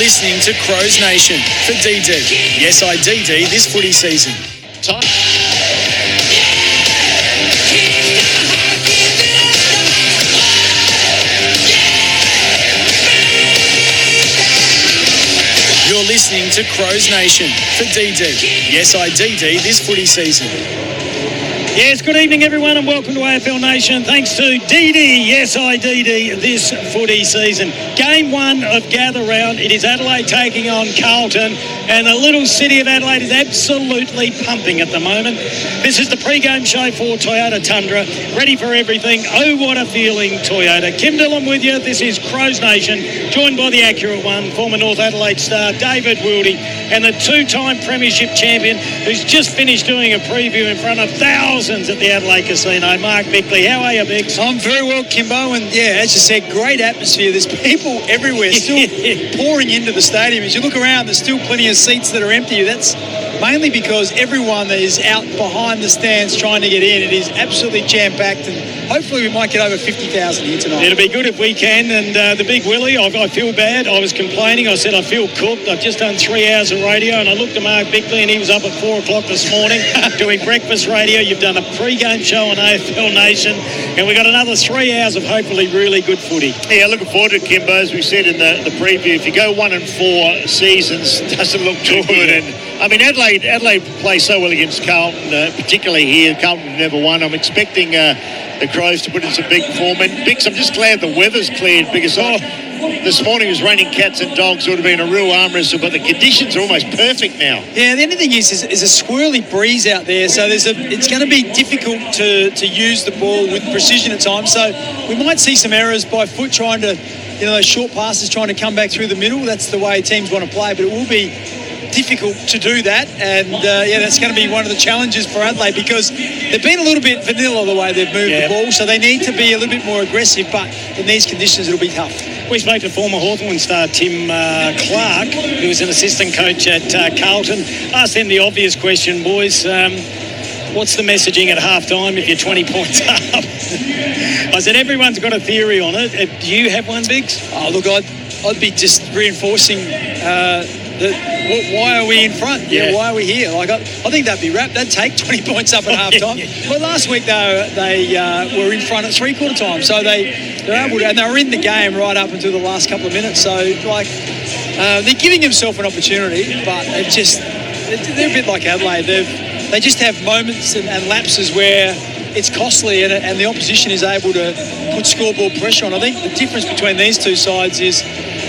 listening to Crows Nation for DD. Yes, I DD this footy season. Time. You're listening to Crows Nation for DD. Yes, I DD this footy season. Yes, good evening everyone and welcome to AFL Nation. Thanks to DD, yes I DD, this footy season. Game 1 of Gather Round. It is Adelaide taking on Carlton and the little city of Adelaide is absolutely pumping at the moment. This is the pre-game show for Toyota Tundra. Ready for everything. Oh, what a feeling, Toyota. Kim Dillon with you. This is Crows Nation, joined by the accurate one, former North Adelaide star David Wildy, and the two-time premiership champion who's just finished doing a preview in front of thousands at the Adelaide Casino, Mark Bickley. How are you, Bix? I'm very well, Kimbo, and yeah, as you said, great atmosphere. There's people everywhere still pouring into the stadium. As you look around, there's still plenty of seats that are empty. That's mainly because everyone is out behind the stands trying to get in. It is absolutely jam-packed, and hopefully we might get over 50,000 here tonight. It'll be good if we can. And the big Willie, I feel bad. I was complaining. I said I feel cooked. I've just done 3 hours of radio, and I looked at Mark Bickley, and he was up at 4 o'clock this morning doing breakfast radio. You've done a pre-game show on AFL Nation, and we've got another 3 hours of hopefully really good footy. Yeah, looking forward to it, Kimbo. As we said in the preview, if you go 1 and 4 seasons, doesn't look too good. And I mean, Adelaide plays so well against Carlton, particularly here. Carlton have never won. I'm expecting the Crows to put in some big form. And Bix, I'm just glad the weather's cleared because this morning it was raining cats and dogs. It would have been a real arm wrestle, but the conditions are almost perfect now. Yeah, the only thing is a swirly breeze out there, so it's going to be difficult to use the ball with precision at times. So we might see some errors by foot trying to, those short passes trying to come back through the middle. That's the way teams want to play, but it will be difficult to do that, and that's going to be one of the challenges for Adelaide because they've been a little bit vanilla the way they've moved the ball, so they need to be a little bit more aggressive, but in these conditions it'll be tough. We spoke to former Hawthorn star Tim Clark, who was an assistant coach at Carlton. Asked him the obvious question, boys. What's the messaging at half-time if you're 20 points up? I said, everyone's got a theory on it. Do you have one, Biggs? Oh, look, I'd be just reinforcing why are we in front? Why are we here? I think that'd be wrapped. They'd take 20 points up at half-time. Well, last week, though, they were in front at three-quarter time, so they're able to, and they were in the game right up until the last couple of minutes. So, they're giving themselves an opportunity, but they're a bit like Adelaide. They just have moments and lapses where it's costly and the opposition is able to put scoreboard pressure on. I think the difference between these two sides is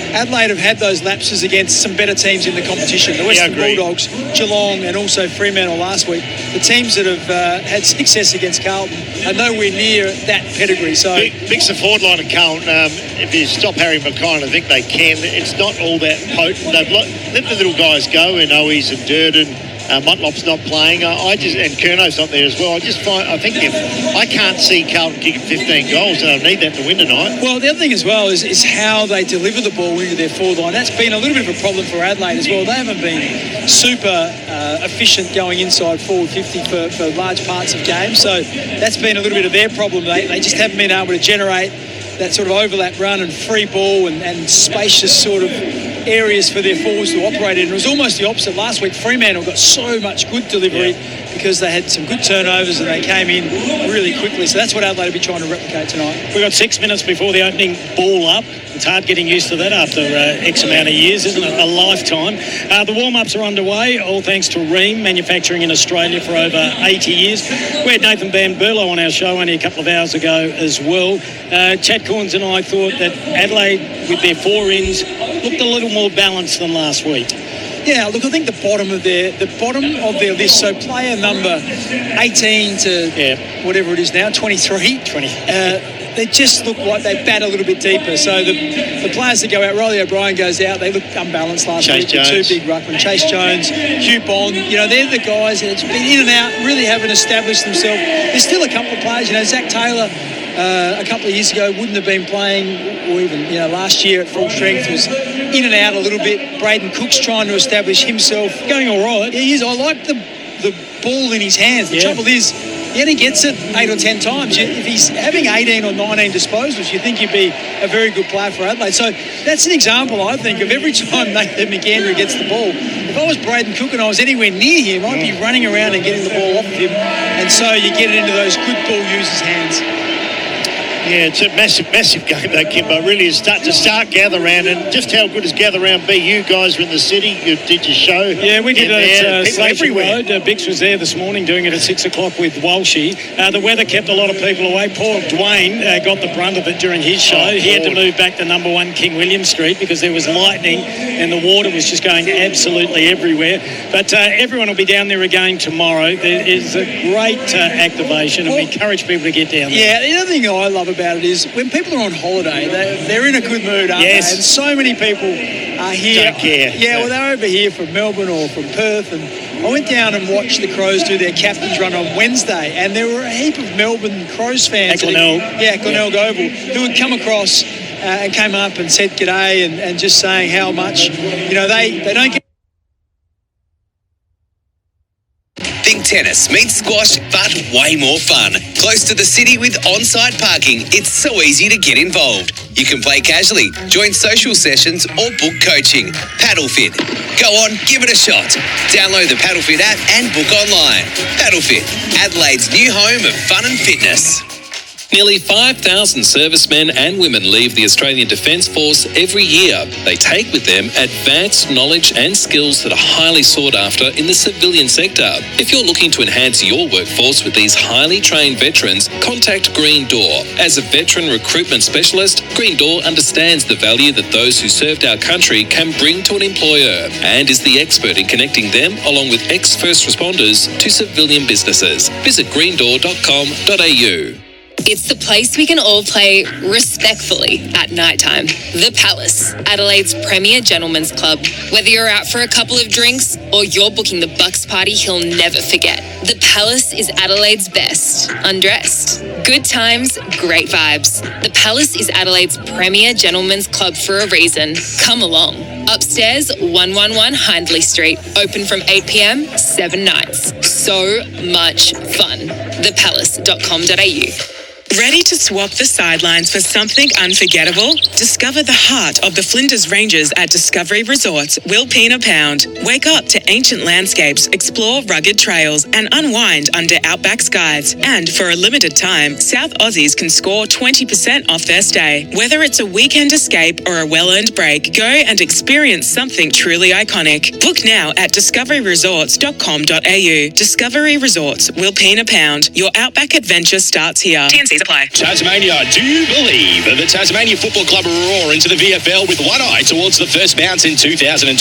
Adelaide have had those lapses against some better teams in the competition. The Western Bulldogs, Geelong and also Fremantle last week. The teams that have had success against Carlton are nowhere near that pedigree. So Bix, the forward line of Carlton, if you stop Harry McKine, I think they can. It's not all that potent. They've let the little guys go in Owies and Durden. Motlop's not playing. And Kerno's not there as well. I can't see Carlton kicking 15 goals, and I need that to win tonight. Well, the other thing as well is how they deliver the ball into their forward line. That's been a little bit of a problem for Adelaide as well. They haven't been super efficient going inside forward 50 for large parts of games. So that's been a little bit of their problem. They just haven't been able to generate that sort of overlap run and free ball and spacious sort of areas for their forwards to operate in. It was almost the opposite. Last week, Fremantle got so much good delivery because they had some good turnovers and they came in really quickly. So that's what Adelaide will be trying to replicate tonight. We've got 6 minutes before the opening ball up. It's hard getting used to that after X amount of years, isn't it? A lifetime. The warm-ups are underway, all thanks to Ream, manufacturing in Australia for over 80 years. We had Nathan Van Berlo on our show only a couple of hours ago as well. Chad Corns and I thought that Adelaide, with their 4 ins, looked a little more balanced than last week. Yeah, look, I think the bottom of their list, so player number 18 to whatever it is now, 23, they just look like they bat a little bit deeper. So the players that go out, Riley O'Brien goes out, they looked unbalanced last week with 2 big ruckmen. Chase Jones, Hugh Bond, they're the guys that have been in and out, really haven't established themselves. There's still a couple of players, Zach Taylor, a couple of years ago wouldn't have been playing, or even last year at full strength, was in and out a little bit. Braden Cook's trying to establish himself. Going all right. He is. I like the ball in his hands. The trouble is, he only gets it 8 or 10 times. If he's having 18 or 19 disposals, you think he'd be a very good player for Adelaide. So that's an example, I think, of every time Nathan McAndrew gets the ball. If I was Braden Cook and I was anywhere near him, I'd be running around and getting the ball off of him. And so you get it into those good ball users' hands. Yeah, it's a massive, massive game though, Kimbo. Really is to start Gather Round, and just how good is Gather Round be? You guys were in the city, you did your show. Yeah, we did it at people Station everywhere. Road. Bix was there this morning doing it at 6 o'clock with Walshy. The weather kept a lot of people away. Poor Dwayne got the brunt of it during his show. He had to move back to number 1 King William Street because there was lightning and the water was just going absolutely everywhere. But everyone will be down there again tomorrow. There is a great activation, and we encourage people to get down there. Yeah, the other thing I love about it is when people are on holiday, they're in a good mood, aren't they? And so many people are here. Don't care. Yeah, well, they're over here from Melbourne or from Perth, and I went down and watched the Crows do their captain's run on Wednesday, and there were a heap of Melbourne Crows fans. At Glenelg. Glenelg Oval, who had come across and came up and said g'day and just saying how much, they don't get. Think tennis meets squash, but way more fun. Close to the city with on-site parking, it's so easy to get involved. You can play casually, join social sessions, or book coaching. Paddlefit. Go on, give it a shot. Download the Paddlefit app and book online. Paddlefit, Adelaide's new home of fun and fitness. Nearly 5,000 servicemen and women leave the Australian Defence Force every year. They take with them advanced knowledge and skills that are highly sought after in the civilian sector. If you're looking to enhance your workforce with these highly trained veterans, contact Green Door. As a veteran recruitment specialist, Green Door understands the value that those who served our country can bring to an employer and is the expert in connecting them, along with ex-first responders, to civilian businesses. Visit greendoor.com.au. It's the place we can all play respectfully at nighttime. The Palace, Adelaide's premier gentlemen's club. Whether you're out for a couple of drinks or you're booking the Bucks party he'll never forget, the Palace is Adelaide's best, undressed. Good times, great vibes. The Palace is Adelaide's premier gentlemen's club for a reason. Come along. Upstairs, 111 Hindley Street. Open from 8 p.m, 7 nights. So much fun. Thepalace.com.au. Ready to swap the sidelines for something unforgettable? Discover the heart of the Flinders Ranges at Discovery Resorts, Wilpena Pound. Wake up to ancient landscapes, explore rugged trails, and unwind under outback skies. And for a limited time, South Aussies can score 20% off their stay. Whether it's a weekend escape or a well-earned break, go and experience something truly iconic. Book now at discoveryresorts.com.au. Discovery Resorts, Wilpena Pound. Your outback adventure starts here. TNCs apply. Tasmania, do you believe? The Tasmania Football Club roar into the VFL with one eye towards the first bounce in 2028.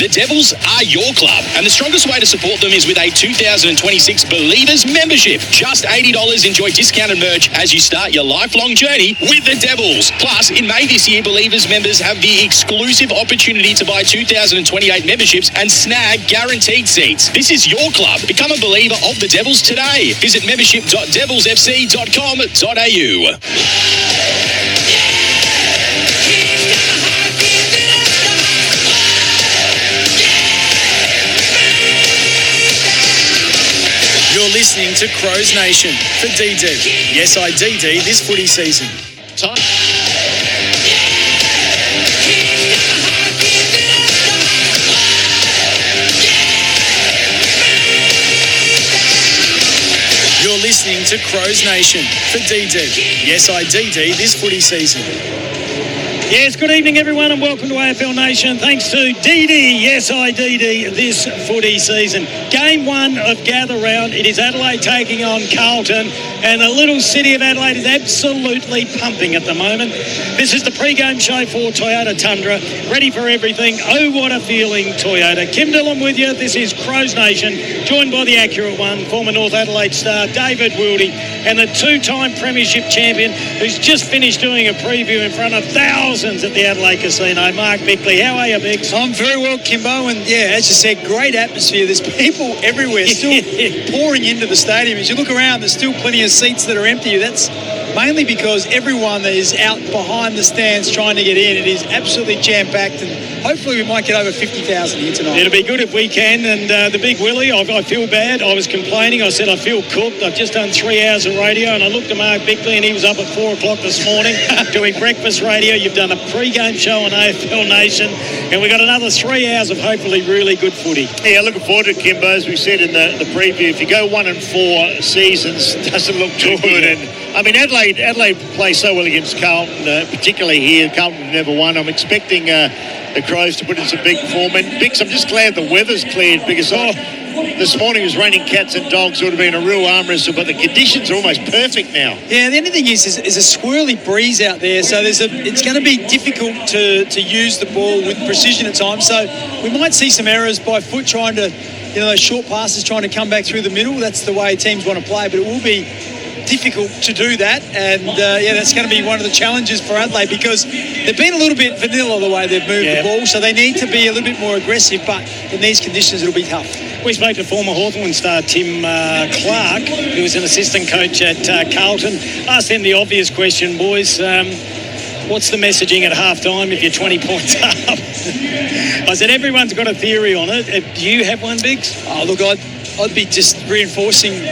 The Devils are your club, and the strongest way to support them is with a 2026 Believers membership. Just $80. Enjoy discounted merch as you start your lifelong journey with the Devils. Plus, in May this year, Believers members have the exclusive opportunity to buy 2028 memberships and snag guaranteed seats. This is your club. Become a believer of the Devils today. Visit membership.devilsfc.com.au. You're listening to Crows Nation for DD. Yes, I DD this footy season. You're listening to Crows Nation for DD. Yes, I DD this footy season. Yes, good evening everyone and welcome to AFL Nation. Thanks to DD, yes I DD, this footy season. Game 1 of Gather Round. It is Adelaide taking on Carlton, and the little city of Adelaide is absolutely pumping at the moment. This is the pre-game show for Toyota Tundra. Ready for everything. Oh, what a feeling, Toyota. Kim Dillon with you. This is Crows Nation, joined by the accurate one, former North Adelaide star David Wildy, and the two-time premiership champion who's just finished doing a preview in front of thousands at the Adelaide Casino, Mark Bickley. How are you, Bix? I'm very well, Kimbo, and yeah, as you said, great atmosphere. There's people everywhere still pouring into the stadium. As you look around, there's still plenty of seats that are empty. That's mainly because everyone that is out behind the stands trying to get in. It is absolutely jam-packed, and hopefully we might get over 50,000 here tonight. It'll be good if we can. And the big Willie, I feel bad. I was complaining. I said I feel cooked. I've just done 3 hours of radio, and I looked at Mark Bickley, and he was up at 4 o'clock this morning doing breakfast radio. You've done a pre-game show on AFL Nation, and we've got another 3 hours of hopefully really good footy. Yeah, looking forward to it, Kimbo. As we said in the preview, if you go 1 and 4 seasons, doesn't look too good. And I mean, Adelaide plays so well against Carlton, particularly here. Carlton never won. I'm expecting the Crows to put in some big form. And Bix, I'm just glad the weather's cleared, because this morning it was raining cats and dogs. It would have been a real arm wrestle, but the conditions are almost perfect now. Yeah, the only thing is a swirly breeze out there, so it's going to be difficult to use the ball with precision at times. So we might see some errors by foot trying to, those short passes trying to come back through the middle. That's the way teams want to play, but it will be difficult to do that, and that's going to be one of the challenges for Adelaide, because they've been a little bit vanilla the way they've moved the ball, so they need to be a little bit more aggressive, but in these conditions it'll be tough. We spoke to former Hawthorn star Tim Clark, who was an assistant coach at Carlton. Asked him the obvious question, boys. What's the messaging at half-time if you're 20 points up? I said, everyone's got a theory on it. Do you have one, Biggs? Oh, look, I'd be just reinforcing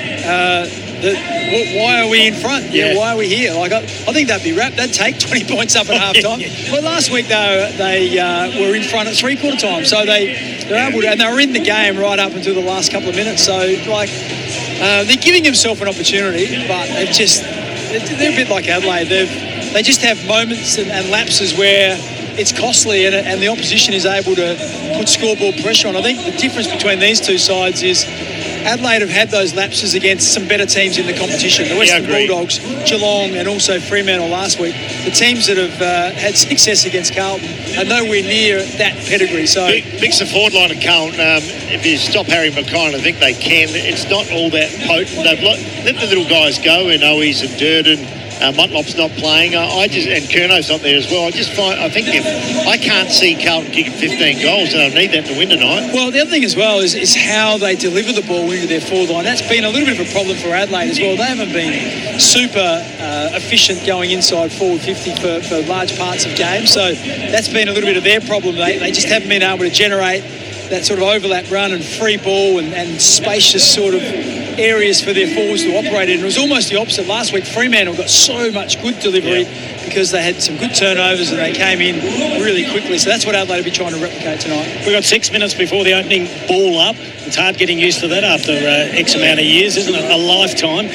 why are we in front? Why are we here? I think that'd be wrapped. That'd take 20 points up at half-time. Well, last week, though, they were in front at three-quarter time, so they're able to, and they were in the game right up until the last couple of minutes. So, they're giving themselves an opportunity, but they're a bit like Adelaide. They just have moments and lapses where it's costly, and the opposition is able to put scoreboard pressure on. I think the difference between these two sides is Adelaide have had those lapses against some better teams in the competition. The Western Bulldogs, Geelong, and also Fremantle last week. The teams that have had success against Carlton are nowhere near that pedigree. So Big's the forward line of Carlton. If you stop Harry McKine, I think they can. It's not all that potent. They've let the little guys go in Owies and Durden. Mutlop's not playing, and Kerno's not there as well. I think I can't see Carlton kicking 15 goals, and I need that to win tonight. Well, the other thing as well is how they deliver the ball into their forward line. That's been a little bit of a problem for Adelaide as well. They haven't been super efficient going inside forward 50 for large parts of games, so that's been a little bit of their problem. They just haven't been able to generate that sort of overlap run and free ball and spacious sort of areas for their forwards to operate in. It was almost the opposite. Last week, Fremantle got so much good delivery because they had some good turnovers and they came in really quickly. So that's what Adelaide will be trying to replicate tonight. We've got 6 minutes before the opening ball up. It's hard getting used to that after X amount of years, isn't it? A lifetime.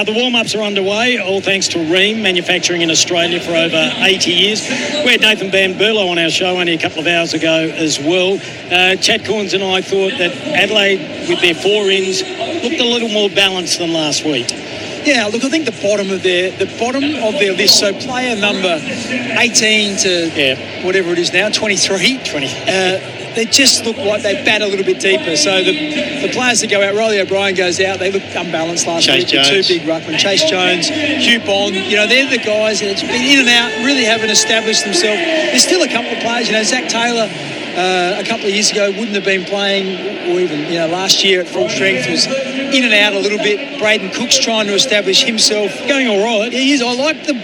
The warm-ups are underway, all thanks to Ream, manufacturing in Australia for over 80 years. We had Nathan Van Berlo on our show only a couple of hours ago as well. Chad Corns and I thought that Adelaide, with their 4-ins, looked a little more balanced than last week. Yeah, look, I think the bottom of their list, so player number 18 to whatever it is now, 23. They just look like they bat a little bit deeper. So the players that go out, Riley O'Brien goes out, they looked unbalanced last week. Jones. Two big ruckmen, Chase Jones, Hugh Bond, they're the guys that's been in and out, really haven't established themselves. There's still a couple of players, Zach Taylor, a couple of years ago wouldn't have been playing, or even last year at full strength, was in and out a little bit. Braden Cook's trying to establish himself. Going all right. Yeah, he is. I like the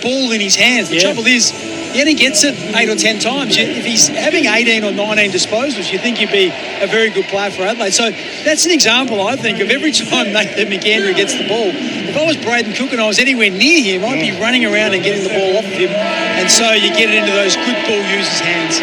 ball in his hands. The trouble is, he only gets it 8 or 10 times. If he's having 18 or 19 disposals, you think he'd be a very good player for Adelaide. So that's an example, I think, of every time Nathan McAndrew gets the ball. If I was Braden Cook and I was anywhere near him, I'd be running around and getting the ball off of him. And so you get it into those good ball users' hands.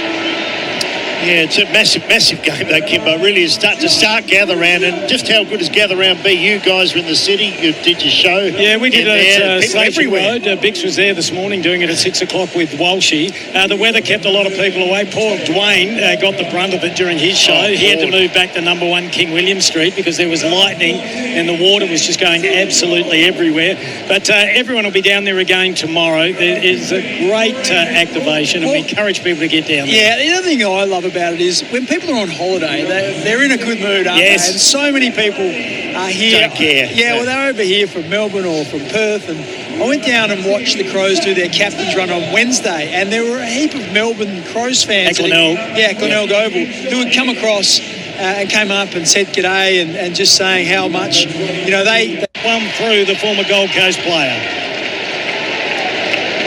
Yeah, it's a massive game, though, Kimbo. Really is to start Gather Round, and just how good is Gather Round be? You guys were in the city, you did your show. Yeah, we did it at Station everywhere. Road. Bix was there this morning doing it at 6 o'clock with Walshy. The weather kept a lot of people away. Poor Dwayne got the brunt of it during his show. He had to move back to number 1 King William Street because there was lightning and the water was just going absolutely everywhere. But everyone will be down there again tomorrow. There is a great activation, and we encourage people to get down there. Yeah, the other thing I love about it is when people are on holiday, they're in a good mood, aren't they? And so many people are here. Don't care. Yeah, well, they're over here from Melbourne or from Perth, and I went down and watched the Crows do their captain's run on Wednesday, and there were a heap of Melbourne Crows fans. At Glenelg. Glenelg Oval, who had come across and came up and said g'day and just saying how much, they won through the former Gold Coast player.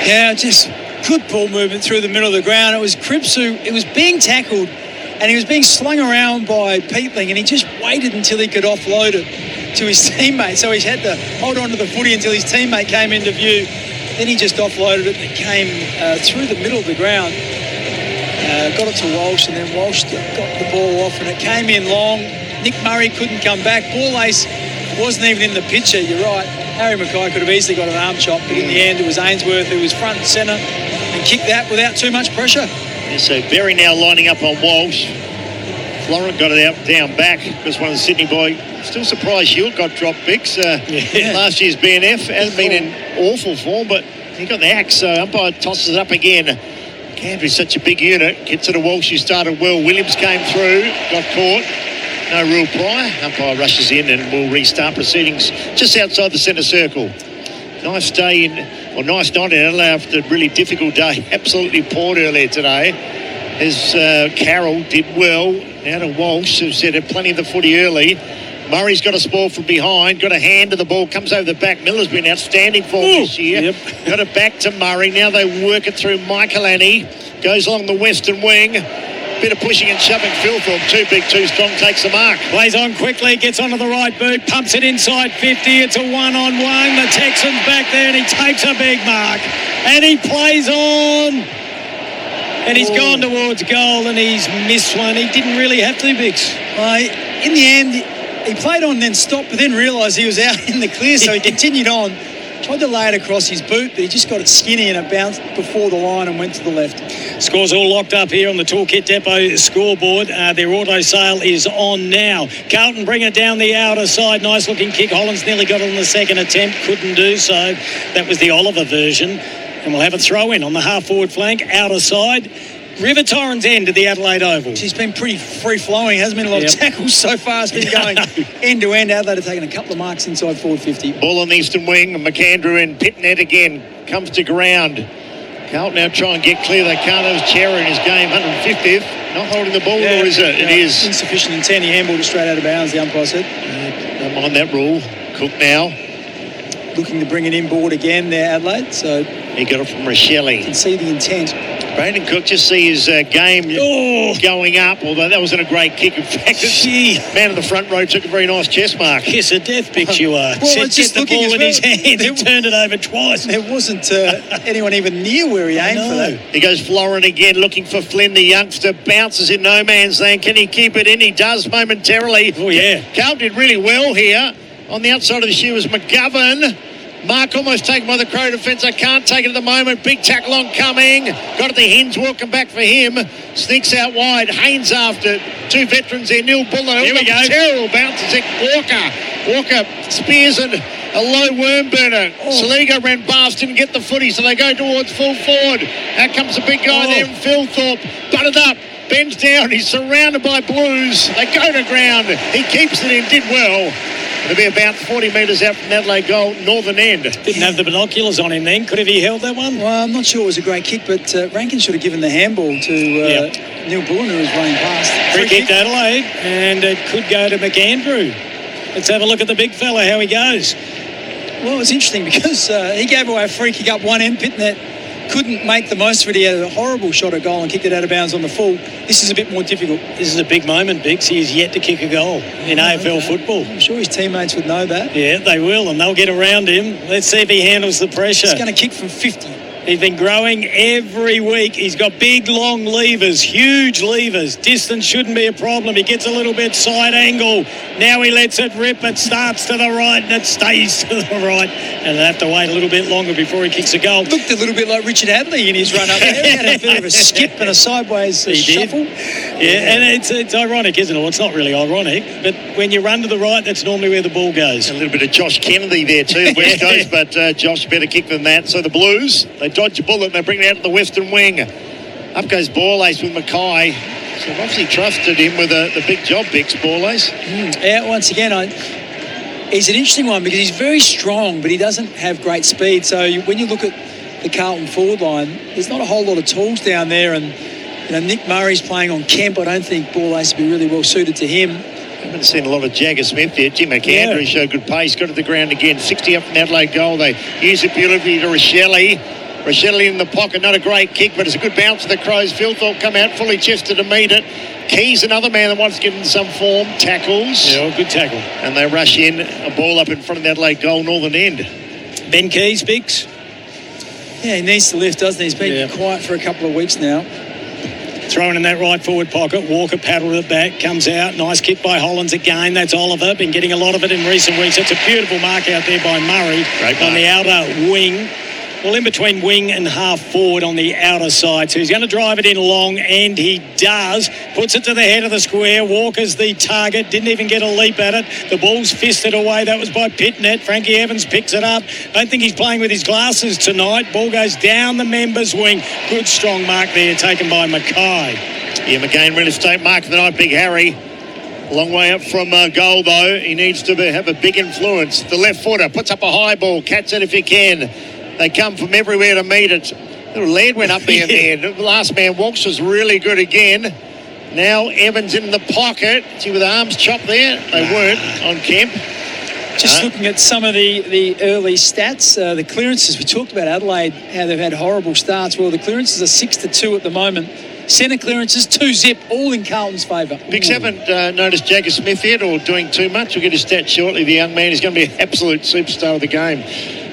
Yeah, just good ball movement through the middle of the ground. It was Cripps who was being tackled and he was being slung around by Peatling, and he just waited until he could offload it to his teammate. So he had to hold on to the footy until his teammate came into view. Then he just offloaded it and it came through the middle of the ground. Got it to Walsh, and then Walsh got the ball off and it came in long. Nick Murray couldn't come back. Ball ace wasn't even in the picture, you're right. Harry Mackay could have easily got an arm chop, but in the end it was Ainsworth who was front and centre and kicked that without too much pressure. Yeah, so Berry now lining up on Walsh. Florent got it out down back because one of the Sydney boys. Still surprised Hewitt got dropped, Bix. Last year's BNF hasn't been in awful form, but he got the axe, so umpire tosses it up again. Canterbury's such a big unit. Gets it to Walsh, who started well. Williams came through, got caught. No rule prior. Umpire rushes in and will restart proceedings just outside the centre circle. Nice day nice night in Adelaide after a really difficult day. Absolutely poured earlier today. As Carroll did well. Now to Walsh, who said had plenty of the footy early. Murray's got a spoil from behind, got a hand to the ball, comes over the back. Miller's been outstanding for him this year. Yep. Got it back to Murray. Now they work it through Michaelani. Goes along the western wing. Bit of pushing and shoving. Philthorpe, too big, too strong, takes the mark. Plays on quickly, gets onto the right boot, pumps it inside 50. It's a one-on-one. The Texans back there and he takes a big mark. And he plays on. And he's gone towards goal and he's missed one. He didn't really have to, Bix. In the end, he played on, then stopped, but then realised he was out in the clear, so he continued on. Tried to lay it across his boot, but he just got it skinny and it bounced before the line and went to the left. Scores all locked up here on the Toolkit Depot scoreboard. Their auto sale is on now. Carlton bring it down the outer side. Nice looking kick. Hollands nearly got it on the second attempt. Couldn't do so. That was the Oliver version. And we'll have a throw in on the half forward flank, outer side. River Torrens end to the Adelaide Oval. She's been pretty free-flowing. Hasn't been a lot of tackles so far. It's been going end-to-end. Adelaide have taken a couple of marks inside forward 50. Ball on the eastern wing. McAndrew in Pitnet again. Comes to ground. Carlton now try and get clear. They can't. That was Chera in his game. 150th. Not holding the ball, or is it? It is. Insufficient intent. He handballed it straight out of bounds, the umpire said. Don't mind that rule. Cook now. Looking to bring it inboard again there, Adelaide. So he got it from Rochelle. You can see the intent. Brandon Cook, just see his game going up, although that wasn't a great kick. In fact, man in the front row took a very nice chest mark. Kiss of death, Bix, you are. Well, it's just the ball in his hand. He turned it over twice. There wasn't anyone even near where he aimed for that. He goes Florent again, looking for Flynn, the youngster. Bounces in no man's land. Can he keep it in? He does momentarily. Oh, yeah. Carlton did really well here. On the outside of the shoe was McGovern. Mark almost taken by the Crow defence. I can't take it at the moment. Big tackle on coming. Got it to Hins. Welcome back for him. Sneaks out wide. Haynes after. Two veterans there. Neil Buller. Here we go. Terrible bounces. Walker spears and a low worm burner. Saligo ran past, didn't get the footy, so they go towards full forward. Out comes the big guy there in Philthorpe. Butted up. Bends down. He's surrounded by Blues. They go to ground. He keeps it in. Did well. It'll be about 40 metres out from Adelaide goal, northern end. Didn't have the binoculars on him then. Could have he held that one? Well, I'm not sure it was a great kick, but Rankin should have given the handball to Neil Bullen, who was running past. Free kick to Adelaide, and it could go to McAndrew. Let's have a look at the big fella, how he goes. Well, it's interesting because he gave away a free kick up one end. Pitnet couldn't make the most of it. He had a horrible shot at goal and kicked it out of bounds on the full. This is a bit more difficult. This is a big moment, Bix. He is yet to kick a goal in AFL football. I'm sure his teammates would know that. Yeah, they will, and they'll get around him. Let's see if he handles the pressure. He's going to kick from 50. He's been growing every week. He's got big, long levers, huge levers. Distance shouldn't be a problem. He gets a little bit side angle. Now he lets it rip. It starts to the right and it stays to the right. And they'll have to wait a little bit longer before he kicks a goal. Looked a little bit like Richard Hadley in his run up there. He had a bit of a skip and a sideways shuffle. Yeah, and it's ironic, isn't it? Well, it's not really ironic, but when you run to the right, that's normally where the ball goes. A little bit of Josh Kennedy there too, West Coast, but Josh better kick than that. So the Blues, they dodge a bullet and they bring it out to the western wing. Up goes Borlace with Mackay. So they've obviously trusted him with the big job, Bix, Borlace. Yeah, once again, he's an interesting one because he's very strong, but he doesn't have great speed. So when you look at the Carlton forward line, there's not a whole lot of tools down there. And Nick Murray's playing on Kemp. I don't think Borlace would be really well suited to him. I haven't seen a lot of Jagger Smith there. Jim McAndrew showed good pace. Got to the ground again. 60 up from Adelaide goal. They use it beautifully to Rochelle. Rochelle in the pocket, not a great kick, but it's a good bounce to the Crows. Philthorpe come out fully chested to meet it. Keys, another man that wants to get in some form, tackles. Yeah, good tackle. And they rush in, a ball up in front of the Adelaide goal, northern end. Ben Keys, Bix. Yeah, he needs to lift, doesn't he? He's been quiet for a couple of weeks now. Thrown in that right forward pocket. Walker paddled it back, comes out. Nice kick by Hollands again. That's Oliver. Been getting a lot of it in recent weeks. It's a beautiful mark out there by Murray on the outer wing. Well, in between wing and half forward on the outer side. So he's going to drive it in long, and he does. Puts it to the head of the square. Walker's the target. Didn't even get a leap at it. The ball's fisted away. That was by Pitnet. Frankie Evans picks it up. Don't think he's playing with his glasses tonight. Ball goes down the members' wing. Good strong mark there taken by Mackay. Yeah, McGain real estate mark of the night, Big Harry. A long way up from goal, though. He needs to have a big influence. The left footer puts up a high ball. Catch it if you can. They come from everywhere to meet it. Little lead went up there. The last man walks was really good again. Now Evans in the pocket. See, with the arms chopped there. They weren't on Kemp. Just looking at some of the early stats, the clearances. We talked about Adelaide, how they've had horrible starts. Well, the clearances are 6-2 at the moment. Centre clearances, 2-zip, all in Carlton's favour. Bix haven't noticed Jagger Smith yet or doing too much. We'll get his stats shortly. The young man is going to be an absolute superstar of the game.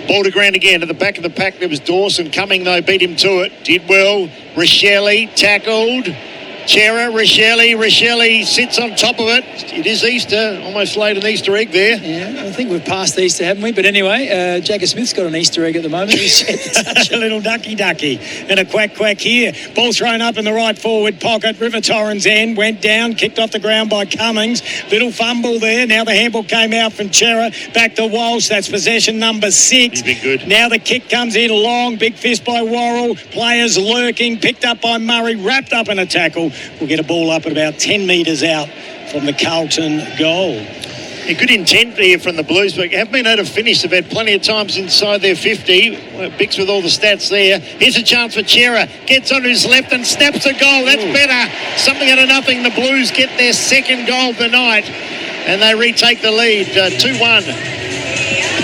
Ball to ground again. At the back of the pack, there was Dawson coming, though. Beat him to it. Did well. Rochelle tackled. Chera, Rochelle sits on top of it. It is Easter. Almost laid an Easter egg there. Yeah, I think we've passed Easter, haven't we? But anyway, Jagger Smith's got an Easter egg at the moment. He's yet to touch a little ducky and a quack here. Ball thrown up in the right forward pocket. River Torrens end went down, kicked off the ground by Cummings. Little fumble there. Now the handball came out from Chera. Back to Walsh. That's possession number 6. He's been good. Now the kick comes in long. Big fist by Worrell. Players lurking. Picked up by Murray. Wrapped up in a tackle. We'll get a ball up at about 10 metres out from the Carlton goal. A good intent there from the Blues, but have been able to finish. They've had plenty of times inside their 50. Bix with all the stats there. Here's a chance for Chera. Gets on his left and snaps a goal. That's better. Something out of nothing. The Blues get their second goal of the night, and they retake the lead. 2-1.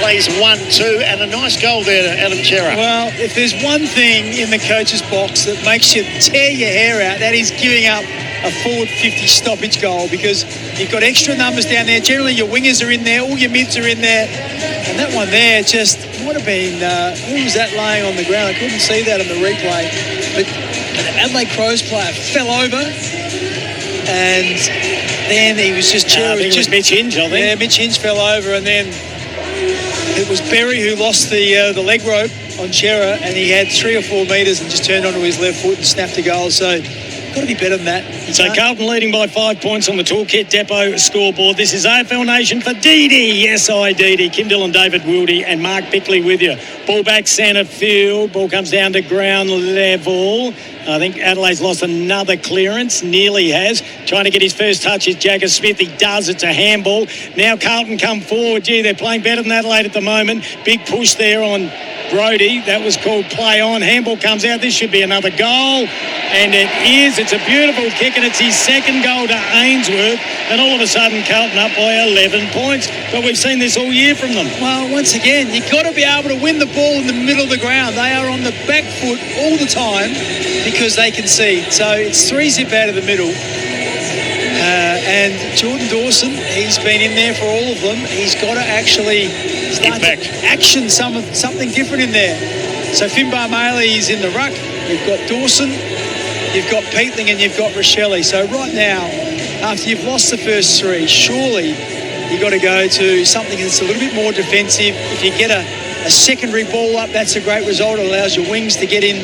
Plays 1-2, and a nice goal there to Adam Chera. Well, if there's one thing in the coach's box that makes you tear your hair out, that is giving up a forward 50 stoppage goal, because you've got extra numbers down there. Generally, your wingers are in there, all your mids are in there, and that one there just would have been, who was that laying on the ground? I couldn't see that in the replay, but an Adelaide Crows player fell over, and then he was just... it was Mitch Hinge, I think. Yeah, Mitch Hinge fell over, and then it was Berry who lost the leg rope on Chera, and he had 3 or 4 metres and just turned onto his left foot and snapped a goal. So got to be better than that. So Carlton leading by 5 points on the Toolkit Depot scoreboard. This is AFL Nation for DD. Yes, DD. Kim Dillon, David Wildy and Mark Bickley with you. Ball back centre field. Ball comes down to ground level. I think Adelaide's lost another clearance. Nearly has. Trying to get his first touch is Jagger Smith. He does. It's a handball. Now Carlton come forward. Gee, they're playing better than Adelaide at the moment. Big push there on Brody. That was called play on. Handball comes out. This should be another goal. And it is. It's a beautiful kick, and it's his second goal to Ainsworth. And all of a sudden, Carlton up by 11 points. But we've seen this all year from them. Well, once again, you've got to be able to win the ball in the middle of the ground. They are on the back foot all the time because they concede. So it's 3-zip out of the middle. And Jordan Dawson, he's been in there for all of them. He's got to actually start to action something different in there. So Finbar Maley is in the ruck. You've got Dawson, you've got Peatling, and you've got Rochelle. So right now, after you've lost the first 3, surely you've got to go to something that's a little bit more defensive. If you get a secondary ball up, that's a great result. It allows your wings to get in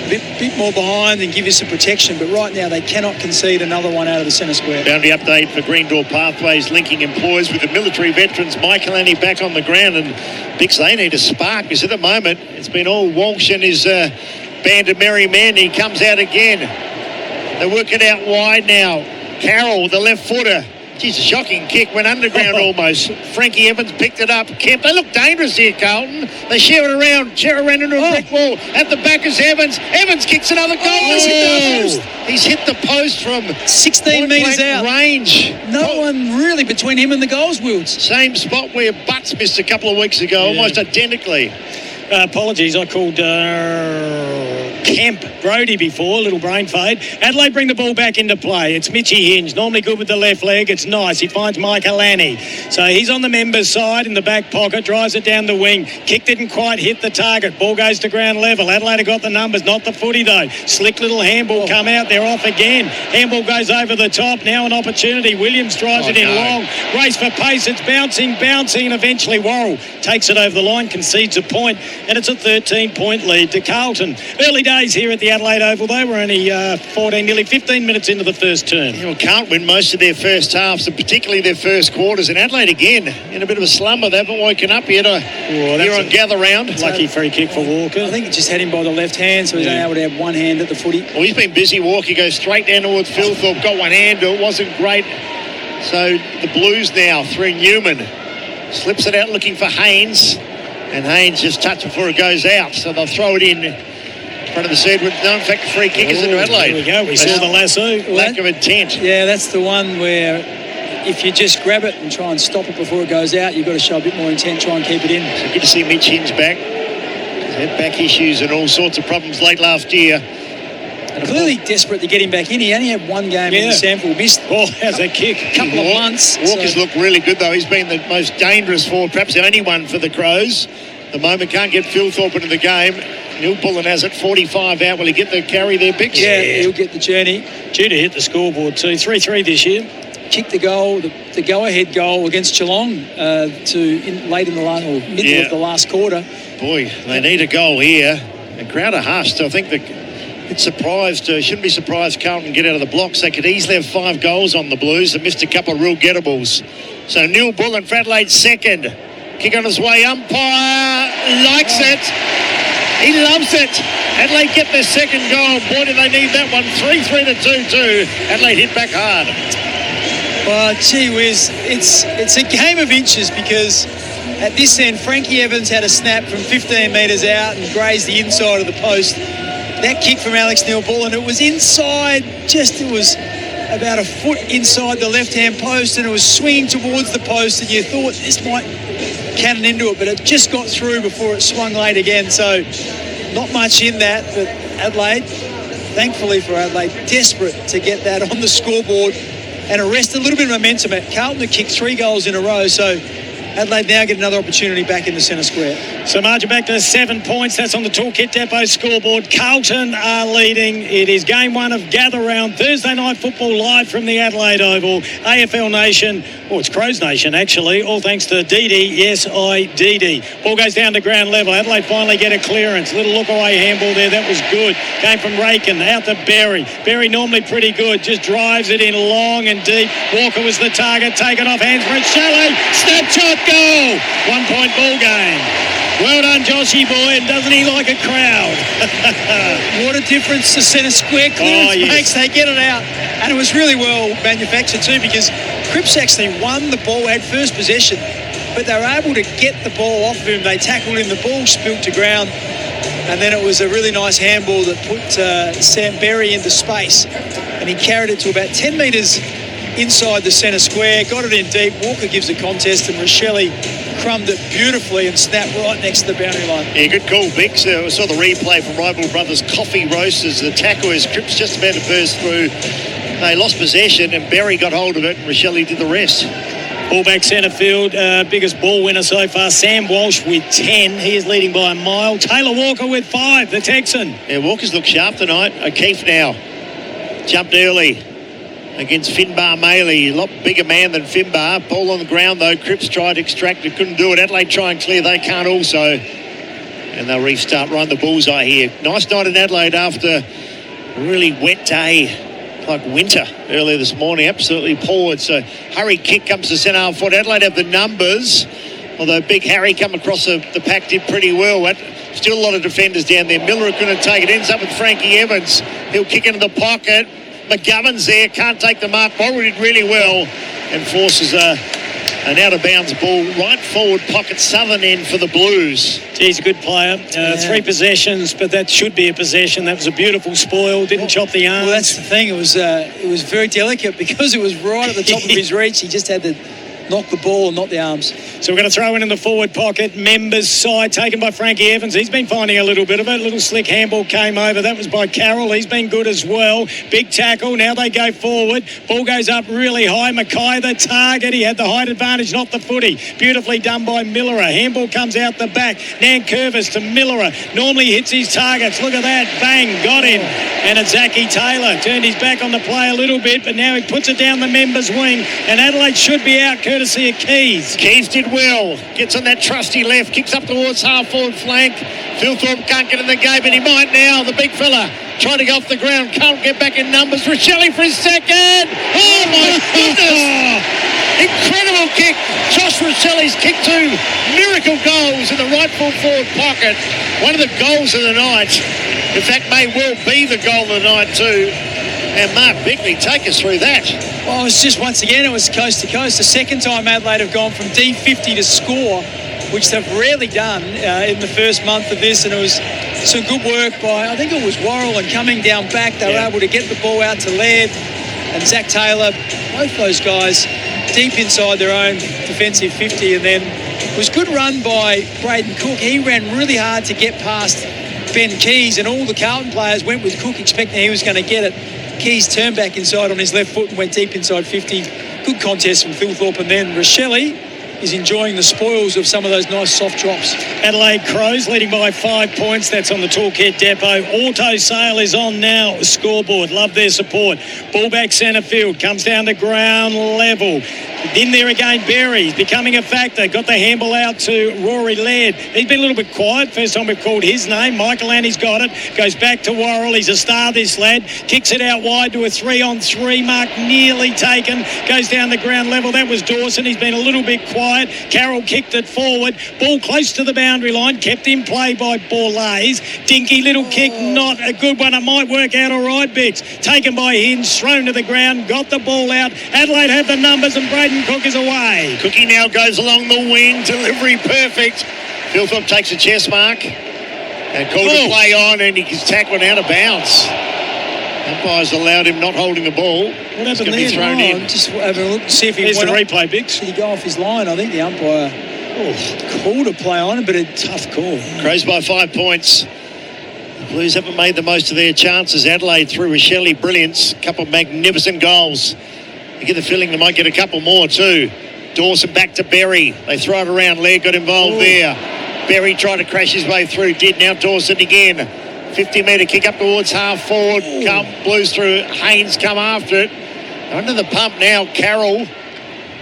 a bit more behind and give you some protection. But right now, they cannot concede another one out of the centre square. Boundary update for Green Door Pathways, linking employers with the military veterans. Michael Annie back on the ground, and Bix, they need a spark, because at the moment, it's been all Walsh and his band of merry men. He comes out again. They work it out wide now. Carroll, the left footer. Geez, a shocking kick, went underground almost. Frankie Evans picked it up. Kemp, they look dangerous here, Carlton. They share it around. Chera ran into a brick wall. At the back is Evans. Evans kicks another goal. He's hit the post from 16 metres out. Range. No one really between him and the goals, Wilds. Same spot where Butts missed a couple of weeks ago, almost identically. Apologies, I called Kemp Brody before, little brain fade. Adelaide bring the ball back into play. It's Mitchy Hinge, normally good with the left leg. It's nice. He finds Mike Alani. So he's on the members' side in the back pocket, drives it down the wing. Kick didn't quite hit the target. Ball goes to ground level. Adelaide have got the numbers, not the footy though. Slick little handball come out. They're off again. Handball goes over the top. Now an opportunity. Williams drives it in long. Race for pace. It's bouncing, and eventually Worrell takes it over the line, concedes a point, and it's a 13-point lead to Carlton. Early days here at the Adelaide Oval, though. We're only 14, nearly 15 minutes into the first term. Well, can't win most of their first halves, and particularly their first quarters. And Adelaide again in a bit of a slumber. They haven't woken up yet. They're on gather round. Lucky free kick for Walker. I think it just had him by the left hand, so he's only able to have one hand at the footy. Well, he's been busy. Walker goes straight down towards Philthorpe. Got one hand, but it wasn't great. So the Blues now through Newman. Slips it out looking for Haynes. And Haynes just touched before it goes out. So they'll throw it in front of the Sedgwick. No, in fact, the free kick is into Adelaide. There we go. We saw the lasso. Lack of intent. Yeah, that's the one where if you just grab it and try and stop it before it goes out, you've got to show a bit more intent, try and keep it in. So good to see Mitch Hinge back. He's had back issues and all sorts of problems late last year. Clearly desperate to get him back in. He only had one game in the sample. Missed has a kick. A couple of months. Walker's looked really good, though. He's been the most dangerous forward, perhaps the only one for the Crows. The moment can't get Philthorpe into the game. Neil Bullen has it 45 out. Will he get the carry there, Bix? Yeah, he'll get the journey. Due to hit the scoreboard too. 3-3 this year. Kicked the goal, the go-ahead goal against Geelong late in the last, or middle of the last quarter. Boy, they need a goal here. The crowd are hushed. I think shouldn't be surprised Carlton get out of the blocks. They could easily have 5 goals on the Blues. They missed a couple of real gettables. So Neil Bullen for Adelaide second. Kick on his way. Umpire likes it. He loves it. Adelaide get their second goal. Boy, do they need that one. 3-3 to 2-2. Adelaide hit back hard. Well, gee whiz, it's a game of inches because at this end, Frankie Evans had a snap from 15 metres out and grazed the inside of the post. That kick from Alex Neil-Bullen, it was inside, it was about a foot inside the left-hand post, and it was swinging towards the post, and you thought this might cannon into it, but it just got through before it swung late again. So not much in that, but Adelaide, thankfully for Adelaide, desperate to get that on the scoreboard and arrest a little bit of momentum. Carlton had kicked 3 goals in a row, so Adelaide now get another opportunity back in the centre square. So margin back to 7 points. That's on the Toolkit Depot scoreboard. Carlton are leading. It is game 1 of Gather Round. Thursday night football live from the Adelaide Oval. AFL Nation. Oh, it's Crows Nation, actually. All thanks to DD. Yes, I-DD. Ball goes down to ground level. Adelaide finally get a clearance. Little look-away handball there. That was good. Came from Rakin out to Berry. Berry normally pretty good. Just drives it in long and deep. Walker was the target. Taken off hands for it. Shelley. Snapshot. Goal! 1 point ball game. Well done, Joshy boy, and doesn't he like a crowd? What a difference the centre square clearance makes. They get it out. And it was really well manufactured too, because Cripps actually won the ball, had first possession, but they were able to get the ball off of him. They tackled him, the ball spilt to ground, and then it was a really nice handball that put Sam Berry into space, and he carried it to about 10 metres inside the centre square, got it in deep. Walker gives the contest, and Rochelle crumbed it beautifully and snapped right next to the boundary line. Yeah, good call, Bix. I saw the replay from Rival Brothers Coffee Roasters. The tackle is Cripps just about to burst through. They lost possession, and Berry got hold of it, and Rochelle did the rest. Ball back centre field, biggest ball winner so far, Sam Walsh with 10. He is leading by a mile. Taylor Walker with 5, the Texan. Yeah, Walker's looked sharp tonight. O'Keefe now jumped early against Finbar Maley. A lot bigger man than Finbar. Ball on the ground though. Cripps tried to extract it, couldn't do it. Adelaide try and clear, they can't also. And they'll restart right in the bullseye here. Nice night in Adelaide after a really wet day, like winter earlier this morning. Absolutely poured. So hurry kick comes to centre half forward. Adelaide have the numbers, although Big Harry come across the pack did pretty well. Still a lot of defenders down there. Miller couldn't take it. Ends up with Frankie Evans. He'll kick into the pocket. McGovern's there, can't take the mark. Borrow did really well and forces an out-of-bounds ball right forward pocket, southern end for the Blues. He's a good player. 3 possessions, but that should be a possession. That was a beautiful spoil. Didn't chop the arms. Well, that's the thing. It was very delicate because it was right at the top of his reach. He just had to knock the ball and not the arms. So we're going to throw in the forward pocket. Members side taken by Frankie Evans. He's been finding a little bit of it. A little slick handball came over. That was by Carroll. He's been good as well. Big tackle. Now they go forward. Ball goes up really high. Mackay the target. He had the height advantage, not the footy. Beautifully done by Millerer. Handball comes out the back. Nankervis to Millerer. Normally hits his targets. Look at that. Bang. Got him. And it's Zachy Taylor. Turned his back on the play a little bit, but now he puts it down the members' wing. And Adelaide should be out courtesy of Keys. Keys did well. Gets on that trusty left. Kicks up towards half-forward flank. Philthorpe can't get in the game, but he might now. The big fella trying to go off the ground. Can't get back in numbers. Rochelle for his second. Oh, my goodness. Incredible kick. Josh Rochelli's kicked 2 miracle goals in the right full forward pocket. One of the goals of the night. In fact, may well be the goal of the night too. And Mark Bickley, take us through that. Well, it's just once again, it was coast to coast. The second time Adelaide have gone from D50 to score, which they've rarely done in the first month of this. And it was some good work by, I think it was Worrell, and coming down back, they were able to get the ball out to Laird and Zach Taylor. Both those guys deep inside their own defensive 50. And then it was good run by Braden Cook. He ran really hard to get past Ben Keys, and all the Carlton players went with Cook expecting he was going to get it. Keys turned back inside on his left foot and went deep inside 50. Good contest from Philthorpe, and then Rochelle is enjoying the spoils of some of those nice soft drops. Adelaide Crows leading by 5 points. That's on the Toolkit Depot. Auto Sale is on now. Scoreboard. Love their support. Ball back centre field. Comes down to ground level. In there again, Berry's becoming a factor. Got the handball out to Rory Laird. He's been a little bit quiet. First time we've called his name. Michael Annie's got it. Goes back to Worrell. He's a star, this lad. Kicks it out wide to a 3-on-3 mark. Nearly taken. Goes down the ground level. That was Dawson. He's been a little bit quiet. Carroll kicked it forward. Ball close to the boundary line. Kept in play by Borlays. Dinky little kick. Not a good one. It might work out all right, Bix. Taken by Hinge. Thrown to the ground. Got the ball out. Adelaide have the numbers, and Braden Cook is away. Cookie now goes along the wing. Delivery perfect. Philthorpe takes a chest mark and called a play on, and he's tackled out of bounds. Umpires allowed him not holding the ball. What happened there? Thrown in. Just have a look and see if he Here's went the off. replay, Bix. Did he go off his line? I think the umpire called a play on it, but a tough call. Crows by 5 points. The Blues haven't made the most of their chances. Adelaide through Rochelle, brilliance. A couple of magnificent goals. You get the feeling they might get a couple more too. Dawson back to Berry. They throw it around. Laird got involved there. Berry tried to crash his way through. Did. Now Dawson again. 50-metre kick up towards half forward. Blues through. Haynes come after it. Under the pump now. Carroll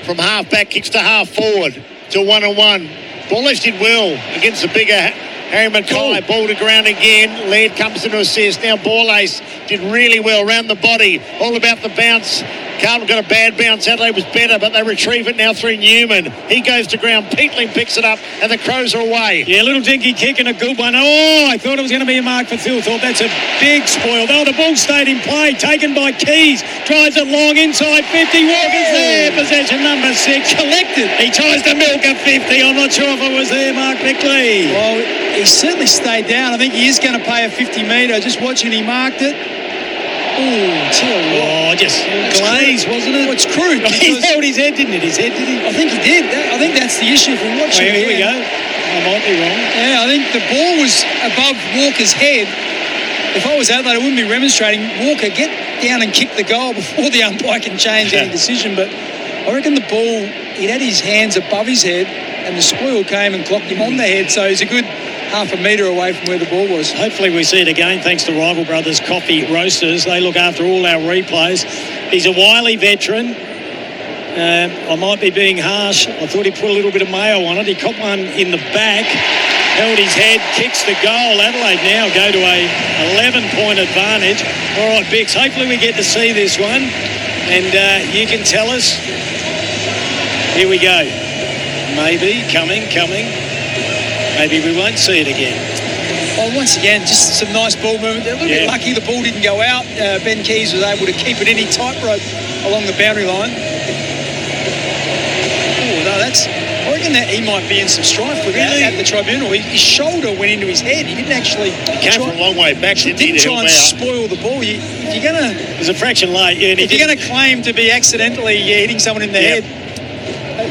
from half back kicks to half forward to 1-on-1. Ball lifted well against the bigger Harry Mackay. Ball to ground again. Laird comes into assist. Now Borlace did really well around the body. All about the bounce. Carlton got a bad bounce. Adelaide was better, but they retrieve it now through Newman. He goes to ground. Peatling picks it up, and the Crows are away. Yeah, little dinky kick and a good one. Oh, I thought it was going to be a mark for Philthorpe. That's a big spoil. Oh, the ball stayed in play. Taken by Keys. Drives it long inside 50. Walker's there. Possession number 6. Collected. He tries to milk a 50. I'm not sure if it was there, Mark Bickley. Well, he certainly stayed down. I think he is going to pay a 50-metre. Just watching, he marked it. Just glaze, wasn't it? Well, it's crude. He held his head, didn't it? His head, did he? I think he did. I think that's the issue from watching. Here we go. I might be wrong. Yeah, I think the ball was above Walker's head. If I was Adelaide, I wouldn't be remonstrating. Walker, get down and kick the goal before the umpire can change any decision. But I reckon the ball, he'd had his hands above his head, and the spoil came and clocked him on the head. So he's a good half a metre away from where the ball was. Hopefully we see it again thanks to Rival Brothers Coffee Roasters. They look after all our replays. He's a wily veteran. I might be being harsh. I thought he put a little bit of mayo on it. He caught one in the back, held his head, kicks the goal. Adelaide now go to a 11-point advantage. All right, Bix, hopefully we get to see this one. And you can tell us. Here we go. Maybe, coming. Maybe we won't see it again. Well, once again, just some nice ball movement. They're a little bit lucky the ball didn't go out. Ben Keys was able to keep it in. He tightrope along the boundary line. Oh, no, I reckon that he might be in some strife with that at the tribunal. His shoulder went into his head. He didn't actually... He came from a long way back, didn't he? Try and spoil the ball. If you're going to... There's a fraction late. Yeah, if you're going to claim to be accidentally hitting someone in the head,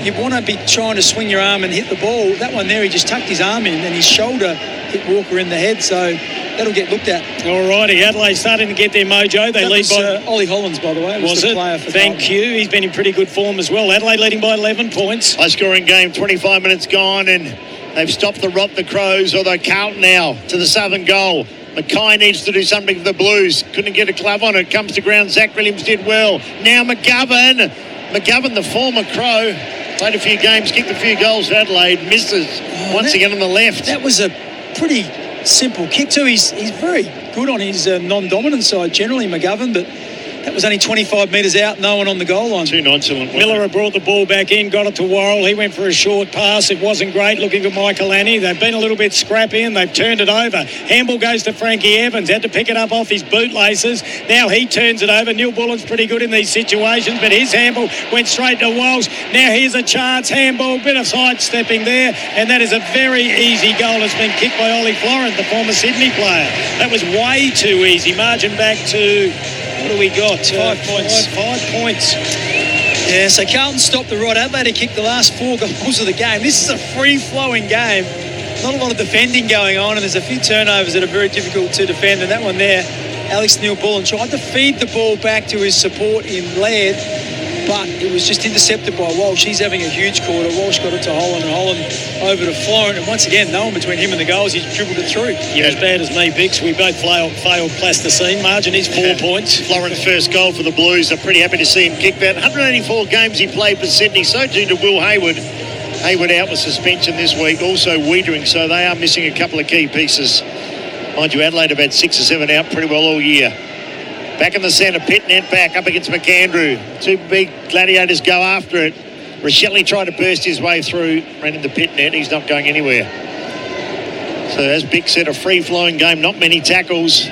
you want to be trying to swing your arm and hit the ball. That one there, he just tucked his arm in and his shoulder hit Walker in the head, so that'll get looked at. All righty, Adelaide starting to get their mojo. They lead by... Ollie Hollands, by the way. Was the it? Player for Thank Carlton. you. He's been in pretty good form as well. Adelaide leading by 11 points. High-scoring game, 25 minutes gone, and they've stopped the Crows, although Carlton now to the southern goal. Mackay needs to do something for the Blues. Couldn't get a glove on it. Comes to ground. Zach Williams did well. Now McGovern, the former Crow, played a few games, kicked a few goals for Adelaide. Misses once again on the left. That was a pretty simple kick too. He's very good on his non-dominant side generally, McGovern, but that was only 25 metres out, no one on the goal line. Too nonchalant. Miller had brought the ball back in, got it to Worrell. He went for a short pass. It wasn't great looking for Michael Annie. They've been a little bit scrappy and they've turned it over. Handball goes to Frankie Evans. Had to pick it up off his bootlaces. Now he turns it over. Neil Bullen's pretty good in these situations, but his handball went straight to Walsh. Now here's a chance. Handball, bit of sidestepping there, and that is a very easy goal. It's been kicked by Ollie Florent, the former Sydney player. That was way too easy. Margin back to... What do we got? 5 points. 5 points. Yeah, so Carlton stopped the rod. Adelaide kicked the last 4 goals of the game. This is a free-flowing game. Not a lot of defending going on, and there's a few turnovers that are very difficult to defend. And that one there, Alex Neil-Bullen tried to feed the ball back to his support in Laird, but it was just intercepted by Walsh. He's having a huge quarter. Walsh got it to Holland, and Holland over to Florent. And once again, no one between him and the goals. He's dribbled it through. You're as bad as me, Bix. We both failed plasticine. Margin is 4 points. Florent's first goal for the Blues. They're pretty happy to see him kick that. 184 games he played for Sydney. So too to Will Hayward. Hayward out with suspension this week. Also Wiedering, so they are missing a couple of key pieces. Mind you, Adelaide have had 6 or 7 out pretty well all year. Back in the centre, Pitnet back up against McAndrew. 2 big gladiators go after it. Rochelli tried to burst his way through, ran into Pitnet. He's not going anywhere. So as Bick said, a free-flowing game, not many tackles.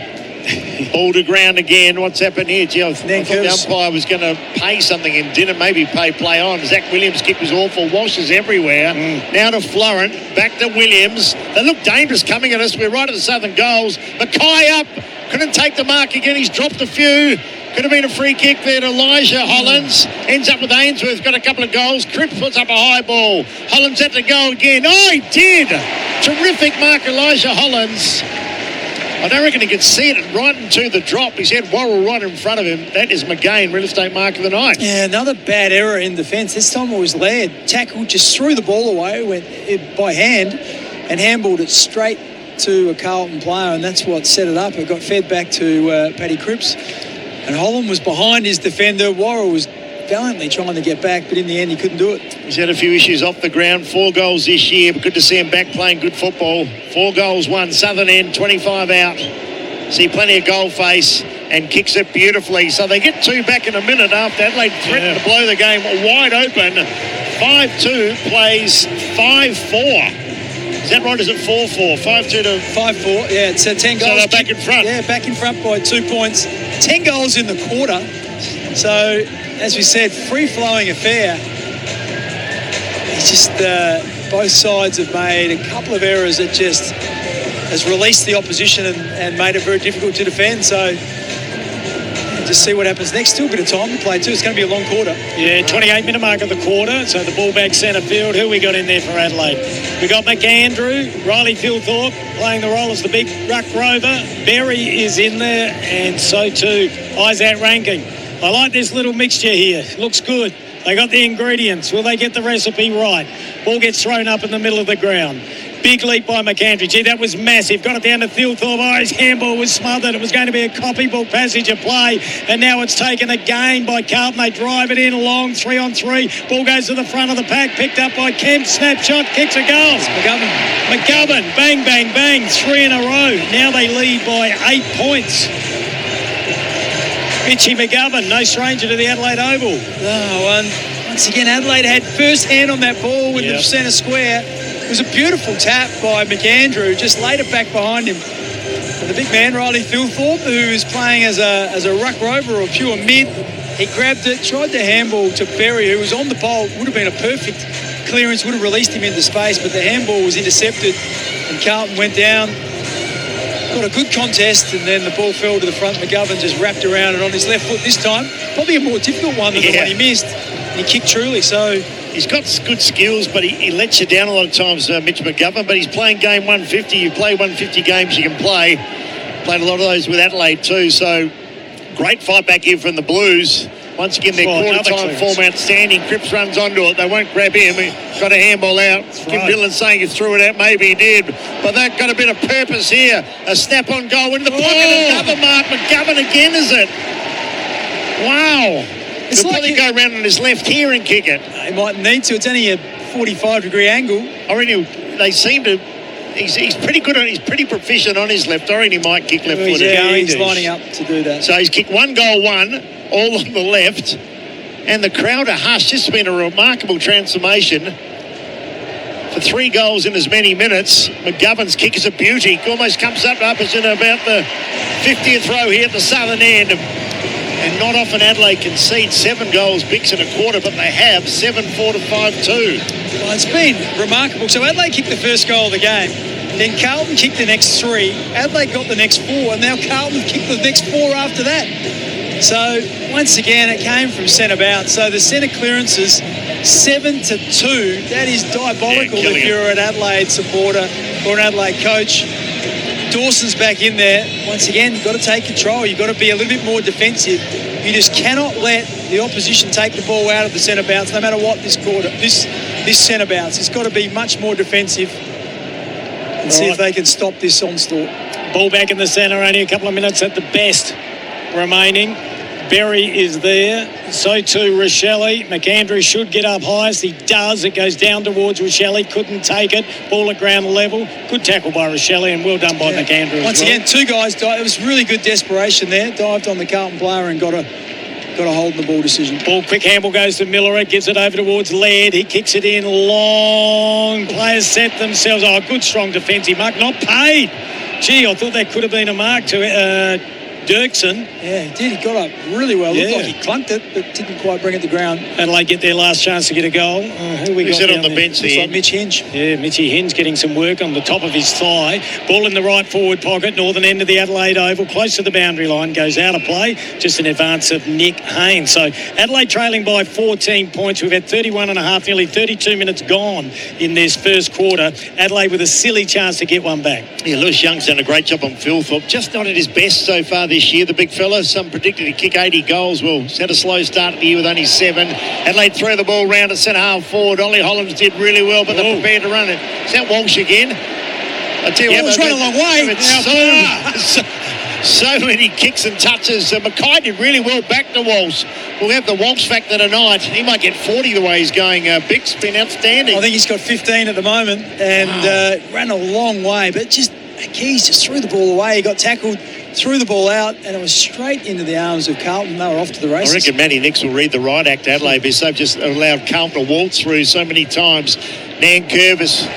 Ball to ground again. What's happened here? Gee, I thought the umpire was going to pay something and didn't maybe play on. Zach Williams' kick was awful. Washes everywhere. Now to Florent. Back to Williams. They look dangerous coming at us. We're right at the southern goals. Mackay up. Couldn't take the mark again. He's dropped a few. Could have been a free kick there to Elijah Hollands. Ends up with Ainsworth. Got a couple of goals. Cripps puts up a high ball. Hollands had to go again. Oh, he did. Terrific mark, Elijah Hollands. I don't reckon he could see it right into the drop. He's had Worrell right in front of him. That is McGain, real estate mark of the night. Yeah, another bad error in defence. This time it was Laird. Tackled, just threw the ball away, went by hand and handballed it straight to a Carlton player, and that's what set it up. It got fed back to Paddy Cripps, and Holland was behind his defender. Worrell was valiantly trying to get back, but in the end he couldn't do it. He's had a few issues off the ground. 4 goals this year, but good to see him back playing good football. 4 goals, 1 Southern end, 25 out. See plenty of goal face and kicks it beautifully. So they get 2 back in a minute after Adelaide threatened to blow the game wide open. 5-2 plays 5-4. Is that right? Is it 4-4? 5-2 to 5-4. Yeah, it's 10 goals. So they're back in front. Yeah, back in front by 2 points. 10 goals in the quarter. So, as we said, free-flowing affair. It's just both sides have made a couple of errors that just has released the opposition and made it very difficult to defend. So, just see what happens next. Still a bit of time to play too. It's going to be a long quarter. Yeah, 28-minute mark of the quarter. So the ball back centre field. Who we got in there for Adelaide? We got McAndrew, Riley Philthorpe playing the role as the big ruck rover. Berry is in there, and so too Isaac Rankin. I like this little mixture here. Looks good. They got the ingredients. Will they get the recipe right? Ball gets thrown up in the middle of the ground. Big leap by McAndrew. Gee, that was massive. Got it down to Philthorpe. Oh, his handball was smothered. It was going to be a copybook passage of play. And now it's taken again by Carlton. They drive it in long, 3-on-3. Ball goes to the front of the pack. Picked up by Kemp. Snapshot. Kicks a goal. McGovern. Bang, bang, bang. 3 in a row. Now they lead by 8 points. Mitchie McGovern, no stranger to the Adelaide Oval. Oh, once again, Adelaide had first hand on that ball in the centre square. It was a beautiful tap by McAndrew, just laid it back behind him. And the big man, Riley Philthorpe, who is playing as a ruck rover or pure mid, he grabbed it, tried to handball to Berry, who was on the pole. Would have been a perfect clearance, would have released him into space, but the handball was intercepted and Carlton went down. Got a good contest, and then the ball fell to the front. McGovern just wrapped around it on his left foot this time. Probably a more difficult one than the one he missed. And he kicked truly. So He's got good skills, but he lets you down a lot of times, Mitch McGovern. But he's playing game 150. You play 150 games, you can play. Played a lot of those with Adelaide too. So great fight back here from the Blues. Once again, their quarter-time form outstanding. Cripps runs onto it. They won't grab him. He got a handball out. Kim Dillon saying he threw it out. Maybe he did. But that got a bit of purpose here. A snap-on goal into the pocket. Another mark. McGovern again, is it? Wow. He'll probably go around on his left here and kick it. He might need to. It's only a 45-degree angle. I reckon they seem to... He's pretty good. He's pretty proficient on his left. I reckon he might kick left-footed. Yeah, he's lining up to do that. So he's kicked 1 goal, 1, all on the left. And the crowd are hushed. This has been a remarkable transformation. For 3 goals in as many minutes, McGovern's kick is a beauty. Almost comes up us in about the 50th row here at the southern end. And not often Adelaide concedes 7 goals, Bicks in a quarter, but they have 7-4 to 5-2. Well, it's been remarkable. So Adelaide kicked the first goal of the game. Then Carlton kicked the next 3. Adelaide got the next 4, and now Carlton kicked the next 4 after that. So once again, it came from centre bounce. So the centre clearances 7-2. That is diabolical if you're an Adelaide supporter or an Adelaide coach. Dawson's back in there. Once again, you've got to take control. You've got to be a little bit more defensive. You just cannot let the opposition take the ball out of the centre bounce, no matter what this centre bounce. It's got to be much more defensive and see if they can stop this onslaught. Ball back in the centre, only a couple of minutes at the best remaining. Berry is there. So too Rochelle. McAndrew should get up highest. He does. It goes down towards Rochelle. Couldn't take it. Ball at ground level. Good tackle by Rochelle and well done by McAndrew. Once again, 2 guys died. It was really good desperation there. Dived on the Carlton player and got a hold in the ball decision. Ball quick handball goes to Miller. Gives it over towards Laird. He kicks it in long. Players set themselves. Oh, good strong defensive mark. Not paid. Gee, I thought that could have been a mark to Dirksen. Yeah, he did. He got up really well. Looked like he clunked it, but didn't quite bring it to ground. Adelaide get their last chance to get a goal. Who's it on the bench there? Like Mitch Hinge. Yeah, Mitchy Hinge getting some work on the top of his thigh. Ball in the right forward pocket, northern end of the Adelaide Oval, close to the boundary line, goes out of play, just in advance of Nick Haynes. So Adelaide trailing by 14 points. We've had 31 and a half, nearly 32 minutes gone in this first quarter. Adelaide with a silly chance to get one back. Yeah, Lewis Young's done a great job on Philthorpe. Just not at his best so far this year, the big fella. Some predicted he'd kick 80 goals. Well, he's had a slow start of the year with only 7. Adelaide throw the ball round at centre half forward. Ollie Hollands did really well, but they're prepared to run it. Is that Walsh again? I tell you what, it's run a long way. So many kicks and touches. Mackay did really well back to Walsh. We'll have the Walsh factor tonight. He might get 40 the way he's going. Bick's been outstanding. I think he's got 15 at the moment and ran a long way, but just Keys just threw the ball away. He got tackled, threw the ball out, and it was straight into the arms of Carlton. They were off to the races. I reckon Matty Nix will read the right act, Adelaide, because they've just allowed Carlton to waltz through so many times. Nankervis,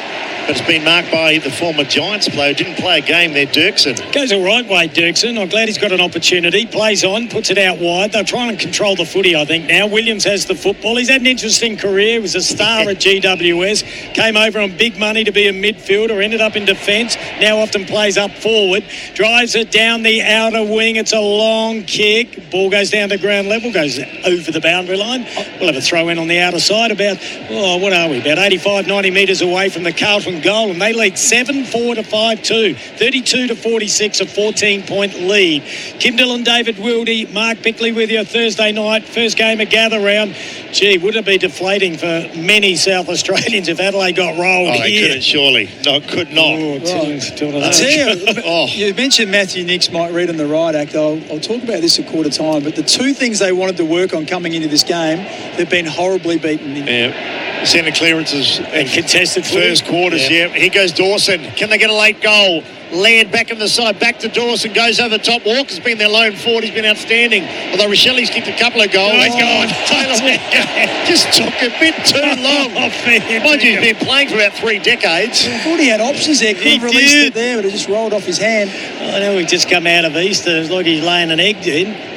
but it's been marked by the former Giants player. Didn't play a game there, Dirksen. Goes all right, Wade Dirksen. I'm glad he's got an opportunity. Plays on, puts it out wide. They're trying to control the footy, I think, now. Williams has the football. He's had an interesting career. He was a star at GWS. Came over on big money to be a midfielder. Ended up in defence. Now often plays up forward. Drives it down the outer wing. It's a long kick. Ball goes down to ground level. Goes over the boundary line. We'll have a throw in on the outer side about, what are we, about 85, 90 metres away from the Carlton goal, and they lead 7-4 to 5-2, 32 to 46, a 14-point lead. Kim Dillon, David Wildy, Mark Bickley with you Thursday night, first game of gather round. Gee, would it be deflating for many South Australians if Adelaide got rolled here? They couldn't surely. No, could not. I tell you, you mentioned Matthew Nix might read on the right act. I'll talk about this at quarter time, but the 2 things they wanted to work on coming into this game, they've been horribly beaten in. Yeah. Centre clearances and contested first quarters. Yeah. Here goes Dawson. Can they get a late goal? Laird back on the side, back to Dawson, goes over the top. Walker's been their lone forward. He's been outstanding. Although Rochelle's kicked a couple of goals. Taylor Walker just took a bit too long. Mind you, he's been playing for about 3 decades. I thought he had options there. Could have released it there, but it just rolled off his hand. I know he's just come out of Easter. It's like he's laying an egg in.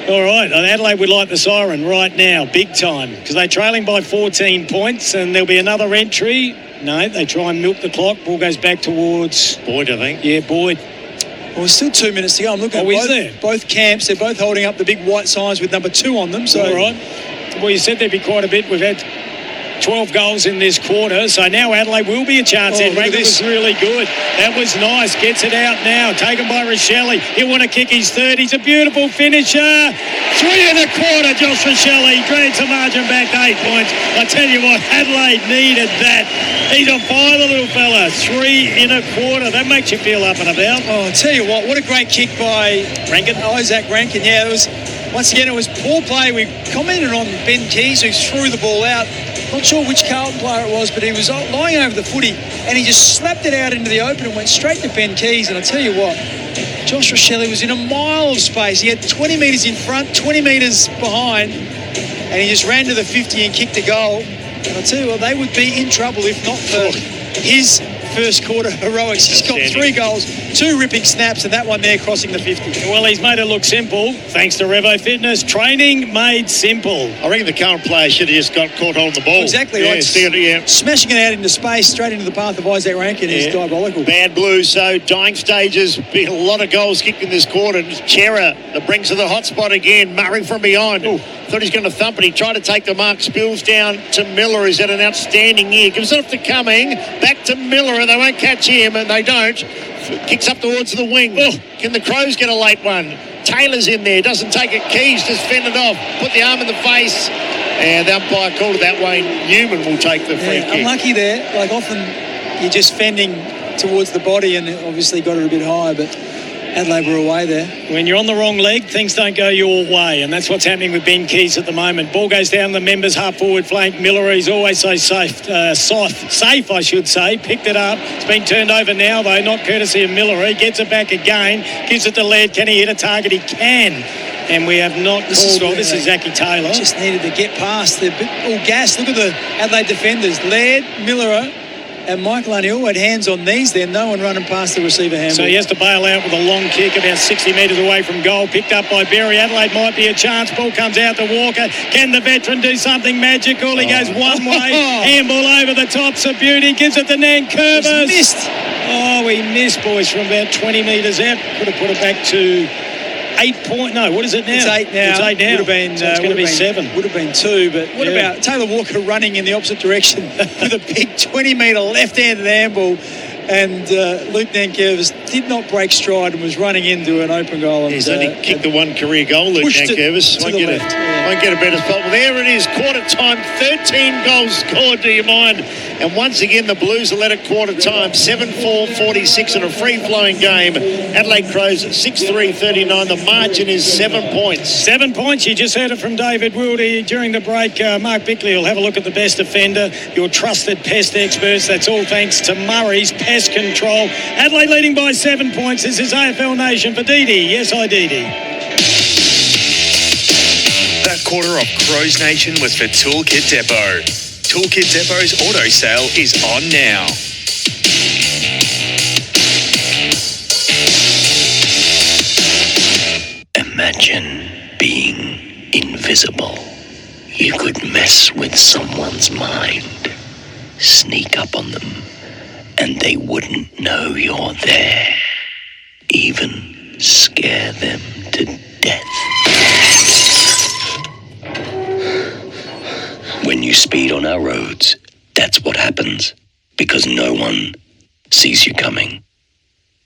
All right, Adelaide would like the siren right now, big time, because they're trailing by 14 points and there'll be another entry. No, they try and milk the clock. Ball goes back towards Boyd, I think. Yeah, Boyd. Well, there's still 2 minutes to go. I'm looking at both camps. They're both holding up the big white signs with number 2 on them. So. All right. Well, you said there'd be quite a bit. We've had 12 goals in this quarter. So now Adelaide will be a chance. Ranked was really good. That was nice. Gets it out now. Taken by Rochelle. He'll want to kick his third. He's a beautiful finisher. 3 1/4. Josh Rochelle drags the margin back to 8 points. I tell you what, Adelaide needed that. He's on fire, the little fella. 3 1/4. That makes you feel up and about. Oh, I tell you what a great kick by Isaac Rankin. Yeah, it was. Once again, it was poor play. We commented on Ben Keys, who threw the ball out. Not sure which Carlton player it was, but he was lying over the footy and he just slapped it out into the open and went straight to Ben Keys. And I tell you what, Josh Rochelle was in a mile of space. He had 20 metres in front, 20 metres behind, and he just ran to the 50 and kicked a goal. And I tell you what, they would be in trouble if not for his first quarter heroics. He's got 3 goals, 2 ripping snaps, and that one there crossing the 50. Well, he's made it look simple thanks to Revo Fitness. Training made simple. I reckon the current player should have just got caught holding the ball. Exactly right. Smashing it out into space, straight into the path of Isaac Rankin is diabolical. Bad Blues, so dying stages. Been a lot of goals kicked in this quarter. Chera, that brings to the hot spot again. Murray from behind. Thought he's going to thump it. He tried to take the mark. Spills down to Miller, who's had an outstanding year. Gives it off to Cumming. Back to Miller, and they won't catch him, and they don't. Kicks up towards the wing. Can the Crows get a late one? Taylor's in there. Doesn't take it. Keys just fended off. Put the arm in the face. And the umpire called it that way. Newman will take the free kick. Unlucky there. Like often you're just fending towards the body and obviously got it a bit high, but Adelaide were away there. When you're on the wrong leg, things don't go your way, and that's what's happening with Ben Keys at the moment. Ball goes down the members' half-forward flank. Miller, he's always so safe, I should say. Picked it up. It's been turned over now, though, not courtesy of Miller. He gets it back again, gives it to Laird. Can he hit a target? He can. And we have not called. This is Zachy Taylor. Just needed to get past. They're all gassed. Look at the Adelaide defenders. Laird, Miller, and Michael O'Neill had hands on knees there. No one running past the receiver handball. So he has to bail out with a long kick about 60 metres away from goal. Picked up by Berry. Adelaide might be a chance. Ball comes out to Walker. Can the veteran do something magical? He goes one way. Handball over the top. So Beauty gives it to Nankervis. Missed. Oh, he missed, boys, from about 20 metres out. Could have put it back to 8 point. No, what is it now? It's 8 now. It's 8 now. Would have been, so it's going to be 7. Would have been 2, but what about Taylor Walker running in the opposite direction with a big 20-metre left-handed handball, and Luke Nankervis did not break stride and was running into an open goal. He's only kicked the one career goal, Luke Nankervis. Won't get a better spot. Well, there it is, quarter time, 13 goals scored, do you mind? And once again, the Blues are led at quarter time, 7-4-46 in a free-flowing game. Adelaide Crows 6-3-39. The margin is 7 points. 7 points. You just heard it from David Wildy during the break. Mark Bickley will have a look at the best offender, your trusted pest experts. That's all thanks to Murray's Pest Control. Adelaide leading by 7 points. This is AFL Nation for Didi. Yes, I Didi. That quarter of Crows Nation was for Toolkit Depot. Toolkit Depot's auto sale is on now. Imagine being invisible. You could mess with someone's mind, sneak up on them, and they wouldn't know you're there. Even scare them to death. When you speed on our roads, that's what happens, because no one sees you coming.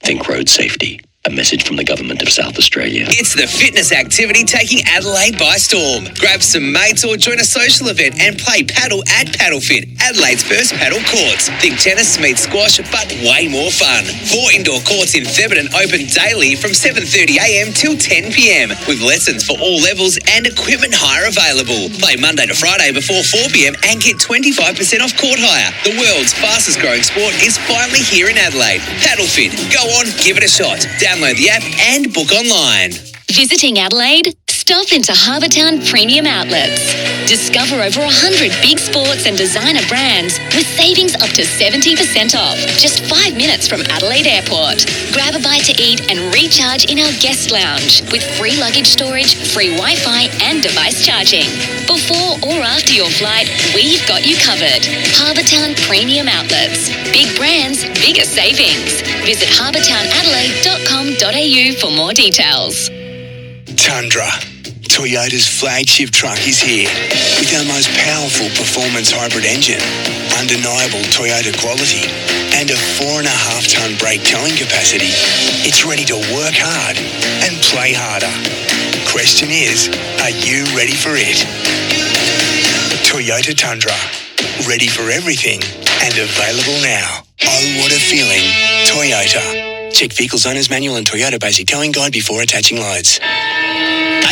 Think road safety. A message from the Government of South Australia. It's the fitness activity taking Adelaide by storm. Grab some mates or join a social event and play paddle at PaddleFit, Adelaide's first paddle courts. Think tennis meets squash, but way more fun. 4 indoor courts in Theberton open daily from 7:30am till 10pm, with lessons for all levels and equipment hire available. Play Monday to Friday before 4pm and get 25% off court hire. The world's fastest growing sport is finally here in Adelaide. PaddleFit. Go on, give it a shot. Download the app and book online. Visiting Adelaide? Stop into Harbourtown Premium Outlets. Discover over 100 big sports and designer brands with savings up to 70% off. Just 5 minutes from Adelaide Airport. Grab a bite to eat and recharge in our guest lounge with free luggage storage, free Wi-Fi and device charging. Before or after your flight, we've got you covered. Harbourtown Premium Outlets. Big brands, bigger savings. Visit harbourtownadelaide.com.au for more details. Tundra. Toyota's flagship truck is here with our most powerful performance hybrid engine, undeniable Toyota quality, and a 4.5-tonne brake towing capacity. It's ready to work hard and play harder. Question is, are you ready for it? Toyota Tundra, ready for everything and available now. Oh, what a feeling. Toyota. Check Vehicles Owner's Manual and Toyota Basic Towing Guide before attaching loads.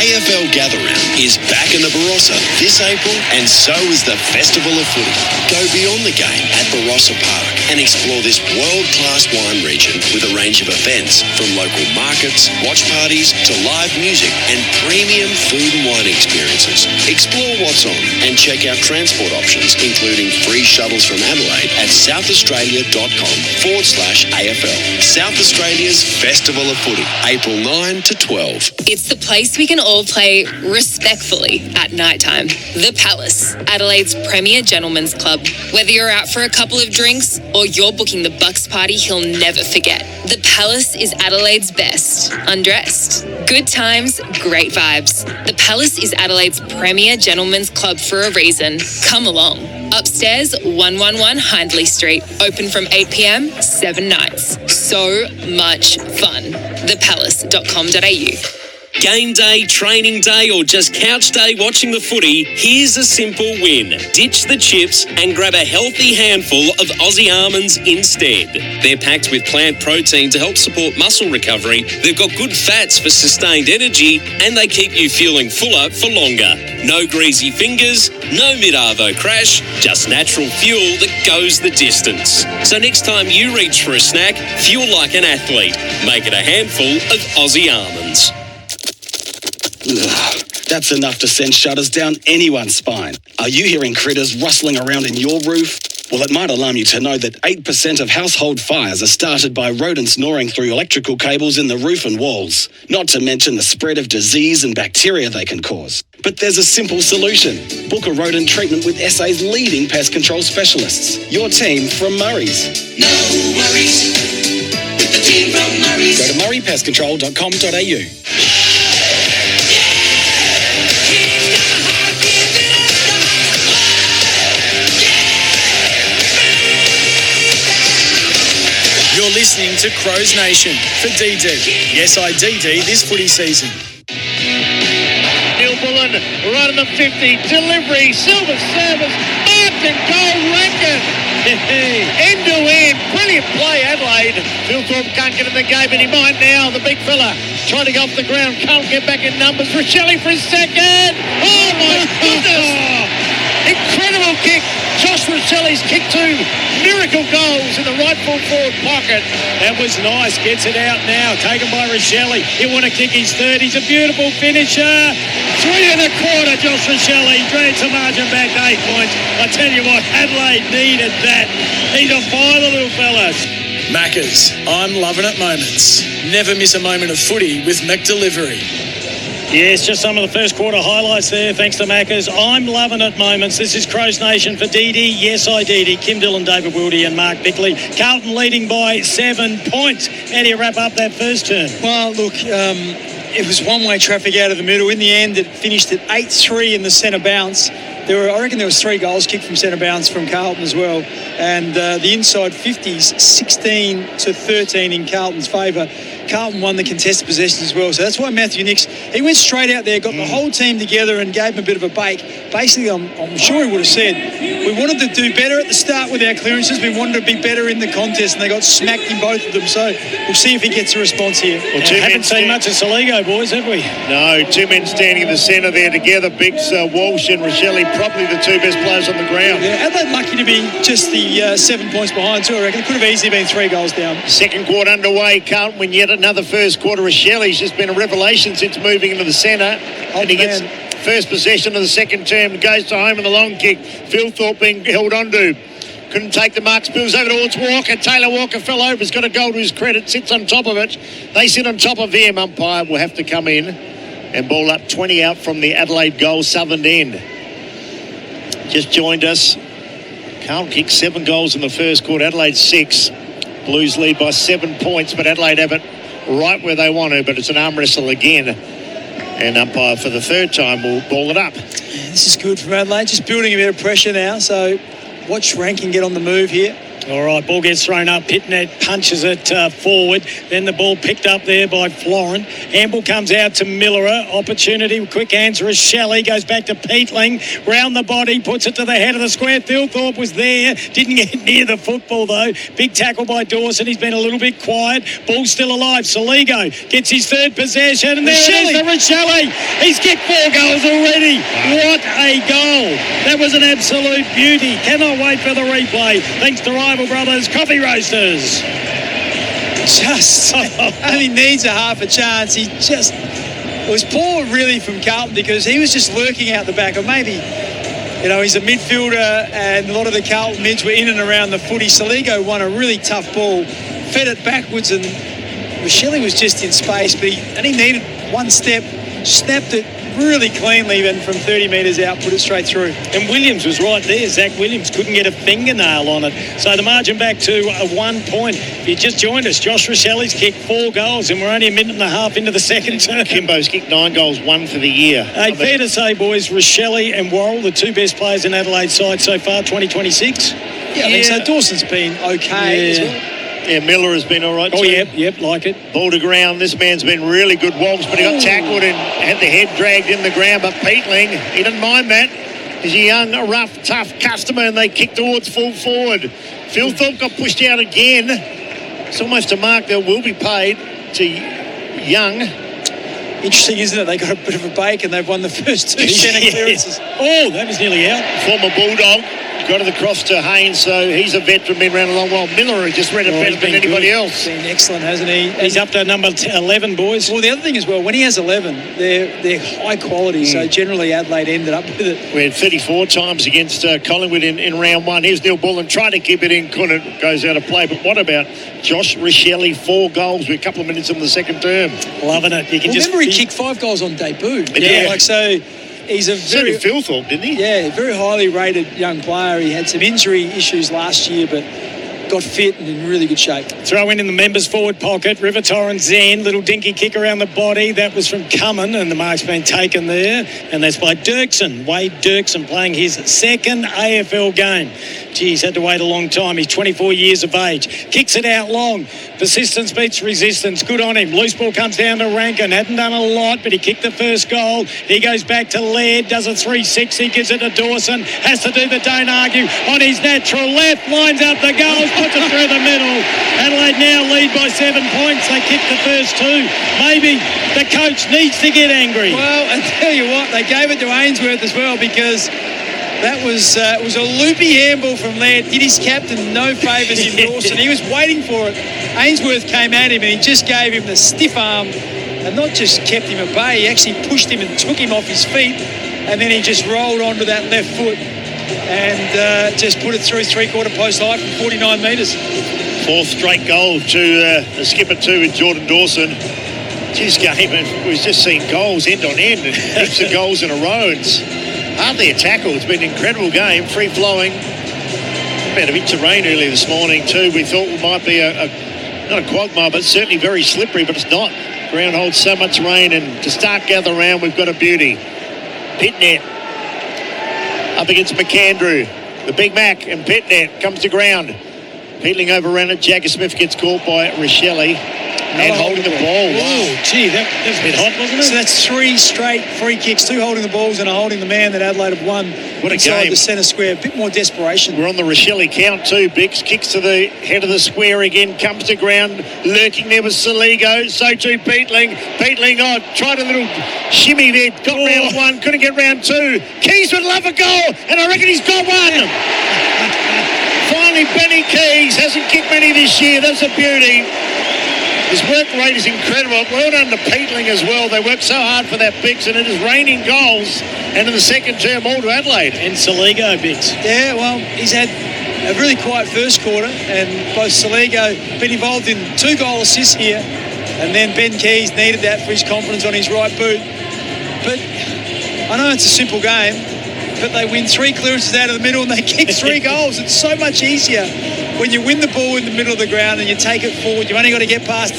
AFL Gather Round is back in the Barossa this April, and so is the Festival of Footy. Go beyond the game at Barossa Park and explore this world-class wine region with a range of events from local markets, watch parties to live music and premium food and wine experiences. Explore what's on and check out transport options, including free shuttles from Adelaide at southaustralia.com/AFL. South Australia's Festival of Footy, April 9 to 12. It's the place we can all play respectfully at nighttime. The Palace, Adelaide's premier gentlemen's club. Whether you're out for a couple of drinks or you're booking the Bucks party he'll never forget, the Palace is Adelaide's best. Undressed. Good times, great vibes. The Palace is Adelaide's premier gentlemen's club for a reason. Come along. Upstairs, 111 Hindley Street. Open from 8 p.m, 7 nights. So much fun. thepalace.com.au. Game day, training day, or just couch day watching the footy, here's a simple win. Ditch the chips and grab a healthy handful of Aussie almonds instead. They're packed with plant protein to help support muscle recovery, they've got good fats for sustained energy, and they keep you feeling fuller for longer. No greasy fingers, no mid-arvo crash, just natural fuel that goes the distance. So next time you reach for a snack, fuel like an athlete. Make it a handful of Aussie almonds. Ugh, that's enough to send shudders down anyone's spine. Are you hearing critters rustling around in your roof? Well, it might alarm you to know that 8% of household fires are started by rodents gnawing through electrical cables in the roof and walls, not to mention the spread of disease and bacteria they can cause. But there's a simple solution. Book a rodent treatment with SA's leading pest control specialists. Your team from Murray's. No worries with the team from Murray's. Go to murraypestcontrol.com.au. You're listening to Crows Nation for DD. Yes, I DD this footy season. Dillon, right on the 50, delivery, silver service, marked and goal, Rankin. End to end, brilliant play, Adelaide. Philthorpe can't get in the game, but he might now. The big fella trying to go off the ground, can't get back in numbers. Rochelle for his second. Oh my goodness! Incredible kick. Josh Rochelli's kick two miracle goals in the right full forward pocket. That was nice. Gets it out now. Taken by Rochelli. He'll want to kick his third. He's a beautiful finisher. 3 1/4, Josh Rochelli. Drags the margin back to 8 points. I tell you what, Adelaide needed that. He's on fire, the little fellas. Maccas, I'm loving it moments. Never miss a moment of footy with McDelivery. Yes, just some of the first quarter highlights there, thanks to Maccas. I'm loving it moments. This is Crows Nation for DD. Yes, I DD. Kim Dillon, David Wildy and Mark Bickley. Carlton leading by 7 points. How do you wrap up that first term? Well, look, it was one-way traffic out of the middle. In the end, it finished at 8-3 in the centre bounce. I reckon there was 3 goals kicked from centre bounce from Carlton as well. And the inside 50s, 16-13 in Carlton's favour. Carlton won the contested possessions as well. So that's why Matthew Nicks, he went straight out there, got the whole team together and gave them a bit of a bake. Basically, I'm sure he would have said, we wanted to do better at the start with our clearances. We wanted to be better in the contest, and they got smacked in both of them. So we'll see if he gets a response here. Well, haven't seen much of Soligo, boys, have we? No, 2 men standing in the centre there together. Biggs, Walsh and Rochelli, probably the 2 best players on the ground. Yeah, Adelaide lucky to be just the 7 points behind too, I reckon. It could have easily been 3 goals down. Second quarter underway. Carlton win yet another first quarter. Rochelli's just been a revelation since moving into the centre. And he gets first possession of the second term, goes to home in the long kick. Philthorpe being held on to. Couldn't take the mark, spills over towards Walker. Taylor Walker fell over, has got a goal to his credit, sits on top of it. They sit on top of him. Umpire will have to come in and ball up 20 out from the Adelaide goal, southern end. Just joined us. Carlton kicked 7 goals in the first quarter, Adelaide 6. Blues lead by 7 points, but Adelaide have it right where they want to, but it's an arm wrestle again. And umpire for the third time will ball it up. This is good for Adelaide, just building a bit of pressure now. So watch Rankin get on the move here. All right, ball gets thrown up. Pitnet punches it forward. Then the ball picked up there by Florin. Amble comes out to Millerer. Opportunity, quick answer is Shelley. Goes back to Peatling. Round the body, puts it to the head of the square. Thilthorpe was there. Didn't get near the football, though. Big tackle by Dawson. He's been a little bit quiet. Ball's still alive. Saligo gets his third possession. And there it is, the Rochelle. He's kicked 4 goals already. What a goal. That was an absolute beauty. Cannot wait for the replay. Thanks to Rival Brothers Coffee Roasters. Just only needs a half a chance. It was poor really from Carlton because he was just lurking out the back. Or maybe, he's a midfielder and a lot of the Carlton mids were in and around the footy. Saligo won a really tough ball, fed it backwards, and Rochelle was just in space, but he needed one step, snapped it really cleanly, even from 30 metres out, put it straight through. And Williams was right there. Zach Williams couldn't get a fingernail on it. So the margin back to 1 point. If you just joined us, Josh Rochelli's kicked 4 goals and we're only a minute and a half into the second term. Kimbo's kicked 9 goals, 1 for the year. Hey, fair to say, boys, Rochelle and Worrell, the 2 best players in Adelaide's side so far, 2026. Yeah, I think so. Dawson's been okay as well. Yeah, Miller has been all right too. Yep, like it. Ball to ground. This man's been really good. Wogs, but he got tackled and had the head dragged in the ground. But Peatling, he didn't mind that. He's a young, rough, tough customer, and they kick towards full forward. Thilthorpe got pushed out again. It's almost a mark that will be paid to Young. Interesting, isn't it? They got a bit of a break and they've won the first 2 centre clearances. Oh, that was nearly out. Former Bulldog. Got it across to Haynes, so he's a veteran, been around a long while. Miller has just read it better than anybody else. Been excellent, hasn't he? He's up to number 11, boys. Well, the other thing as well, when he has 11, they're high quality, so generally Adelaide ended up with it. We had 34 times against Collingwood in round 1. Here's Neil Bullen trying to keep it in, couldn't, goes out of play. But what about Josh Rochelle? 4 goals with a couple of minutes in the second term. Loving it. You can remember he kicked 5 goals on debut. Yeah. He's a very Philthorpe, didn't he? Yeah, very highly rated young player. He had some injury issues last year, but got fit and in really good shape. Throw in the members' forward pocket. River Torrens Zen, little dinky kick around the body. That was from Cummin, and the mark's been taken there. And that's by Dirksen, Wade Dirksen, playing his second AFL game. Geez, had to wait a long time. He's 24 years of age. Kicks it out long. Persistence beats resistance. Good on him. Loose ball comes down to Rankin. Hadn't done a lot, but he kicked the first goal. He goes back to Laird, does a 360, gives it to Dawson. Has to do the don't argue on his natural left. Lines up the goals, puts it through the middle. Adelaide now lead by 7 points. They kicked the first 2. Maybe the coach needs to get angry. Well, I tell you what, they gave it to Ainsworth as well because that was it was a loopy handball from Laird. Did his captain no favours in Dawson. He was waiting for it. Ainsworth came at him and he just gave him the stiff arm and not just kept him at bay, he actually pushed him and took him off his feet, and then he just rolled onto that left foot and just put it through 3/4 post high from 49 metres. 4th straight goal to the skipper too with Jordan Dawson. His game, we've just seen goals end on end and heaps of goals in a row. It's hardly a tackle. It's been an incredible game, free flowing. About a bit of rain earlier this morning too. We thought it might be not a quagmire, but certainly very slippery, but it's not. Ground holds so much rain, and to start gather round, we've got a beauty. Pitnet up against McAndrew. The Big Mac and Pitnet comes to ground. Peeling overran it. Jagger Smith gets caught by Rochelle. And holding the ball. Oh, gee, that was a bit hot, wasn't it? So that's 3 straight free kicks, 2 holding the balls and a holding the man that Adelaide have won. What a inside game. The centre square. A bit more desperation. We're on the Rochelle count too. Bix kicks to the head of the square again, comes to ground, lurking there with Saligo. So too Peatling. Peatling, tried a little shimmy there. Got round 1, couldn't get round 2. Keys would love a goal, and I reckon he's got one. Finally, Benny Keys hasn't kicked many this year. That's a beauty. His work rate is incredible. Well done to Peatling as well. They worked so hard for that Bix, and it is raining goals. And in the second term, all to Adelaide. And Saligo Bix. Yeah, well, he's had a really quiet first quarter, and both Saligo been involved in 2 goal assists here, and then Ben Keys needed that for his confidence on his right boot. But I know it's a simple game, but they win 3 clearances out of the middle and they kick 3 goals. It's so much easier when you win the ball in the middle of the ground and you take it forward. You've only got to get past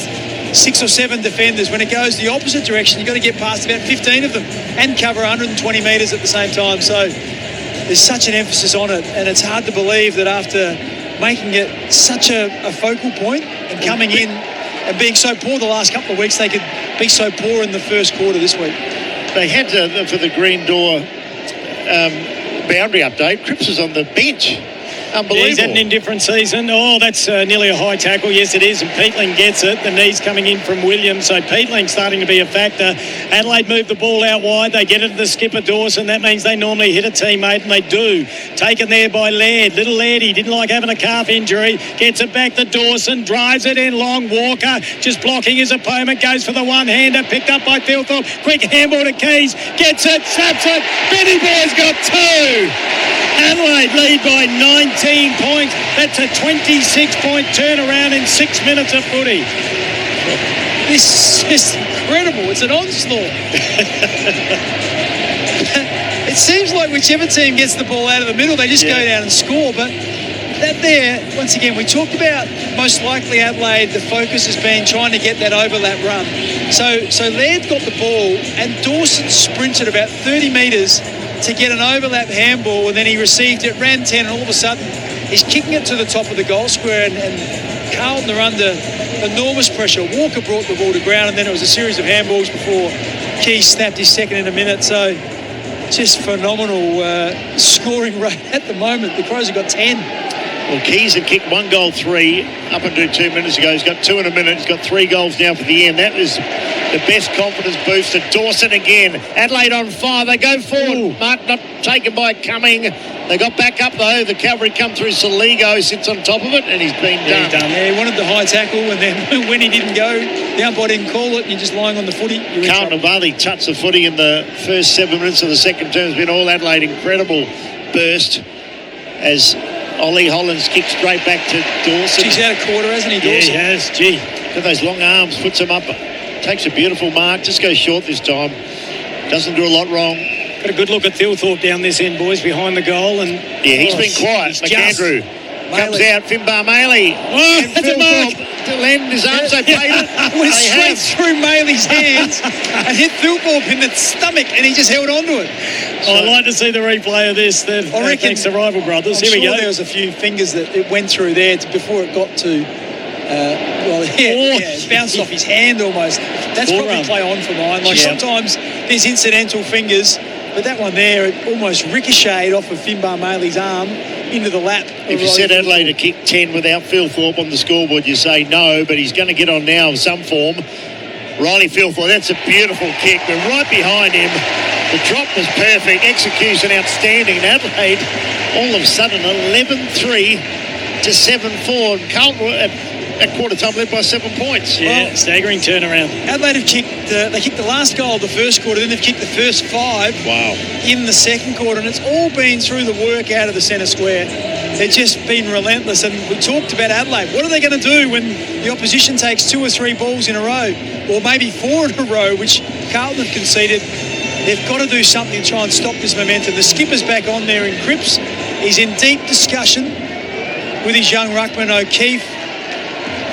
6 or 7 defenders. When it goes the opposite direction, you've got to get past about 15 of them and cover 120 metres at the same time. So there's such an emphasis on it, and it's hard to believe that after making it such a focal point and coming in and being so poor the last couple of weeks, they could be so poor in the first quarter this week. They had to, for the Green Door boundary update, Cripps was on the bench. Unbelievable. Yeah, he's had an indifferent season. Oh, that's nearly a high tackle. Yes, it is. And Peatling gets it. The knee's coming in from Williams. So Peatling's starting to be a factor. Adelaide move the ball out wide. They get it to the skipper, Dawson. That means they normally hit a teammate, and they do. Taken there by Laird. Little Laird, he didn't like having a calf injury. Gets it back to Dawson. Drives it in long. Walker just blocking his opponent. Goes for the one-hander. Picked up by Thilthorpe. Quick handball to Keys. Gets it. Snaps it. Benny Bear's got 2. Adelaide lead by 19 points. That's a 26-point turnaround in 6 minutes of footy. This is just incredible. It's an onslaught. It seems like whichever team gets the ball out of the middle, they just go down and score. But that there, once again, we talked about most likely Adelaide, the focus has been trying to get that overlap run. So Laird got the ball, and Dawson sprinted about 30 metres to get an overlap handball, and then he received it, ran 10, and all of a sudden he's kicking it to the top of the goal square, and Carlton are under enormous pressure. Walker brought the ball to ground, and then it was a series of handballs before Keys snapped his second in a minute. So just phenomenal scoring rate at the moment. The Crows have got 10. Well, Keys had kicked 1 goal 3 up until 2 minutes ago. He's got 2 in a minute. He's got 3 goals now for the end. That is the best confidence booster. Dawson again. Adelaide on fire. They go forward. Mark not taken by Cumming. They got back up though. The cavalry come through. Saligo sits on top of it, and he's been done. Yeah, he wanted the high tackle, and then when he didn't go, the umpire didn't call it, and you're just lying on the footy. Carlton have only touched the footy in the first 7 minutes of the second term. It's been all Adelaide. Incredible burst as Ollie Hollands kicks straight back to Dawson. He's had a quarter, hasn't he, Dawson? Yeah, he has. Gee. Got those long arms, puts him up, takes a beautiful mark, just goes short this time. Doesn't do a lot wrong. Got a good look at Thilthorpe down this end, boys, behind the goal. And yeah, he's been quiet. McAndrew comes out, Finbar Maley. Oh, that's a mark. To lend his arms, they played it. Went straight through Maley's hands and hit Thilthorpe in the stomach, and he just held on to it. I'd like to see the replay of this. I reckon thanks to Rival Brothers. Here we go. There was a few fingers that it went through there before it got to. It bounced off his hand almost. That's probably play on for mine. Like sometimes there's incidental fingers, but that one there, it almost ricocheted off of Finbar Maley's arm into the lap. If you said Adelaide to kick 10 without Thilthorpe on the scoreboard, you say no, but he's going to get on now in some form. Riley Thilthorpe, that's a beautiful kick. We're right behind him. The drop was perfect. Execution outstanding. And Adelaide, all of a sudden, 11-3 to 7-4. And Carlton at quarter time led by 7 points. Yeah, staggering turnaround. Adelaide have kicked they kicked the last goal of the first quarter, then they've kicked the first 5 in the second quarter, and it's all been through the work out of the centre square. They've just been relentless, and we talked about Adelaide. What are they going to do when the opposition takes 2 or 3 balls in a row, or maybe 4 in a row, which Carlton have conceded? They've got to do something to try and stop this momentum. The skipper's back on there in Cripps. He's in deep discussion with his young ruckman O'Keefe.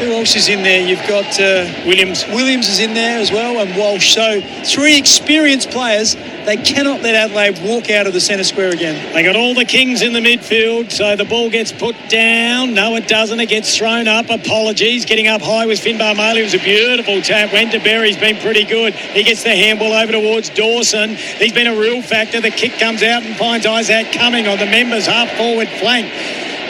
Who else is in there? You've got Williams. Williams is in there as well, and Walsh. So 3 experienced players. They cannot let Adelaide walk out of the centre square again. They got all the kings in the midfield, so the ball gets put down. No, it doesn't. It gets thrown up. Apologies. Getting up high with Finbar Maley. It was a beautiful tap. Went to Berry's been pretty good. He gets the handball over towards Dawson. He's been a real factor. The kick comes out and finds Isaac Cumming on the members' half-forward flank.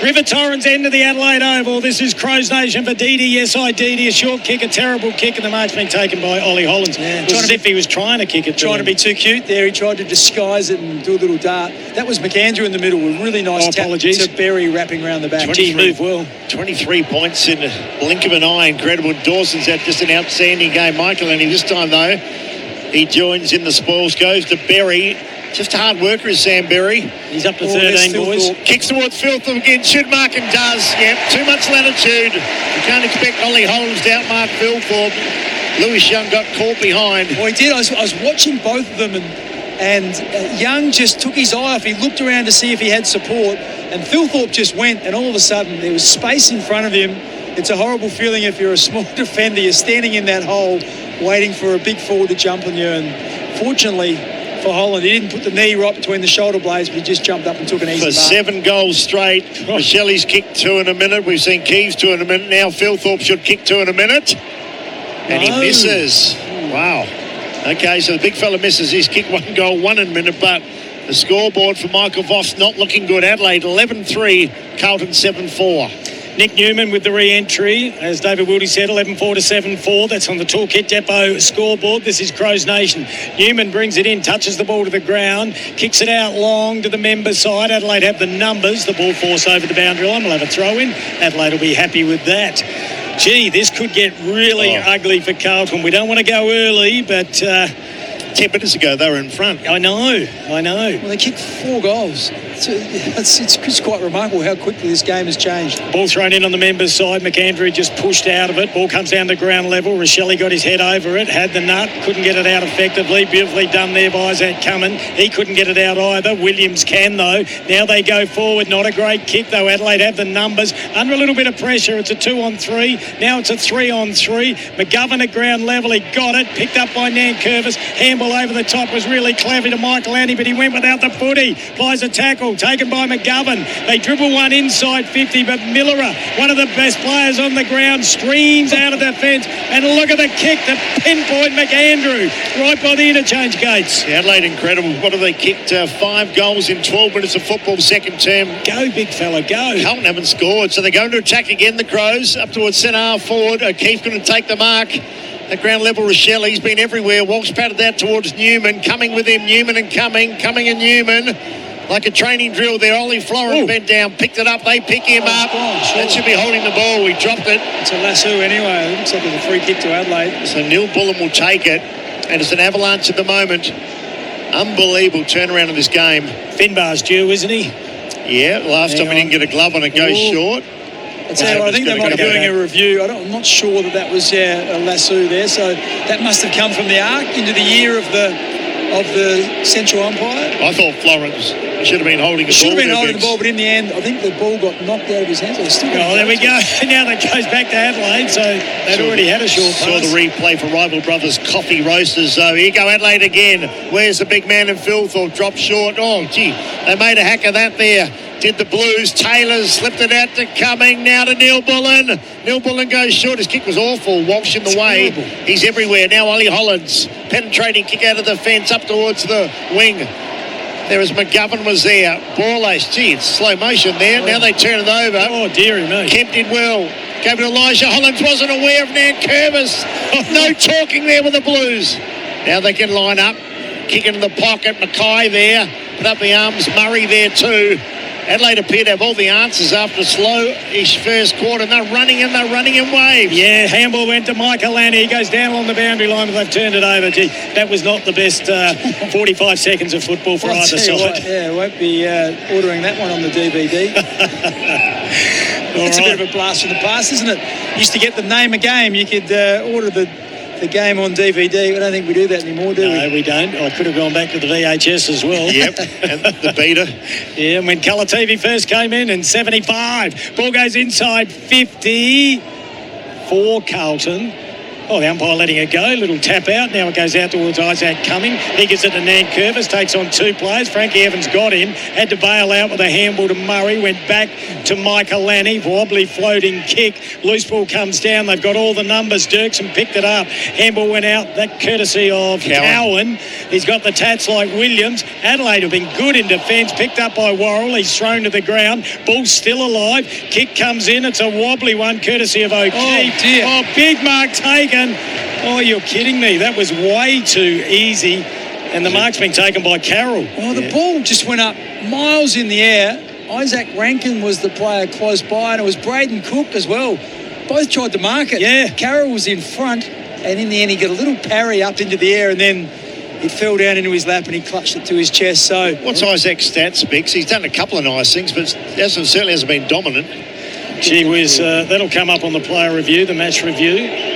River Torrens end of the Adelaide Oval. This is Crows Nation for Didi. Yes, I Didi. A short kick, a terrible kick, and the mark's been taken by Ollie Hollands. Yeah, as if he was trying to kick it. Trying to be too cute there. He tried to disguise it and do a little dart. That was McAndrew in the middle. A really nice tap to Berry wrapping around the back. 23 points in the blink of an eye. Incredible. Dawson's had just an outstanding game. Michael, and this time, though, he joins in the spoils, goes to Berry. Just a hard worker is Sam Berry. He's up to 13, boys. Kicks towards Philthorpe again. Should mark and does. Yep, too much latitude. You can't expect Ollie Hollands to outmark Philthorpe. Lewis Young got caught behind. Well, he did. I was watching both of them, and Young just took his eye off. He looked around to see if he had support, and Philthorpe just went, and all of a sudden there was space in front of him. it's a horrible feeling if you're a small defender. You're standing in that hole waiting for a big forward to jump on you. And fortunately for Holland, he didn't put the knee right between the shoulder blades, but he just jumped up and took an easy For mark. 7 goals straight. Michelle's kicked 2 in a minute. We've seen Keeves 2 in a minute. Now Philthorpe should kick 2 in a minute. And he misses. Wow. Okay, so the big fella misses. He's kicked 1 goal, 1 in a minute, but the scoreboard for Michael Voss not looking good. Adelaide 11-3, Carlton 7-4. Nick Newman with the re-entry, as David Wildy said, 11-4 to 7-4. That's on the Toolkit Depot scoreboard. This is Crows Nation. Newman brings it in, touches the ball to the ground, kicks it out long to the member side. Adelaide have the numbers. The ball force over the boundary line. We'll have a throw in. Adelaide will be happy with that. Gee, this could get really ugly for Carlton. We don't want to go early, but 10 minutes ago they were in front. I know. Well, they kicked 4 goals. It's quite remarkable how quickly this game has changed. Ball thrown in on the members' side. McAndrew just pushed out of it. Ball comes down to ground level. Rochelle got his head over it, had the nut, couldn't get it out effectively. Beautifully done there by Isaac Cummins. He couldn't get it out either. Williams can, though. Now they go forward. Not a great kick, though. Adelaide have the numbers. Under a little bit of pressure. It's a 2-on-3. Now it's a 3-on-3. McGovern at ground level. He got it. Picked up by Nankervis. Handball over the top was really clever to Michael Annie, but he went without the footy. Plies a tackle. Taken by McGovern. They dribble one inside 50, but Millerer, one of the best players on the ground, screams out of the fence. And look at the kick to pinpoint McAndrew right by the interchange gates. Yeah, Adelaide incredible. What have they kicked? 5 goals in 12 minutes of football, second term. Go, big fella, go. Carlton haven't scored, so they're going to attack again, the Crows. Up towards centre half forward. O'Keefe going to take the mark. At ground level, Rochelle, he's been everywhere. Walsh patted that towards Newman. Coming with him, Newman and Cumming and Newman. Like a training drill there. Ollie Florence bent down, picked it up. They pick him up. That should be holding the ball. He dropped it. It's a lasso anyway. It looks like it's a free kick to Adelaide. So Neil Bullen will take it. And it's an avalanche at the moment. Unbelievable turnaround of this game. Finbar's due, isn't he? Yeah, last time he didn't get a glove on it, goes short. I think they might be doing a review. I'm not sure that was a lasso there. So that must have come from the arc into the ear of the central umpire. I thought Florence should have been holding the ball. Should have been holding the ball, but in the end, I think the ball got knocked out of his hands. There we go. Now that goes back to Adelaide, so they'd already had a short pass. Saw the replay for Rival Brothers Coffee Roasters. So here go Adelaide again. Where's the big man in Philthorpe? Dropped short. Oh, gee, they made a hack of that there. Did the Blues. Taylor slipped it out to Cumming. Now to Neil Bullen. Neil Bullen goes short. His kick was awful. Walsh in the way. Terrible. He's everywhere. Now Ollie Hollands. Penetrating kick out of the fence up towards the wing. There was McGovern was there. Borlace. Gee, it's slow motion there. Now they turn it over. Oh, dearie me. Kemp did well. Gave it to Elijah. Hollands wasn't aware of Nankervis. No talking there with the Blues. Now they can line up. Kick into the pocket. Mackay there. Put up the arms. Murray there too. Adelaide appear to have all the answers after a slow-ish first quarter. And they're running in waves. Yeah, handball went to Michael Lanny. He goes down along the boundary line, but they've turned it over. Gee, that was not the best 45 seconds of football for either side. Yeah, won't be ordering that one on the DVD. It's a bit of a blast from the past, isn't it? Used to get the name of game. You could order the game on DVD. I don't think we do that anymore, do we? No, we don't. I could have gone back to the VHS as well. Yep, and the beta. Yeah, when colour TV first came in 75. Ball goes inside 50 for Carlton. Oh, the umpire letting it go. Little tap out. Now it goes out towards Isaac Cumming. He gives it to Nankervis. Takes on 2 players. Frankie Evans got him. Had to bail out with a handball to Murray. Went back to Michael Lanny. Wobbly floating kick. Loose ball comes down. They've got all the numbers. Dirksen picked it up. Handball went out. That courtesy of Cowan. He's got the tats like Williams. Adelaide have been good in defence. Picked up by Worrell. He's thrown to the ground. Ball's still alive. Kick comes in. It's a wobbly one courtesy of O'Keefe. Oh, dear. Oh, big mark taken. Oh, you're kidding me. That was way too easy. And the mark's been taken by Carroll. Oh, the ball just went up miles in the air. Isaac Rankin was the player close by, and it was Braden Cook as well. Both tried to mark it. Yeah. Carroll was in front, and in the end he got a little parry up into the air, and then it fell down into his lap and he clutched it to his chest. So what's Isaac's stats, Bix? He's done a couple of nice things, but certainly hasn't been dominant. Gee whiz, that'll come up on the player review, the match review.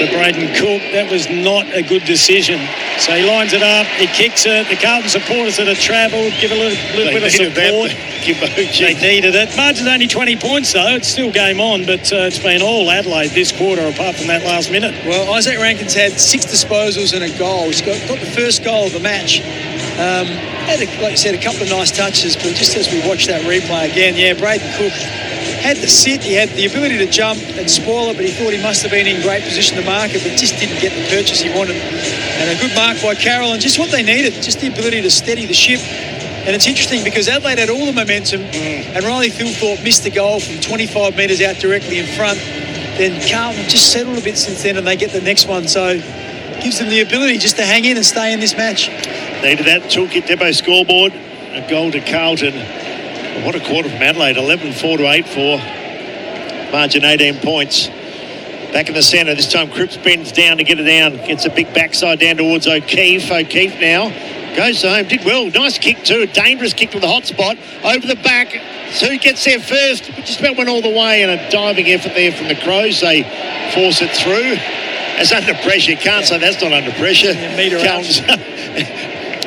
for Braden Cook. That was not a good decision. So he lines it up, he kicks it. The Carlton supporters that have travelled give a little bit of support. They needed it. Margin's only 20 points though. It's still game on, but it's been all Adelaide this quarter apart from that last minute. Well, Isaac Rankin's had 6 disposals and a goal. He's got the first goal of the match. Had, like you said, a couple of nice touches, but just as we watch that replay again, Braden Cook had the sit, he had the ability to jump and spoil it, but he thought he must have been in great position to mark it, but just didn't get the purchase he wanted. And a good mark by Carroll, and just what they needed, just the ability to steady the ship. And it's interesting because Adelaide had all the momentum, and Riley Thilthorpe missed the goal from 25 metres out directly in front. Then Carlton just settled a bit since then, and they get the next one. So it gives them the ability just to hang in and stay in this match. Needed that Toolkit Depot scoreboard. A goal to Carlton. What a quarter from Adelaide. 11-4 to 8-4. Margin 18 points. Back in the centre. This time Cripps bends down to get it down. Gets a big backside down towards O'Keefe. O'Keefe now goes home. Did well. Nice kick too. A dangerous kick to the hot spot. Over the back. So he gets there first. Just about went all the way. And a diving effort there from the Crows. They force it through. That's under pressure. You can't say that's not under pressure.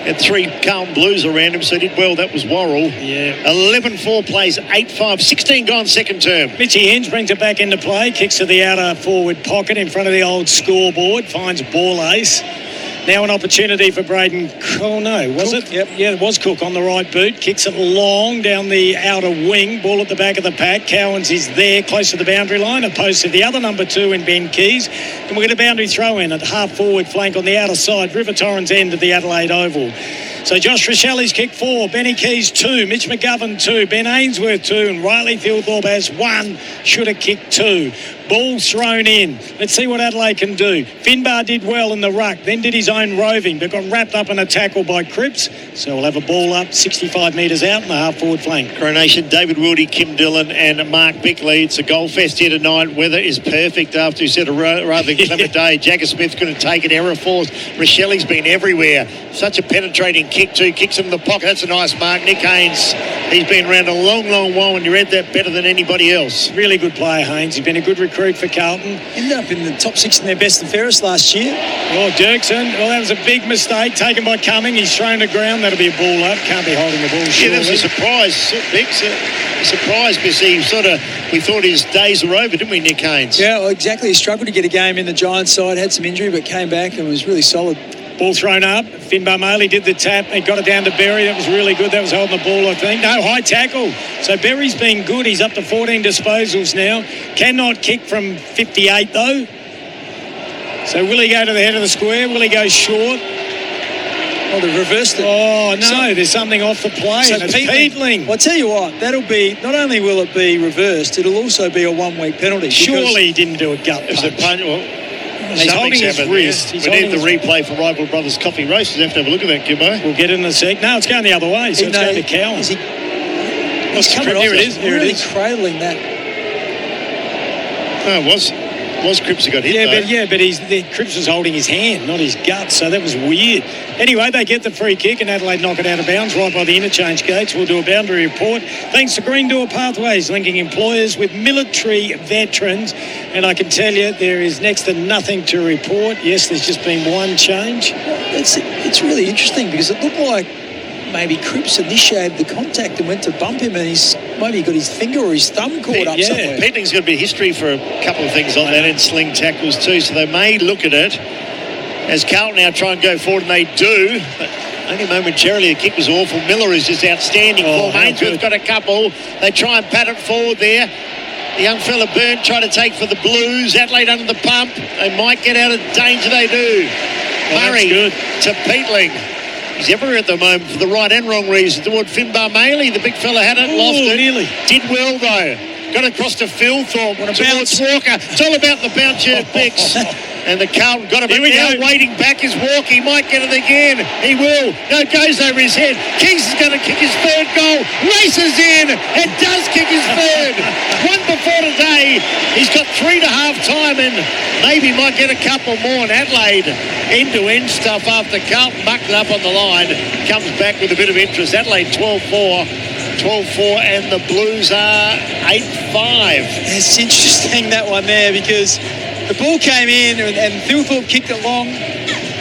Had 3 Carlton Blues around him, so he did well. That was Worrell. 11-4 plays, 8-5, 16 gone second term. Mitchy Henge brings it back into play, kicks to the outer forward pocket in front of the old scoreboard, finds ball ace. Now an opportunity for Braden. Oh no, was Cook. It? Yep. Yeah, it was Cook on the right boot. Kicks it long down the outer wing. Ball at the back of the pack. Cowans is there, close to the boundary line, opposed to the other number 2 in Ben Keys. And we'll get a boundary throw in at half forward flank on the outer side, River Torrens end of the Adelaide Oval. So Josh Rochelli's kick 4, Benny Keys 2, Mitch McGovern 2, Ben Ainsworth 2, and Riley Thilthorpe has 1. Should have kicked 2. Ball's thrown in. Let's see what Adelaide can do. Finbar did well in the ruck, then did his own roving, but got wrapped up in a tackle by Cripps. So we'll have a ball up 65 metres out in the half-forward flank. Coronation, David Wildy, Kim Dillon and Mark Bickley. It's a goal fest here tonight. Weather is perfect after he said a rather clever day. Jagger Smith couldn't take it. Error force. Rochelli's been everywhere. Such a penetrating kick too. Kicks him in the pocket. That's a nice mark. Nick Haynes, he's been around a long, long while, and you read that better than anybody else. Really good player, Haynes. He's been a good recruit for Carlton. Ended up in the top 6 in their best and fairest last year. Oh, Dirksen. Well, that was a big mistake taken by Cumming. He's thrown to ground. That'll be a ball up. Can't be holding the ball. Yeah, that was a surprise. A surprise, Bissy. We thought his days were over, didn't we, Nick Haynes? Yeah, well, exactly. He struggled to get a game in the Giants side. Had some injury, but came back and was really solid. Ball thrown up. Finbar Maley did the tap. He got it down to Berry. That was really good. That was holding the ball, I think. No, high tackle. So Berry's been good. He's up to 14 disposals now. Cannot kick from 58, though. So will he go to the head of the square? Will he go short? Oh, they reversed it. Oh, no, there's something off the play. So it's Peatling. Well, I'll tell you what, that'll be, not only will it be reversed, it'll also be a 1-week penalty. Surely he didn't do a gut punch. He's holding his wrist. We need the replay for Rival Brothers Coffee Roasters. Have to have a look at that, Gibbo. We'll get it in a sec. No, it's going the other way, so it's going to Cowan. He's coming off. Here it is. Here it is. Cradling that. Oh, it was Cripps who got hit, but Cripps was holding his hand, not his gut, so that was weird. Anyway, they get the free kick and Adelaide knock it out of bounds right by the interchange gates. We'll do a boundary report. Thanks to Green Door Pathways, linking employers with military veterans. And I can tell you there is next to nothing to report. Yes, there's just been one change. It's really interesting because it looked like maybe Cripps initiated the contact and went to bump him, and maybe he got his finger or his thumb caught up somewhere. Peatling's got a bit of history for a couple of things like that, and sling tackles too, so they may look at it as Carlton now try and go forward, and they do, but only momentarily. The kick was awful. Miller is just outstanding. Ainsworth's got a couple. They try and pat it forward there. The young fella Byrne trying to take for the Blues. Adelaide under the pump. They might get out of danger. They do. Murray to Peatling. He's everywhere at the moment for the right and wrong reason. Toward Finbar Maley, the big fella had it, lost it. Nearly. Did well though. Got across to Thilthorpe. Towards Walker. It's all about the bounce, Bix. And the Carlton got him. But now waiting back is Walker. He might get it again. He will. No, goes over his head. Keys is going to kick his third goal. Races in and does kick his third. One before today. He's got 3 to half time and maybe might get a couple more. And Adelaide end-to-end stuff after Carlton mucked it up on the line. Comes back with a bit of interest. Adelaide 12-4. 12-4 and the Blues are 8-5. It's interesting, that one there, because the ball came in and Thilthorpe kicked it long.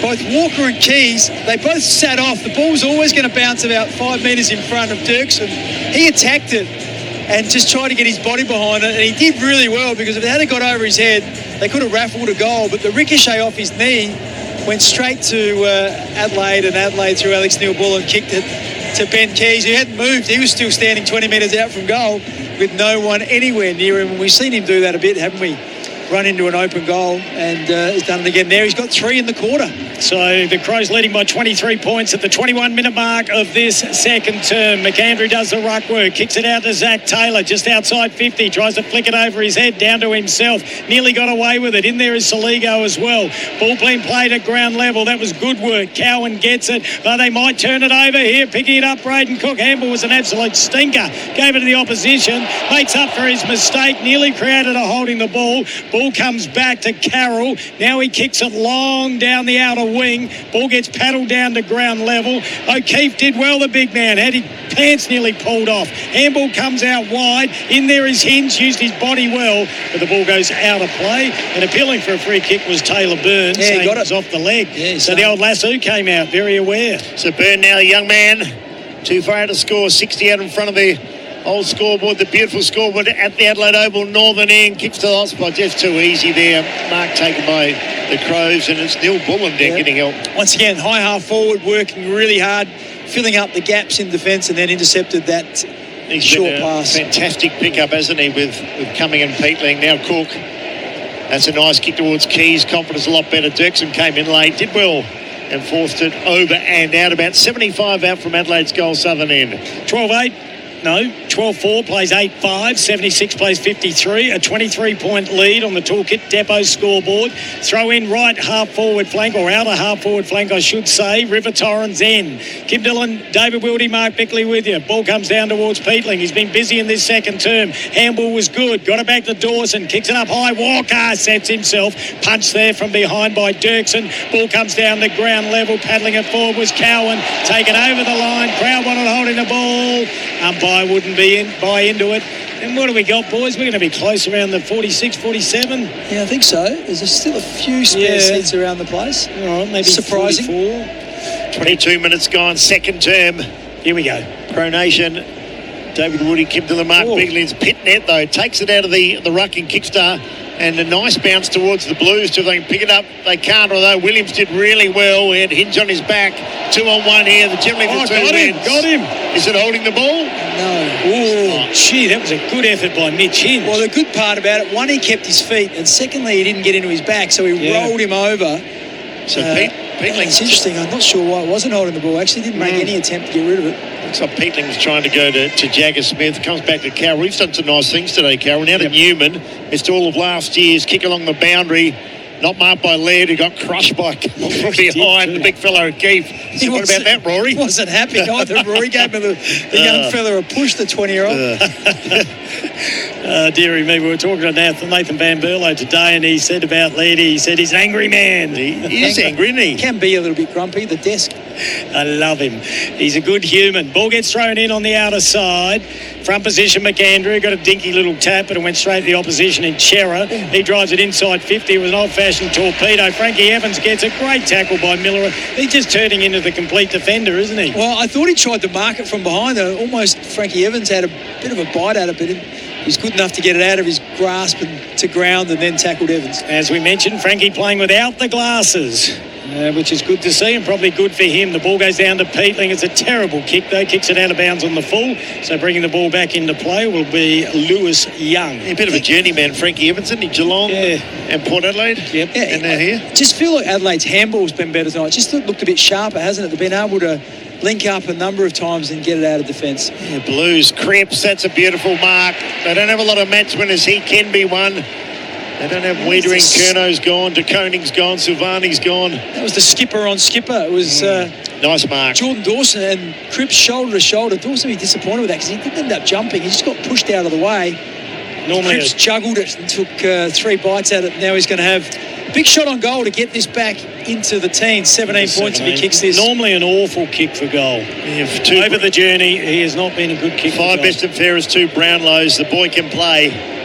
Both Walker and Keys, they both sat off. The ball was always going to bounce about 5 metres in front of Dirksen. He attacked it and just tried to get his body behind it, and he did really well, because if it had got over his head, they could have raffled a goal, but the ricochet off his knee went straight to Adelaide, and Adelaide through Alex Neal-Bullen kicked it to Ben Keys, who hadn't moved. He was still standing 20 metres out from goal with no one anywhere near him, and we've seen him do that a bit, haven't we? Run into an open goal, and he's done it again there. He's got 3 in the quarter. So the Crows leading by 23 points at the 21-minute mark of this second term. McAndrew does the ruck work, kicks it out to Zach Taylor, just outside 50, tries to flick it over his head, down to himself. Nearly got away with it. In there is Saligo as well. Ball being played at ground level. That was good work. Cowan gets it. Oh, they might turn it over here. Picking it up, Braden Cook. Handball was an absolute stinker. Gave it to the opposition. Makes up for his mistake. Nearly created a holding the ball. Ball comes back to Carroll. Now he kicks it long down the outer wing. Ball gets paddled down to ground level. O'Keefe did well, the big man. Had his pants nearly pulled off. Handball comes out wide. In there is Hinge, used his body well, but the ball goes out of play. And appealing for a free kick was Taylor Byrne. Yeah, he got it was off the leg. Yeah, so the old lasso came out, very aware. So Byrne now, young man, too far to score. 60 out in front of the old scoreboard, the beautiful scoreboard at the Adelaide Oval, northern end. Kicks to the hot spot, just too easy there. Mark taken by the Crows, and it's Neal-Bullen there getting help. Once again, high half forward, working really hard, filling up the gaps in defence, and then intercepted that short pass. Fantastic pickup, hasn't he, with Cumming and Peatling. Now Cook. That's a nice kick towards Keys. Confidence a lot better. Dirksen came in late, did well, and forced it over and out. About 75 out from Adelaide's goal southern end. 12-8. No, 12-4 plays 8-5, 76 plays 53, a 23-point lead on the Toolkit Depot scoreboard. Throw in right half-forward flank, or outer half-forward flank, I should say. River Torrens in. Kim Dillon, David Wildy, Mark Bickley with you. Ball comes down towards Peatling. He's been busy in this second term. Handball was good. Got it back to Dawson. Kicks it up high. Walker sets himself. Punch there from behind by Dirksen. Ball comes down to ground level. Paddling it forward was Cowan. Taken over the line. Crowd wanted holding the ball. Umpire wouldn't buy into it. And what do we got, boys? We're going to be close around the 46, 47. Yeah, I think so. There's still a few spare seats around the place. All right, maybe surprising. 44. 22 minutes gone, second term. Here we go. Pro Nation. David Woody, Kim Dillon, Mark Bickley's pit net, though. Takes it out of the ruck in Kickstar. And a nice bounce towards the Blues. If they can pick it up, they can't, although Williams did really well. He had Hinge on his back. 2-on-1 here. Generally the two wins. Got him. Is it holding the ball? No. Oh, gee, that was a good effort by Mitch Hinge. Well, the good part about it, one, he kept his feet, and secondly, he didn't get into his back, so he rolled him over. So Peatling. It's interesting. I'm not sure why it wasn't holding the ball. Actually, didn't make any attempt to get rid of it. Looks like Peatling's trying to go to Jagger Smith. Comes back to Carroll. We've done some nice things today, Carroll. Now to Newman. Missed all of last year's kick along the boundary. Not marked by Laird, who got crushed by from behind the big fellow O'Keefe. So what about that, Rory? He wasn't happy either. Rory gave the young fella a push, the 20-year-old. Dearie me, we were talking to Nathan Van Berlo today, and he said about Laird, he said he's an angry man. He is angry, isn't he? Can be a little bit grumpy, the desk. I love him. He's a good human. Ball gets thrown in on the outer side. Front position, McAndrew. Got a dinky little tap, but it went straight to the opposition in Chera. He drives it inside 50. It was an old-fashioned torpedo. Frankie Evans gets a great tackle by Miller. He's just turning into the complete defender, isn't he? Well, I thought he tried to mark it from behind. Almost Frankie Evans had a bit of a bite at it, but he's good enough to get it out of his grasp and to ground and then tackled Evans. As we mentioned, Frankie playing without the glasses. Which is good to see and probably good for him. The ball goes down to Peatling. It's a terrible kick, though. Kicks it out of bounds on the full. So bringing the ball back into play will be Lewis Young. A bit of a journeyman, Frankie Evans, isn't he? Geelong and Port Adelaide. Yep. Yeah, and they're here. Just feel like Adelaide's handball's been better tonight. Just looked a bit sharper, hasn't it? They've been able to link up a number of times and get it out of defence. Yeah, Blues, Cripps, that's a beautiful mark. They don't have a lot of match winners. He can be one. They don't have Wiedering. Kerno's gone. De Koning's gone. Silvani's gone. That was the skipper on skipper. It was nice mark. Jordan Dawson and Cripps shoulder to shoulder. Dawson would be disappointed with that because he didn't end up jumping. He just got pushed out of the way. Normally Cripps juggled it and took 3 bites at it. Now he's going to have a big shot on goal to get this back into the teens. 17 points if he kicks this. Normally an awful kick for goal. Yeah, over the journey, he has not been a good kick for goal. 5 best and fairest, 2 Brownlows. The boy can play.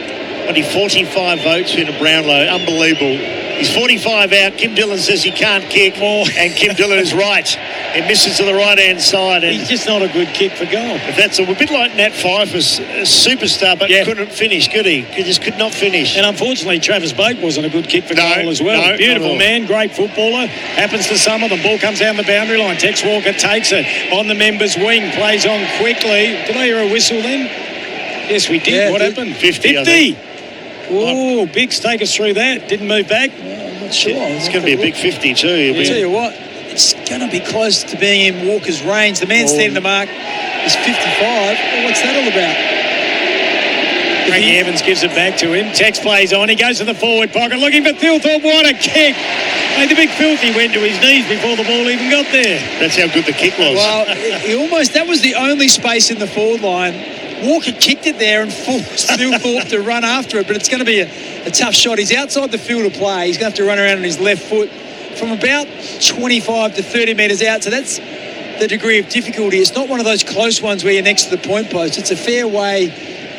Only 45 votes in a Brownlow. Unbelievable. He's 45 out. Kim Dillon says he can't kick, and Kim Dillon is right. It misses to the right-hand side. And he's just not a good kick for goal. That's a bit like Nat Pfeiffer's superstar, but couldn't finish, could he? He just could not finish. And unfortunately, Travis Boak wasn't a good kick for goal as well. No, beautiful man, great footballer. Happens to some of them. Ball comes down the boundary line. Tex Walker takes it on the members' wing. Plays on quickly. Did I hear a whistle then? Yes, we did. Yeah, what happened? 50. Oh, Biggs, take us through that. Didn't move back. I'm not sure. It's going to be a big 50 too. I'll tell you what, it's going to be close to being in Walker's range. The man standing the mark is 55. Oh, what's that all about? Frankie Evans gives it back to him. Tex plays on. He goes to the forward pocket looking for Thilthorpe. What a kick. Hey, the big filthy went to his knees before the ball even got there. That's how good the kick was. Well, that was the only space in the forward line. Walker kicked it there and forced Thilthorpe to run after it, but it's going to be a tough shot. He's outside the field of play. He's going to have to run around on his left foot from about 25 to 30 metres out. So that's the degree of difficulty. It's not one of those close ones where you're next to the point post. It's a fair way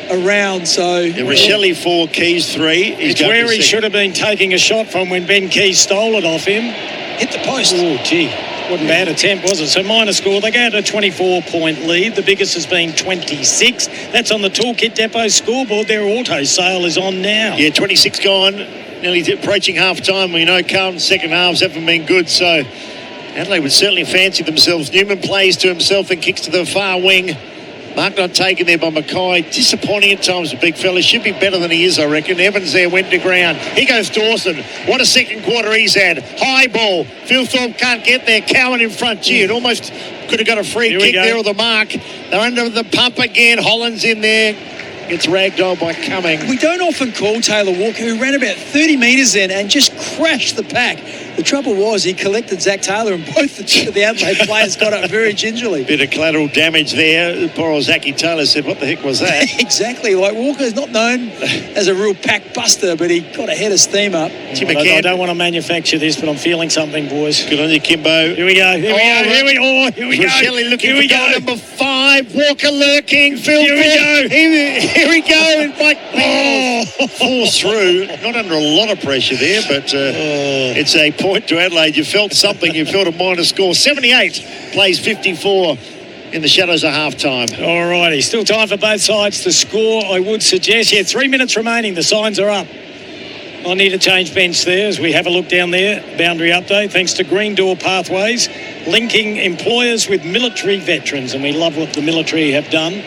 around. So Rochelle 4, Keys 3. It's where he should have been taking a shot from when Ben Keys stole it off him. Hit the post. Oh, gee. Wasn't a bad attempt, was it? So minor score. They go to a 24-point lead. The biggest has been 26. That's on the Toolkit Depot scoreboard. Their auto sale is on now. Yeah, 26 gone. Nearly approaching half-time. We know Carlton's second halves haven't been good, so Adelaide would certainly fancy themselves. Newman plays to himself and kicks to the far wing. Mark not taken there by Mackay. Disappointing at times, the big fella. Should be better than he is, I reckon. Evans there went to ground. Here goes Dawson. What a second quarter he's had. High ball. Thilthorpe can't get there. Cowan in front. Gee, it almost could have got a free kick there or the mark. They're under the pump again. Holland's in there. Gets ragdolled by Cumming. We don't often call Taylor Walker, who ran about 30 metres then and just crashed the pack. The trouble was he collected Zach Taylor and both the Adelaide players got up very gingerly. Bit of collateral damage there. Poor old Zachy Taylor said, what the heck was that? Exactly. Like Walker's not known as a real pack buster, but he got a head of steam up. I don't want to manufacture this, but I'm feeling something, boys. Good on you, Kimbo. Here we go. Here we go. Shelley looking for goal number 5. Walker lurking. Phil. Here we go. Here we go. And Mike falls through. Not under a lot of pressure there, but it's a point to Adelaide. You felt something. You felt a minor score. 78 plays 54 in the shadows of half-time. All righty. Still time for both sides to score, I would suggest. 3 minutes remaining. The signs are up. I need to change bench there as we have a look down there. Boundary update thanks to Green Door Pathways, linking employers with military veterans, and we love what the military have done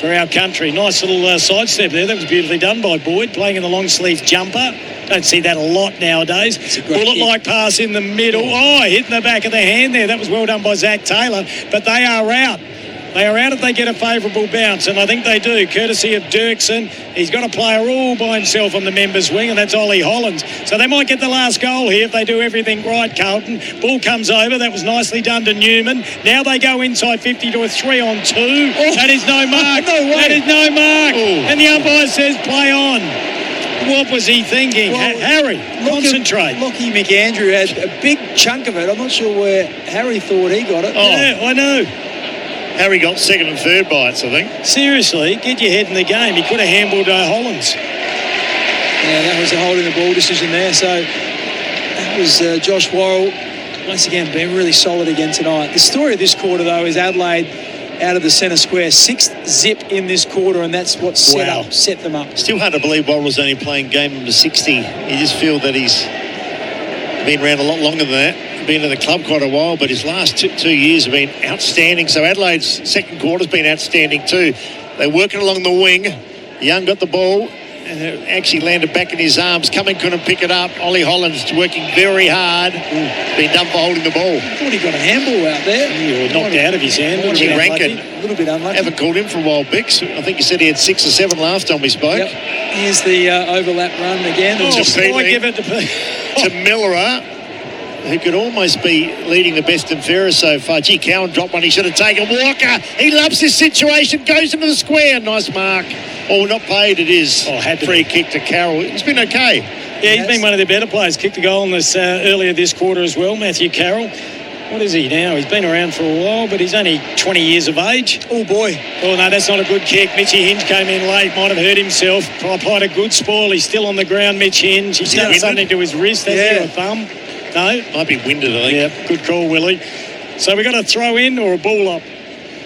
for our country. Nice little sidestep there. That was beautifully done by Boyd, playing in the long sleeve jumper. Don't see that a lot nowadays. Bullet-like pass in the middle. Hitting the back of the hand there. That was well done by Zach Taylor, but they are out. They are out if they get a favourable bounce, and I think they do, courtesy of Dirksen. He's got a player all by himself on the members' wing, and that's Ollie Hollands. So they might get the last goal here if they do everything right, Carlton. Ball comes over. That was nicely done to Newman. Now they go inside 50 to a 3-on-2. That is no mark. No way. That is no mark. And the umpire says play on. What was he thinking? Well, Harry, concentrate. Lockie McAndrew had a big chunk of it. I'm not sure where Harry thought he got it. Yeah, I know. Harry got second and third bites, I think. Seriously, get your head in the game. He could have handballed Hollands. Yeah, that was a holding the ball decision there. So that was Josh Worrell, once again, being really solid again tonight. The story of this quarter, though, is Adelaide out of the centre square. 6th zip in this quarter, and that's what set them up. Still hard to believe Worrell's only playing game number 60. You just feel that he's been around a lot longer than that. Been in the club quite a while, but his last 2 years have been outstanding. So Adelaide's second quarter's been outstanding too. They're working along the wing. Young got the ball and it actually landed back in his arms. Cumming couldn't pick it up. Ollie Holland's working very hard. Been done for holding the ball. I thought he got a handball out there. He knocked out of his hand. A little bit unlucky. Haven't called him for a while, Bix. I think he said he had 6 or 7 last time we spoke. Yep. Here's the overlap run again. I give it to Miller, who could almost be leading the best and fairest so far. Gee, Cowan dropped one he should have taken. Walker, he loves this situation, goes into the square. Nice mark. Oh, not paid, it is. Free kick to Carroll. He's been okay. Yeah, he's been one of their better players. Kicked a goal in this earlier this quarter as well, Matthew Carroll. What is he now? He's been around for a while, but he's only 20 years of age. Oh, boy. Oh, no, that's not a good kick. Mitchy Hinge came in late, might have hurt himself. Applied a good spoil. He's still on the ground, Mitch Hinge. He's done something to his wrist, has he, or a thumb? No? Might be winded, I think. Yeah, good call, Willie. So we've got a throw in or a ball up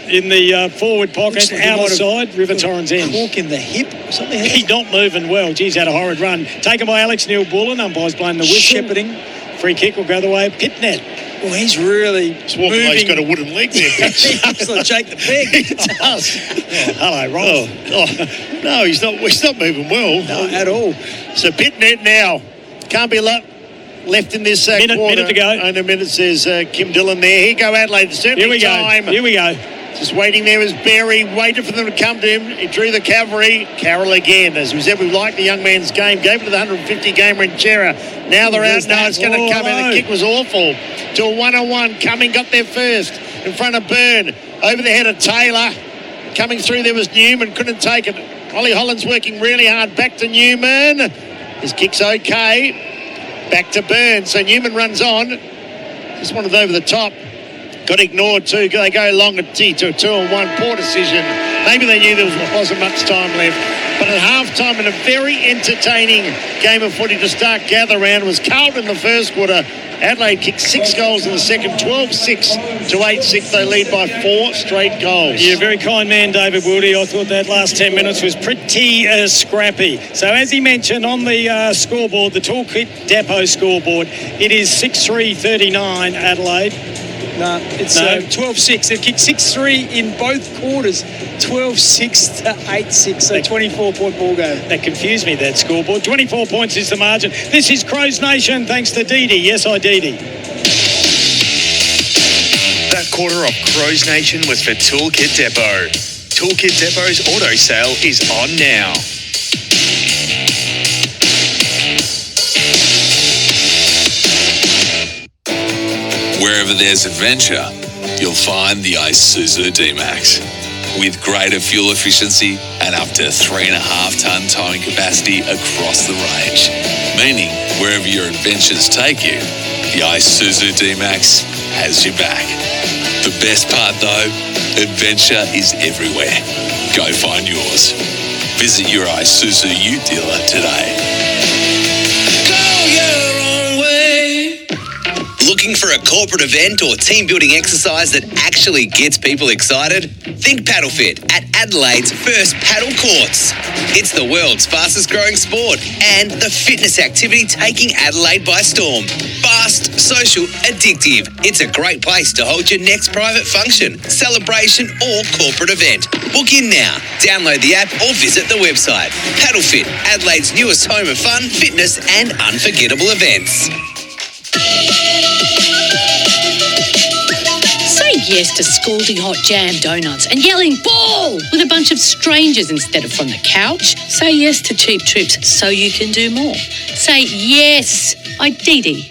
in the forward pocket, like out of side, River Torrens end. Cork in the hip or something. He's not moving well. Geez, had a horrid run. Taken by Alex Neil-Bullen. Umpire's blowing the whistle. Shepherding. Free kick will go the way of Pitnet. Well, he's really walking like he's got a wooden leg there. He looks like Jake the Pig. He does. Hello, Ross. No, he's not moving well. No, at all. So Pitnet now. Can't be a lot left in this quarter. Minute to go. And a minute says Kim Dillon there. Here go Adelaide. Certainly time. Here we go. Just waiting there was Berry, waited for them to come to him. He drew the cavalry. Carroll again. As we said, we liked the young man's game. Gave it to the 150 gamer in Chera. Now they're out. No, it's going to come in. The kick was awful. To a 1-on-1. Cumming got there first. In front of Byrne. Over the head of Taylor. Coming through there was Newman. Couldn't take it. Ollie Holland's working really hard. Back to Newman. His kick's okay. Back to Byrne. So Newman runs on. Just wanted over the top. Got ignored too. They go long to a 2-on-1. Poor decision. Maybe they knew there wasn't much time left. But at half-time, in a very entertaining game of footy to start gather round, was Carlton in the first quarter. Adelaide kicked 6 goals in the second, 12-6 to 8-6. They lead by 4 straight goals. Yeah, very kind man, David Wildy. I thought that last 10 minutes was pretty scrappy. So as he mentioned on the scoreboard, the Toolkit Depot scoreboard, it is 6-3-39 Adelaide. No, it's 12-6. They've kicked 6-3 in both quarters. 12-6 to 8-6. So 24-point ball game. That confused me, that scoreboard. 24 points is the margin. This is Crows Nation, thanks to Dee. Yes, I Dee. That quarter of Crows Nation was for Toolkit Depot. Toolkit Depot's auto sale is on now. Wherever there's adventure, you'll find the Isuzu D-Max. With greater fuel efficiency and up to 3.5-tonne towing capacity across the range. Meaning, wherever your adventures take you, the Isuzu D-Max has your back. The best part though, adventure is everywhere. Go find yours. Visit your Isuzu Ute dealer today. Looking for a corporate event or team building exercise that actually gets people excited? Think Paddle Fit at Adelaide's first paddle courts. It's the world's fastest growing sport and the fitness activity taking Adelaide by storm. Fast, social, addictive. It's a great place to hold your next private function, celebration or corporate event. Book in now. Download the app or visit the website. Paddle Fit, Adelaide's newest home of fun, fitness and unforgettable events. Say yes to scalding hot jam donuts and yelling ball with a bunch of strangers instead of from the couch. Say yes to cheap trips so you can do more. Say yes, I Dee.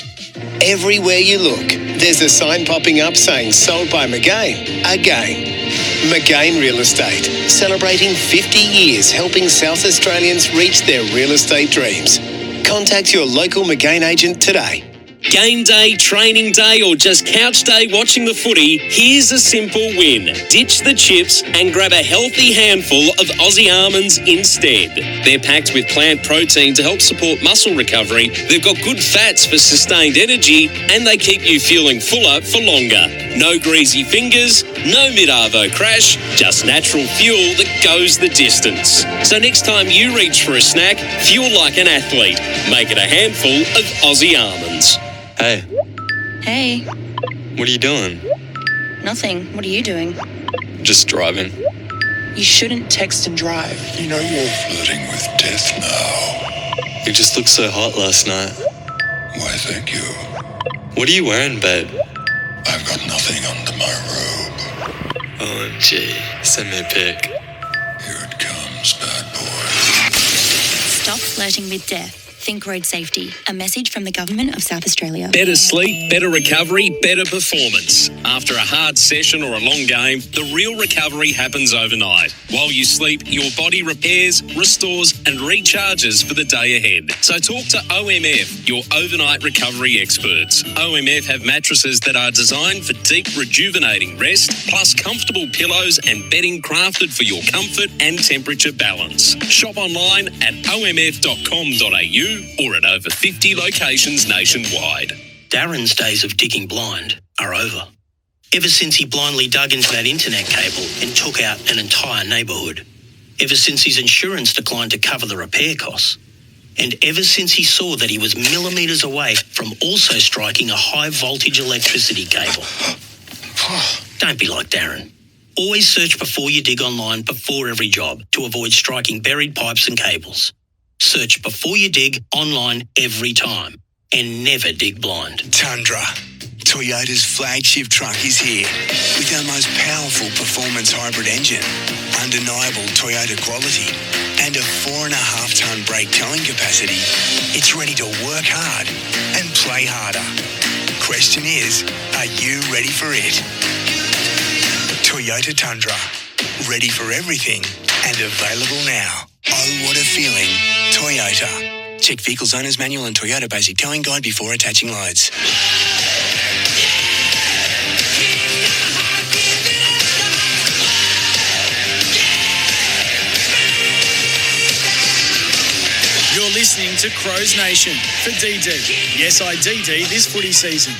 Everywhere you look, there's a sign popping up saying sold by McGain again. McGain Real Estate, celebrating 50 years helping South Australians reach their real estate dreams. Contact your local McGain agent today. Game day, training day, or just couch day watching the footy, here's a simple win. Ditch the chips and grab a healthy handful of Aussie almonds instead. They're packed with plant protein to help support muscle recovery, they've got good fats for sustained energy, and they keep you feeling fuller for longer. No greasy fingers, no mid-arvo crash, just natural fuel that goes the distance. So next time you reach for a snack, fuel like an athlete. Make it a handful of Aussie almonds. Hey, Hey, what are you doing? nothing. What are you doing? Just driving. You shouldn't text and drive. You know you're flirting with death now. You just looked so hot last night. Why, thank you. What are you wearing, babe? I've got nothing under my robe. OMG, send me a pic. Here it comes, bad boy. Stop flirting with death. Think road safety. A message from the Government of South Australia. Better sleep, better recovery, better performance. After a hard session or a long game, the real recovery happens overnight. While you sleep, your body repairs, restores and recharges for the day ahead. So talk to OMF, your overnight recovery experts. OMF have mattresses that are designed for deep rejuvenating rest, plus comfortable pillows and bedding crafted for your comfort and temperature balance. Shop online at omf.com.au or at over 50 locations nationwide. Darren's days of digging blind are over. Ever since he blindly dug into that internet cable and took out an entire neighbourhood. Ever since his insurance declined to cover the repair costs. And ever since he saw that he was millimetres away from also striking a high voltage electricity cable. Don't be like Darren. Always search before you dig online before every job to avoid striking buried pipes and cables. Search before you dig online every time and never dig blind. Tundra. Toyota's flagship truck is here with our most powerful performance hybrid engine, undeniable Toyota quality, and a 4.5-tonne brake towing capacity. It's ready to work hard and play harder. Question is, are you ready for it? Toyota Tundra. Ready for everything and available now. Oh, what a feeling. Toyota. Check Vehicles Owner's Manual and Toyota Basic Towing Guide before attaching loads. You're listening to Crows Nation for DD. Yes, I DD this footy season.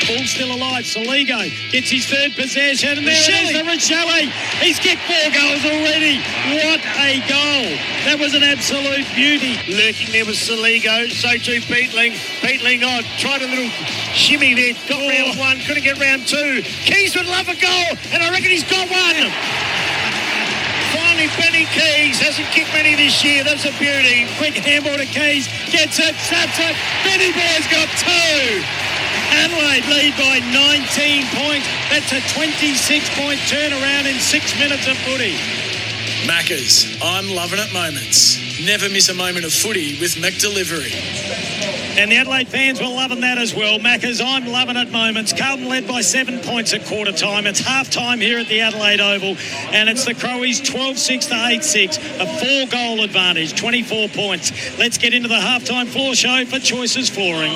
Ball still alive. Saligo gets his third possession. And there it is for Rochelle. He's kicked 4 goals already. What a goal. That was an absolute beauty. Lurking there was Saligo. So too Beetling. Beetling tried a little shimmy there. Got round one. Couldn't get round two. Keys would love a goal. And I reckon he's got one. Finally, Benny Keys hasn't kicked many this year. That's a beauty. Quick handball to Keys. Gets it. Snaps it. Benny Boy's got 2. Adelaide lead by 19 points. That's a 26-point turnaround in 6 minutes of footy. Maccas, I'm loving it moments. Never miss a moment of footy with McDelivery. And the Adelaide fans were loving that as well. Maccas, I'm loving it moments. Carlton led by 7 points at quarter time. It's half time here at the Adelaide Oval. And it's the Crowies 12-6 to 8-6. A 4-goal advantage, 24 points. Let's get into the halftime floor show for Choices Flooring.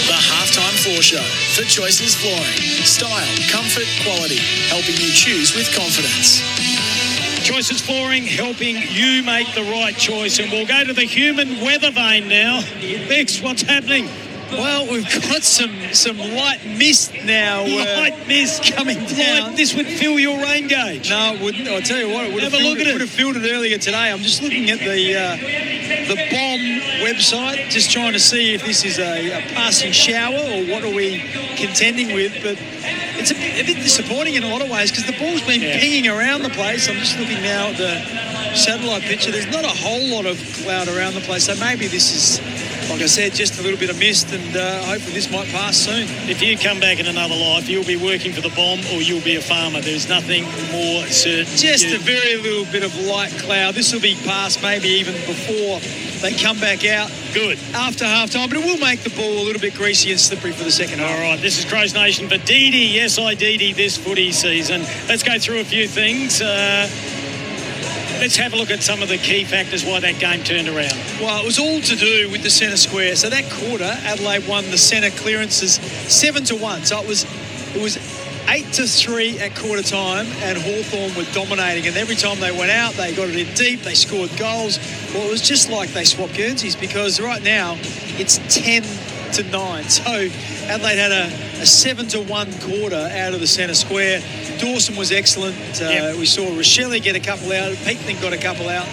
The halftime floor show for Choices Flooring. Style, comfort, quality. Helping you choose with confidence. Choices Flooring, helping you make the right choice. And we'll go to the human weather vane now. Bex, what's happening? Well, we've got some light mist now. Light mist coming down. This would fill your rain gauge. No, it wouldn't. I'll tell you what, it would have filled it earlier today. I'm just looking at the BOM website, just trying to see if this is a passing shower or what are we contending with. But it's a bit disappointing in a lot of ways because the ball's been pinging around the place. I'm just looking now at the satellite picture. There's not a whole lot of cloud around the place, so maybe this is, like I said, just a little bit of mist, and hopefully this might pass soon. If you come back in another life, you'll be working for the BOM or you'll be a farmer. There's nothing more certain. Just a very little bit of light cloud. This will be past maybe even before they come back out. Good. After half-time, but it will make the ball a little bit greasy and slippery for the second half. All right, this is Crows Nation for DD. Yes, I DD this footy season. Let's go through a few things. Let's have a look at some of the key factors why that game turned around. Well, it was all to do with the centre square. So that quarter, Adelaide won the centre clearances 7-1. So it was 8-3 at quarter time, and Hawthorn were dominating. And every time they went out, they got it in deep. They scored goals. Well, it was just like they swapped Guernseys because right now it's 10-9. So Adelaide had a 7-1 quarter out of the centre square. Dawson was excellent. We saw Rochelle get a couple out. Peekling got a couple out.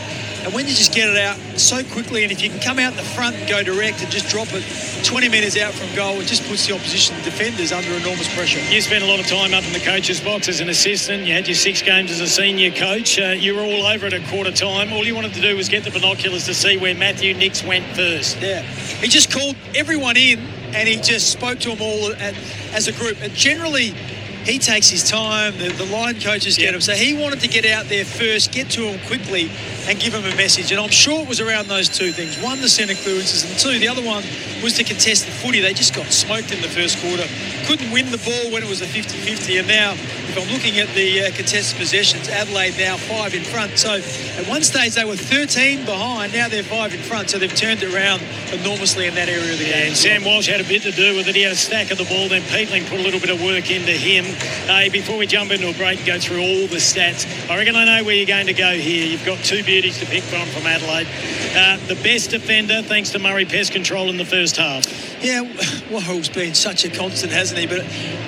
And when you just get it out so quickly, and if you can come out the front and go direct and just drop it 20 metres out from goal, it just puts the opposition defenders under enormous pressure. You spent a lot of time up in the coach's box as an assistant. You had your 6 games as a senior coach. You were all over it at quarter time. All you wanted to do was get the binoculars to see where Matthew Nix went first. Yeah. He just called everyone in and he just spoke to them all as a group. And generally, he takes his time. The line coaches get him. So he wanted to get out there first, get to him quickly and give him a message. And I'm sure it was around those two things. One, the centre clearances, and two, the other one was to contest the footy. They just got smoked in the first quarter. Couldn't win the ball when it was a 50-50. And now, if I'm looking at the contested possessions, Adelaide now 5 in front. So at one stage they were 13 behind. Now they're 5 in front. So they've turned it around enormously in that area of the game. And Sam Walsh had a bit to do with it. He had a stack of the ball. Then Peatling put a little bit of work into him. Before we jump into a break and go through all the stats, I reckon I know where you're going to go here. You've got two beauties to pick from Adelaide. The best defender, thanks to Murray Pest Control in the first half. Yeah, Warrell's been such a constant, hasn't he? But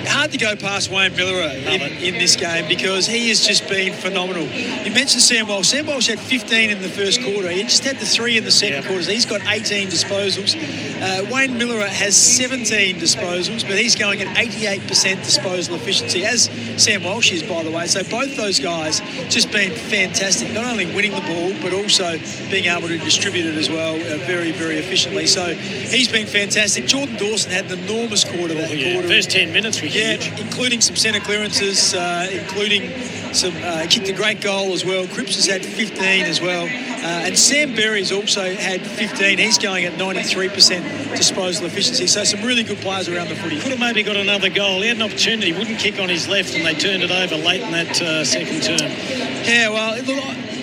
hard to go past Wayne Miller in this game because he has just been phenomenal. You mentioned Sam Walsh. Sam Walsh had 15 in the first quarter. He just had the 3 in the second quarter. So he's got 18 disposals. Wayne Miller has 17 disposals, but he's going at 88% disposal efficiency, as Sam Walsh is, by the way. So both those guys just been fantastic, not only winning the ball, but also being able to distribute it as well very, very efficiently. So he's been fantastic. Jordan Dawson had an enormous quarter that quarter. First 10 minutes were huge. Including some centre clearances, including some kicked a great goal as well. Cripps has had 15 as well. And Sam Berry's also had 15. He's going at 93% disposal efficiency. So some really good players around the footy. Could have maybe got another goal. He had an opportunity. Wouldn't kick on his left and they turned it over late in that second term. Yeah, well,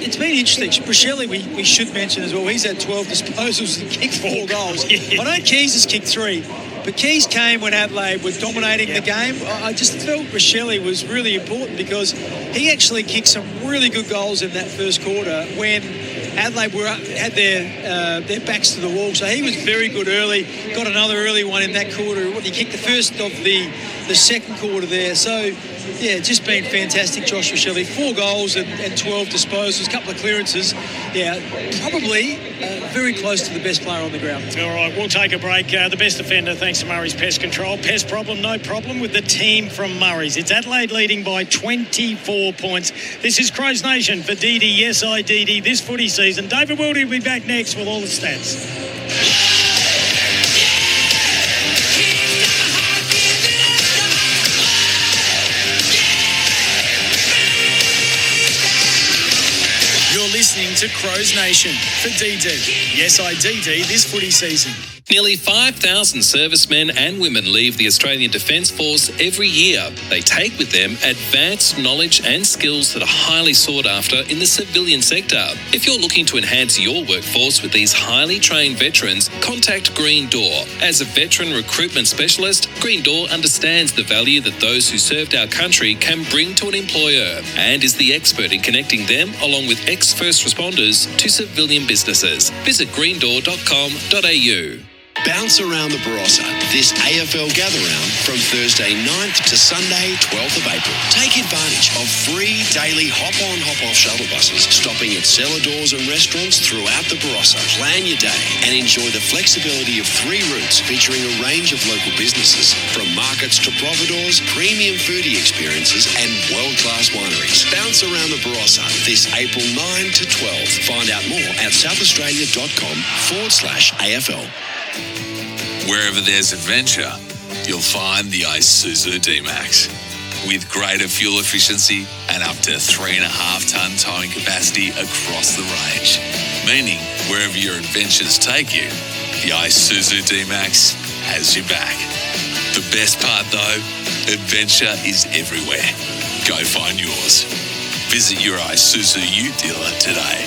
it's been interesting. Brichelli, we should mention as well. He's had 12 disposals and kicked 4 goals. I know Keys has kicked 3. But Keys came when Adelaide were dominating the game. I just felt Brichelli was really important because he actually kicked some really good goals in that first quarter when Adelaide had their backs to the wall. So he was very good early. Got another early one in that quarter. He kicked the first of the second quarter there. So, yeah, just been fantastic, Josh Brichelli. 4 goals and 12 disposals, a couple of clearances. Yeah, probably very close to the best player on the ground. All right, we'll take a break. The best defender, thanks to Murray's Pest Control. Pest problem, no problem with the team from Murray's. It's Adelaide leading by 24 points. This is Crows Nation for DD, yes, I DD, this footy season. David Wildy will be back next with all the stats. Listening to Crows Nation for DD. Yes, I DD this footy season. Nearly 5,000 servicemen and women leave the Australian Defence Force every year. They take with them advanced knowledge and skills that are highly sought after in the civilian sector. If you're looking to enhance your workforce with these highly trained veterans, contact Green Door. As a veteran recruitment specialist, Green Door understands the value that those who served our country can bring to an employer and is the expert in connecting them, along with ex-first responders, to civilian businesses. Visit greendoor.com.au. Bounce around the Barossa this AFL gather-round from Thursday 9th to Sunday 12th of April. Take advantage of free daily hop-on, hop-off shuttle buses stopping at cellar doors and restaurants throughout the Barossa. Plan your day and enjoy the flexibility of 3 routes featuring a range of local businesses, from markets to providors, premium foodie experiences and world-class wineries. Bounce around the Barossa this April 9 to 12. Find out more at southaustralia.com/AFL. Wherever there's adventure, you'll find the Isuzu D-Max. With greater fuel efficiency and up to 3.5-tonne towing capacity across the range. Meaning, wherever your adventures take you, the Isuzu D-Max has your back. The best part though, adventure is everywhere. Go find yours. Visit your Isuzu U dealer today.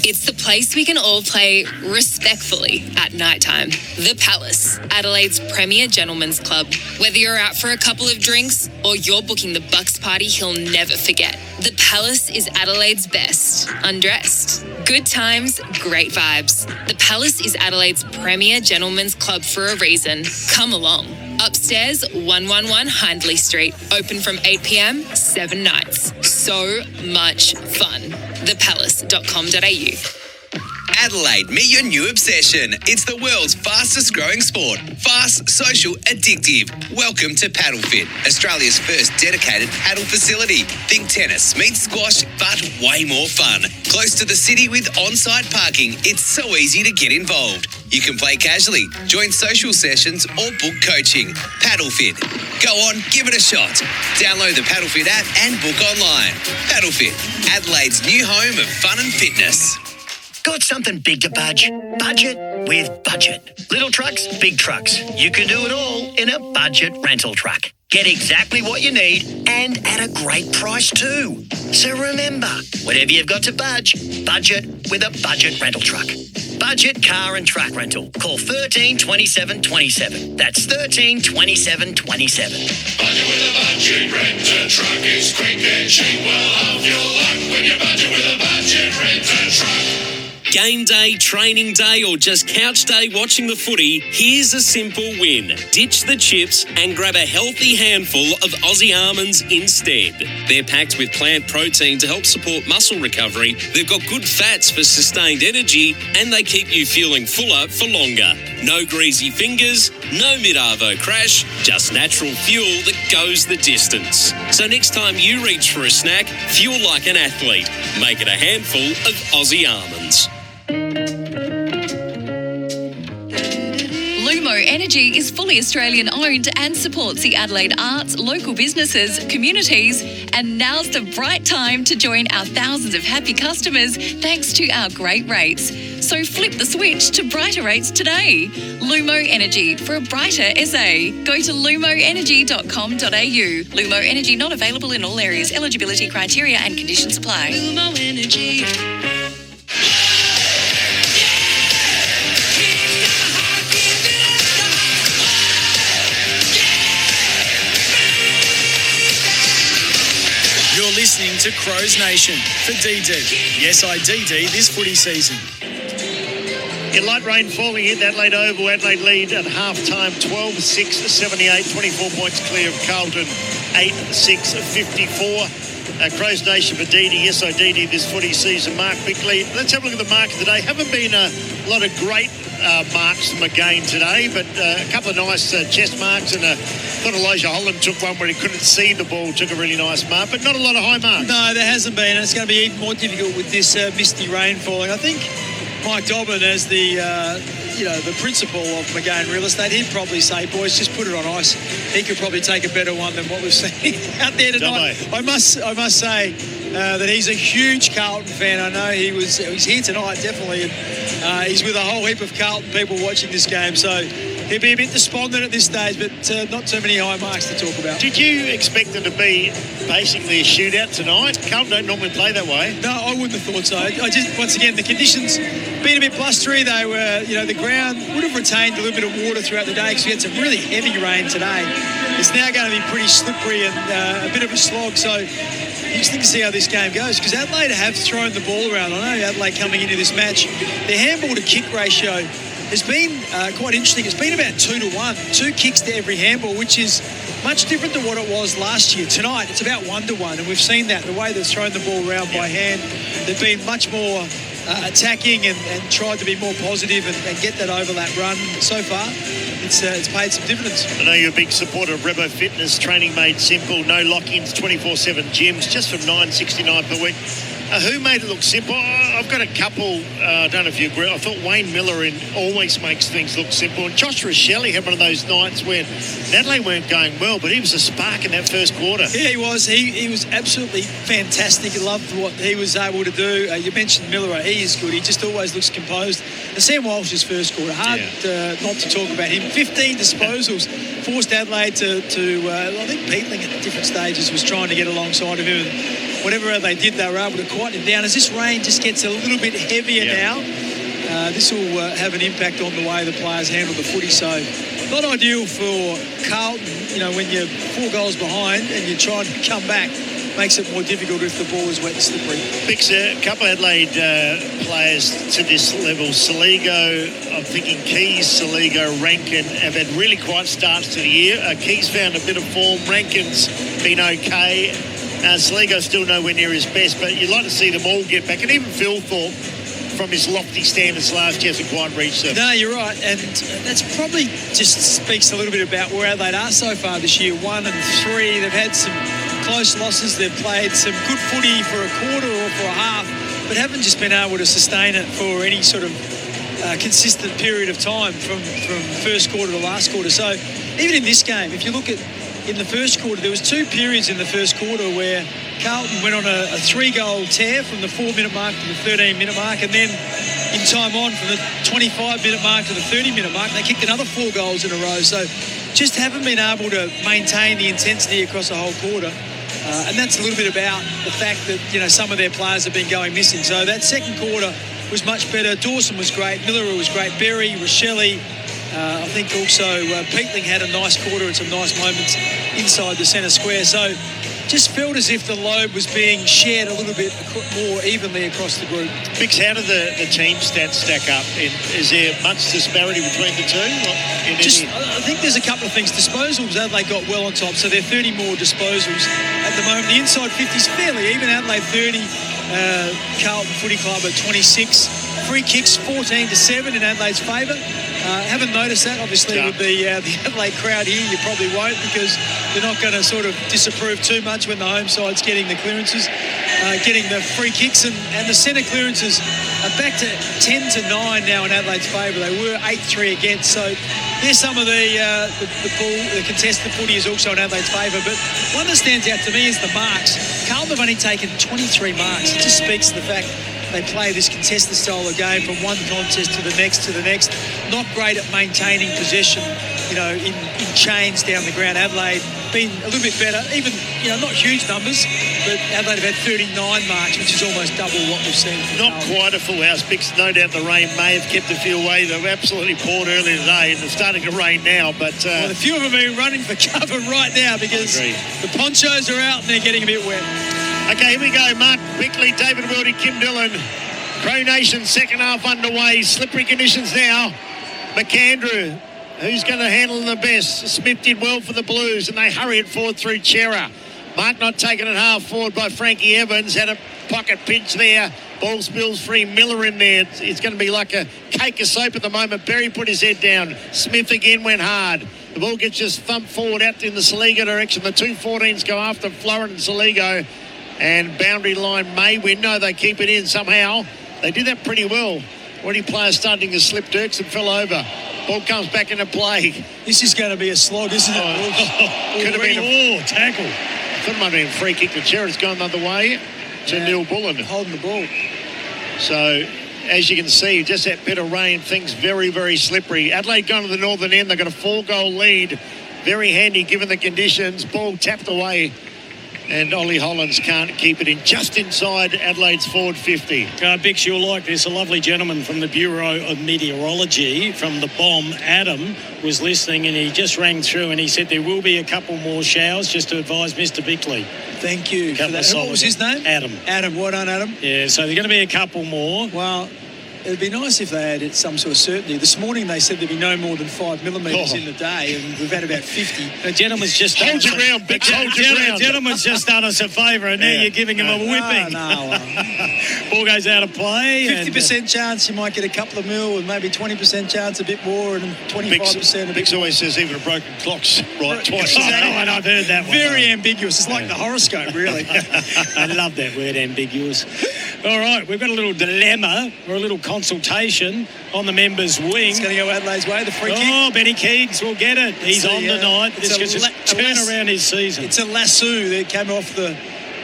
It's the place we can all play respectfully at nighttime. The Palace, Adelaide's premier gentlemen's club. Whether you're out for a couple of drinks or you're booking the Bucks party he'll never forget, the Palace is Adelaide's best, undressed. Good times, great vibes. The Palace is Adelaide's premier gentlemen's club for a reason. Come along. Upstairs, 111 Hindley Street. Open from 8 p.m, 7 nights. So much fun. Thepalace.com.au. Adelaide, meet your new obsession. It's the world's fastest growing sport. Fast, social, addictive. Welcome to PaddleFit, Australia's first dedicated paddle facility. Think tennis meets squash, but way more fun. Close to the city with on-site parking, it's so easy to get involved. You can play casually, join social sessions or book coaching. PaddleFit. Go on, give it a shot. Download the PaddleFit app and book online. PaddleFit, Adelaide's new home of fun and fitness. Got something big to budge? Budget with Budget. Little trucks, big trucks. You can do it all in a budget rental truck. Get exactly what you need and at a great price too. So remember, whatever you've got to budget with a budget rental truck. Budget car and truck rental. Call 13 27 27. That's 13 27 27. Budget with a budget renter truck is quick and cheap. Well, have your luck when you budget with a budget renter truck. Game day, training day, or just couch day watching the footy, here's a simple win. Ditch the chips and grab a healthy handful of Aussie almonds instead. They're packed with plant protein to help support muscle recovery. They've got good fats for sustained energy, and they keep you feeling fuller for longer. No greasy fingers, no mid-arvo crash, just natural fuel that goes the distance. So next time you reach for a snack, fuel like an athlete. Make it a handful of Aussie almonds. Lumo Energy is fully Australian owned and supports the Adelaide arts, local businesses, communities, and now's the bright time to join our thousands of happy customers thanks to our great rates. So flip the switch to brighter rates today. Lumo Energy for a brighter SA. Go to lumoenergy.com.au. Lumo Energy not available in all areas. Eligibility criteria and conditions apply. Lumo Energy. You're listening to Crows Nation for DD. Yes, I DD this footy season. In light rain falling in Adelaide Oval, Adelaide lead at half-time, 12-6-78, 24 points clear of Carlton, 8-6-54. Crows Nation for DD, yes, I DD this footy season. Mark Bickley. Let's have a look at the market today. Haven't been a lot of great marks from a game today, but a couple of nice chest marks, and thought Elijah Holland took one where he couldn't see the ball, took a really nice mark, but not a lot of high marks. No, there hasn't been, and it's going to be even more difficult with this misty rain falling. I think Mike Dobbin, as the principal of McGain Real Estate, he'd probably say, boys, just put it on ice. He could probably take a better one than what we've seen out there tonight. I must say that he's a huge Carlton fan. I know he's here tonight, definitely. And, he's with a whole heap of Carlton people watching this game, so he'll be a bit despondent at this stage, but not too many high marks to talk about. Did you expect it to be basically a shootout tonight? Carlton don't normally play that way. No, I wouldn't have thought so. Once again, the conditions being a bit blustery, they were, the ground would have retained a little bit of water throughout the day because we had some really heavy rain today. It's now going to be pretty slippery and a bit of a slog, so interesting to see how this game goes, because Adelaide have thrown the ball around. I know Adelaide coming into this match, their handball to kick ratio has been quite interesting. It's been about 2-1, 2 kicks to every handball, which is much different to what it was last year. Tonight, it's about 1-1, and we've seen that, the way they've thrown the ball around by hand. They've been much more attacking and tried to be more positive and get that overlap run. So far, it's paid some dividends. I know you're a big supporter of Rebo Fitness, training made simple, no lock-ins, 24/7 gyms, just from $9.69 per week. Who made it look simple? I've got a couple, I don't know if you agree. I thought Wayne Miller always makes things look simple. And Josh Rochelle had one of those nights when Adelaide weren't going well, but he was a spark in that first quarter. Yeah, he was. He was absolutely fantastic. I loved what he was able to do. You mentioned Miller. He is good. He just always looks composed. And Sam Walsh's first quarter, hard not to talk about him. 15 disposals, forced Adelaide to I think Peatling at different stages was trying to get alongside of him. And whatever they did, they were able to quieten him down. As this rain just gets a little bit heavier now, this will have an impact on the way the players handle the footy. So not ideal for Carlton, when you're 4 goals behind and you're trying to come back. Makes it more difficult if the ball is wet and slippery. Bix, a couple of Adelaide players to this level. Saligo, I'm thinking Keys, Saligo, Rankin have had really quiet starts to the year. Keys found a bit of form. Rankin's been okay. Saligo's still nowhere near his best, but you'd like to see them all get back. And even Phil Thorpe from his lofty standards last year hasn't quite reached them. No, you're right, and that's probably just speaks a little bit about where Adelaide are so far this year. 1 and 3, they've had some close losses. They've played some good footy for a quarter or for a half, but haven't just been able to sustain it for any sort of consistent period of time from first quarter to last quarter. So even in this game, if you look at in the first quarter, there was 2 periods in the first quarter where Carlton went on a 3-goal tear from the 4-minute mark to the 13-minute mark, and then in time on from the 25-minute mark to the 30-minute mark, they kicked another 4 goals in a row. So just haven't been able to maintain the intensity across the whole quarter. And that's a little bit about the fact that, some of their players have been going missing. So that second quarter was much better. Dawson was great. Miller was great. Berry, Rochelle. I think also Bickley had a nice quarter and some nice moments inside the centre square. So just felt as if the load was being shared a little bit more evenly across the group. Bix, how do the team stats stack up? Is there much disparity between the two? I think there's a couple of things. Disposals, Adelaide got well on top, so they're 30 more disposals at the moment. The inside 50 is fairly even. Adelaide 30, Carlton Footy Club at 26. Free kicks 14-7 in Adelaide's favour. Haven't noticed that, obviously, with the Adelaide crowd here. You probably won't, because they're not going to sort of disapprove too much when the home side's getting the clearances, getting the free kicks, and the centre clearances are back to 10-9 now in Adelaide's favour. They were 8-3 against, so there's some of the contested footy is also in Adelaide's favour. But one that stands out to me is the marks. Carlton have only taken 23 marks. It just speaks to the fact they play this contested style of game from one contest to the next. Not great at maintaining possession, in chains down the ground. Adelaide been a little bit better, even, not huge numbers, but Adelaide have had 39 marks, which is almost double what we've seen. Not quite a full house, Bix. No doubt the rain may have kept a few away. They were absolutely poured earlier today, and it's starting to rain now. But a few of them are running for cover right now because the ponchos are out and they're getting a bit wet. Okay, here we go. Mark Bickley, David Wildy, Kim Dillon. Crow Nation second half underway. Slippery conditions now. McAndrew, who's going to handle them the best? Smith did well for the Blues, and they hurry it forward through Chera. Mark not taken it half forward by Frankie Evans. Had a pocket pinch there. Ball spills free. Miller in there. It's going to be like a cake of soap at the moment. Berry put his head down. Smith again went hard. The ball gets just thumped forward out in the Saligo direction. The 2-14s go after Florin and Saligo. And boundary line may win. No, they keep it in somehow. They did that pretty well. Already players starting to slip. Dirksen fell over. Ball comes back into play. This is going to be a slog, isn't it? Could have been a tackle. I thought it might have been a free kick to Chera. It's gone the other way to Neil Bullen. Holding the ball. So, as you can see, just that bit of rain, things very, very slippery. Adelaide going to the northern end. They've got a 4-goal lead. Very handy given the conditions. Ball tapped away. And Ollie Hollands can't keep it in, just inside Adelaide's forward 50. Bix, you'll like this. A lovely gentleman from the Bureau of Meteorology from the BOM, Adam, was listening, and he just rang through and he said there will be a couple more showers, just to advise Mr. Bickley. Thank you for that. What was his name? Adam. Adam, well done, Adam. Yeah, so there's going to be a couple more. Well, it'd be nice if they had some sort of certainty. This morning they said there'd be no more than 5 millimetres in the day, and we've had about 50. The gentleman's just done hold your ground, Bix. Hold your ground. The gentleman's just done us a favour, and now you're giving him a whipping. No. Ball goes out of play. 50% chance you might get a couple of mil, and maybe 20% chance a bit more, and 25% a bit. Bix always says even a broken clock's right twice. And I've heard that one. Very ambiguous. It's like the horoscope, really. I love that word, ambiguous. All right, we've got a little dilemma or a little consultation on the members' wing. It's going to go Adelaide's way, the free kick. Oh, Benny Keegs will get it. He's on tonight. This could just turn around his season. It's a lasso that came off the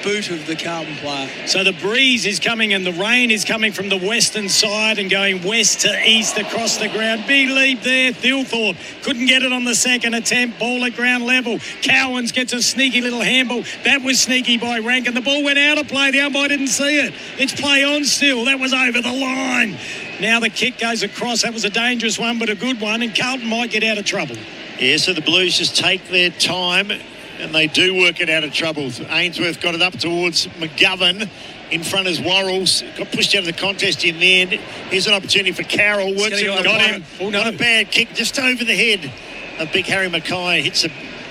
boot of the Carlton player. So the breeze is coming and the rain is coming from the western side and going west to east across the ground. Big leap there. Thilthorpe couldn't get it on the second attempt. Ball at ground level. Cowans gets a sneaky little handball. That was sneaky by Rankin. The ball went out of play. The umpire didn't see it. It's play on still. That was over the line. Now the kick goes across. That was a dangerous one, but a good one, and Carlton might get out of trouble. Yeah, so the Blues just take their time and they do work it out of trouble. Ainsworth got it up towards McGovern. In front is Worrells. Got pushed out of the contest in the end. Here's an opportunity for Carroll. Works it. Got him. Not a bad kick, just over the head of big Harry Mackay. Hits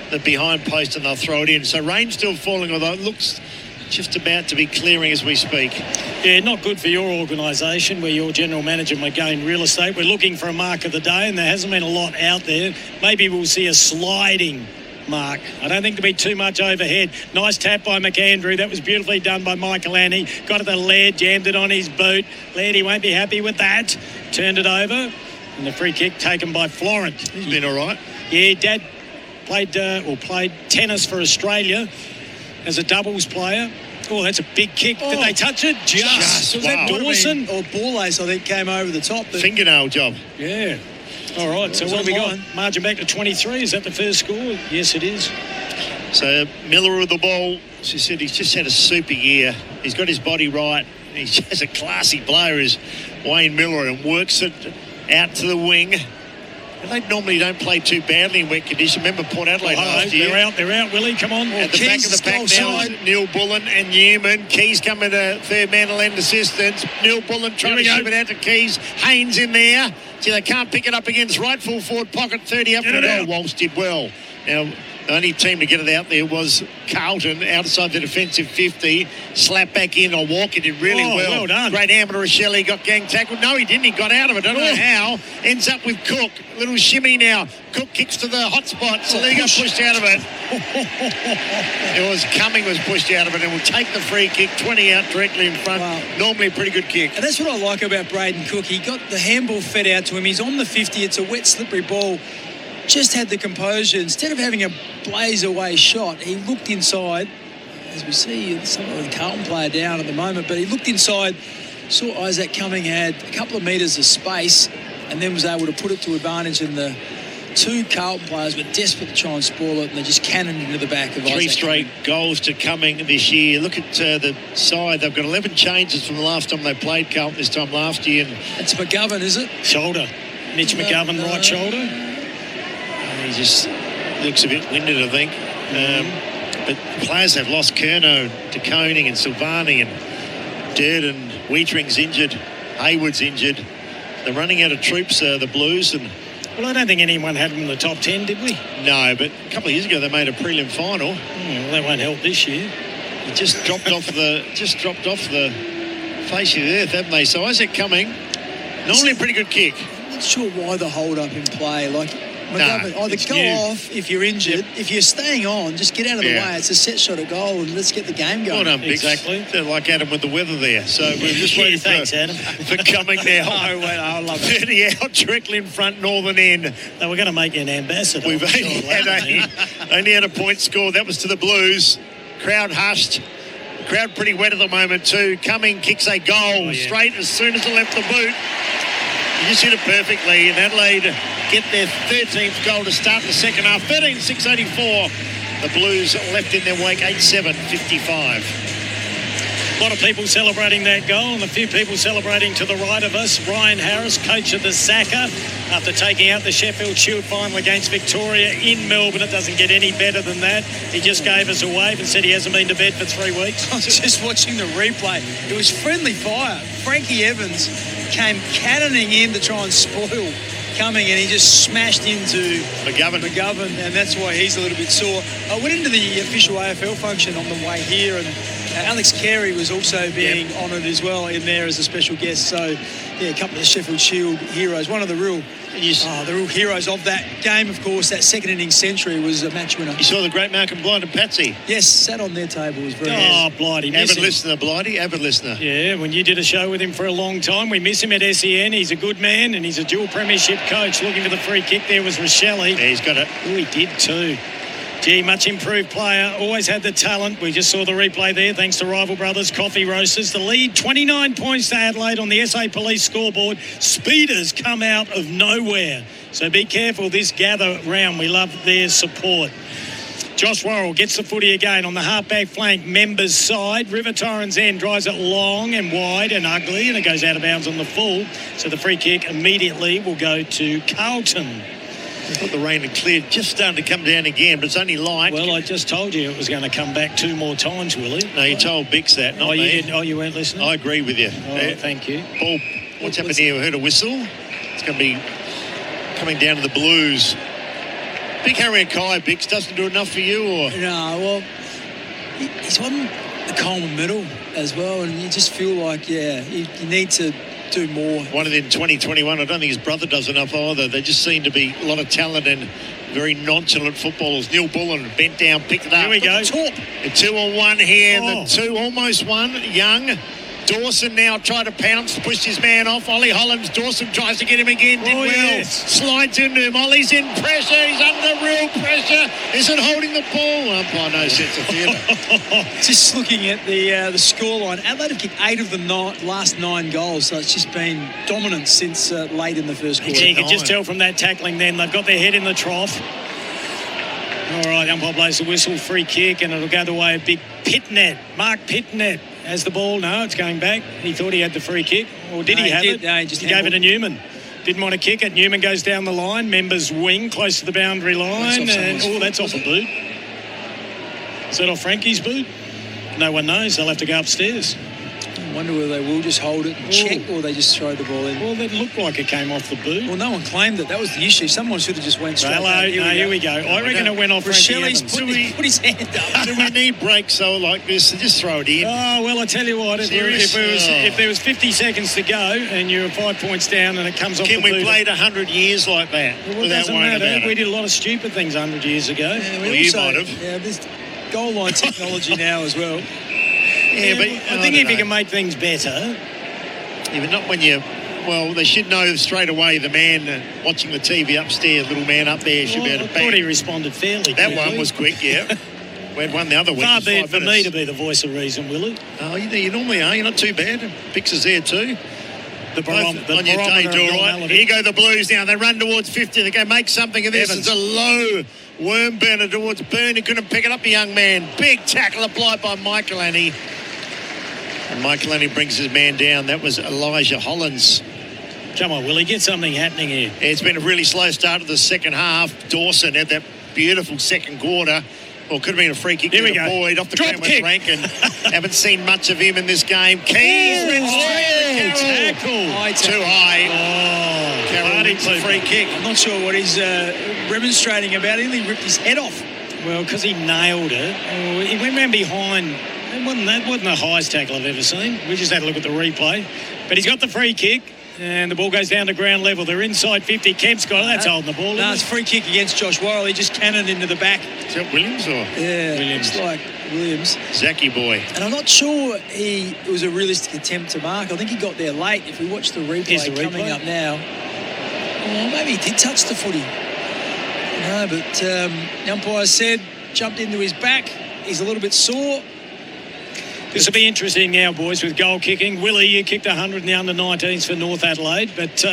the behind post and they'll throw it in. So rain's still falling, although it looks just about to be clearing as we speak. Yeah, not good for your organisation where your general manager McGain Real Estate. We're looking for a mark of the day and there hasn't been a lot out there. Maybe we'll see a sliding mark. I don't think there'll be too much overhead. Nice tap by McAndrew. That was beautifully done by Michael Annie. Got it to Laird, jammed it on his boot. Laird, he won't be happy with that. Turned it over. And the free kick taken by Florent. He's been all right. Yeah, Dad played tennis for Australia as a doubles player. Oh, that's a big kick. Did they touch it? Just. Was that Dawson? Or Ball Ace, I think, came over the top. Fingernail job. Yeah. All right, so what have we got? Margin back to 23. Is that the first score? Yes, it is. So Miller with the ball. She said he's just had a super year. He's got his body right. He's just a classy player, is Wayne Miller, and works it out to the wing. And they normally don't play too badly in wet conditions. Remember Port Adelaide last year? They're out, Willie. Come on. At the back of the pack now is Neil Bullen and Newman. Keys coming to third man to lend assistance. Neil Bullen trying to shove it out to Keys. Haynes in there. See, they can't pick it up against right full forward pocket. 30 up for the goal. Walsh did well. Now, the only team to get it out there was Carlton outside the defensive 50. Slap back in on Walker. Did really well. Well done. Great hammer to Rochelle. He got gang tackled. No, he didn't. He got out of it. I don't know how. Ends up with Cook. Little shimmy now. Cook kicks to the hot spot. Saliga pushed out of it. Cumming was pushed out of it and will take the free kick. 20 out directly in front. Wow. Normally a pretty good kick. And that's what I like about Braden Cook. He got the handball fed out to him. He's on the 50. It's a wet, slippery ball. Just had the composure. Instead of having a blaze away shot, he looked inside. As we see, some of the Carlton player down at the moment, but he looked inside, saw Isaac Cumming had a couple of metres of space, and then was able to put it to advantage. And the two Carlton players were desperate to try and spoil it, and they just cannoned into the back of Isaac. 3 straight goals to Cumming this year. Look at the side. They've got 11 changes from the last time they played Carlton this time last year. And it's McGovern, is it? Shoulder. Mitch McGovern, right shoulder. He just looks a bit winded, I think. But players have lost Curnow to Koning and Silvani and Durden. Wheatering's injured. Hayward's injured. They're running out of troops, the Blues. And well, I don't think anyone had them in the top 10, did we? No, but a couple of years ago they made a prelim final. Well, that won't help this year. It just dropped off the face of the earth, haven't they? So Isaac Cumming, normally a pretty good kick. I'm not sure why the hold up in play. Like, McGovern, either go off if you're injured. If you're staying on, just get out of the way. It's a set shot of goal, and let's get the game going. Well done, Bix. Exactly. They're like Adam with the weather there. So we're just waiting for Cumming now. I love it. 30 out, directly in front, northern end. They were going to make you an ambassador. We've only had a point scored. That was to the Blues. Crowd hushed. Crowd pretty wet at the moment too. Cumming kicks a goal straight as soon as it left the boot. You just hit it perfectly, and Adelaide get their 13th goal to start the second half. 13-6-84. The Blues left in their wake 8-7-55. A lot of people celebrating that goal, and a few people celebrating to the right of us. Ryan Harris, coach of the Saka, after taking out the Sheffield Shield final against Victoria in Melbourne. It doesn't get any better than that. He just gave us a wave and said he hasn't been to bed for 3 weeks. I was just watching the replay. It was friendly fire. Frankie Evans came cannoning in to try and spoil Cumming, and he just smashed into McGovern, and that's why he's a little bit sore. I went into the official AFL function on the way here, and Alex Carey was also being honoured as well in there as a special guest. So, a couple of Sheffield Shield heroes. One of the real heroes of that game, of course, that second innings century was a match winner. You saw the great Malcolm Blind and Patsy? Yes, sat on their table. Was very Blighty. Avid listener, Blighty, avid listener. Yeah, when you did a show with him for a long time, we miss him at SEN. He's a good man, and he's a dual premiership coach. Looking for the free kick there was Rochelle. Yeah, he's got it. Oh, he did too. Gee, much improved player. Always had the talent. We just saw the replay there, thanks to Rival Brothers Coffee Roasters. The lead, 29 points to Adelaide on the SA Police scoreboard. Speeders come out of nowhere. So be careful this gather round. We love their support. Josh Worrell gets the footy again on the halfback flank, Members side. River Torrens End drives it long and wide and ugly, and it goes out of bounds on the full. So the free kick immediately will go to Carlton. I thought the rain had cleared, just starting to come down again, but it's only light. Well, I just told you it was going to come back 2 more times, Willie. No, you told Bix that, not me. You didn't? Oh, you weren't listening? I agree with you. Thank you. Paul, what's happened here? We heard a whistle. It's going to be coming down to the Blues. Big Harry Kai, Bix, doesn't do enough for you, or? No, well, he's on the Coleman medal as well, and you just feel like, you need to do more. One of them in 2021, I don't think his brother does enough either. They just seem to be a lot of talent and very nonchalant footballers. Neil Bullen bent down, picked it up. Here we go. The 2-on-1 here. The 2 almost won. Young. Dawson now tried to pounce, pushed his man off. Ollie Hollands. Dawson tries to get him again. Did well. Yes. Slides into him. Ollie's in pressure. He's under real pressure. Is it holding the ball? Umpire, no sense of theatre. Just looking at the scoreline, Adelaide have kicked 8 of the last 9 goals, so it's just been dominant since late in the first quarter. You can just tell from that tackling then, they've got their head in the trough. All right, umpire blows the whistle, free kick, and it'll go the way of big Pitnet. Mark Pitnet has the ball. No, it's going back. He thought he had the free kick. Or did he have it? No, he gave it to Newman. Didn't want to kick it. Newman goes down the line. Members wing close to the boundary line. That's off a boot. Is that off Frankie's boot? No one knows. They'll have to go upstairs. I wonder whether they will just hold it and check, or they just throw the ball in. Well, that looked like it came off the boot. Well, no one claimed it. That was the issue. Someone should have just went straight. Here we go. I reckon it went off Frankie Evans. Put his hand up. Do we need breaks though like this? Just throw it in. Oh, well, I tell you what. If there was 50 seconds to go and you're 5 points down and it comes off the boot. Can we play it 100 years like that without worrying about it? We did a lot of stupid things 100 years ago. Yeah, you might have. Yeah, there's goal line technology now as well. Yeah, but I think if you can make things better. Yeah, but not when you... Well, they should know straight away the man watching the TV upstairs, little man up there, should be able to bang. I thought he responded fairly That quickly. one was quick, yeah. We had one the other week. Far be it for me to be the voice of reason, Willie. Oh, you normally are. You're not too bad. Pix is there too. The on your day, do all right. Here go the Blues now. They run towards 50. They go make something of this. Evans. It's a low worm burner towards Byrne. He couldn't pick it up, the young man. Big tackle applied by Michael Annie. And Michael Annie brings his man down. That was Elijah Hollands. Come on, Willie, get something happening here. It's been a really slow start to the second half. Dawson had that beautiful second quarter. Well, could have been a free kick to Boyd off the ground with Rankin. Haven't seen much of him in this game. Keys wins tackle. Too high. Carroll wins a free kick. I'm not sure what he's remonstrating about. He only ripped his head off. Well, because he nailed it. He went round behind. That wasn't the highest tackle I've ever seen. We just had a look at the replay. But he's got the free kick. And the ball goes down to ground level. They're inside 50. Kemp's got it. That's holding the ball. No, it's free kick against Josh Worrell. He just cannoned into the back. Is that Williams or? Yeah, Williams. It's like Williams. Zachy boy. And I'm not sure it was a realistic attempt to mark. I think he got there late. If we watch the replay coming up now, maybe he did touch the footy. No, but the umpire said, jumped into his back. He's a little bit sore. This will be interesting now, boys, with goal kicking. Willie, you kicked 100 in the under-19s for North Adelaide, but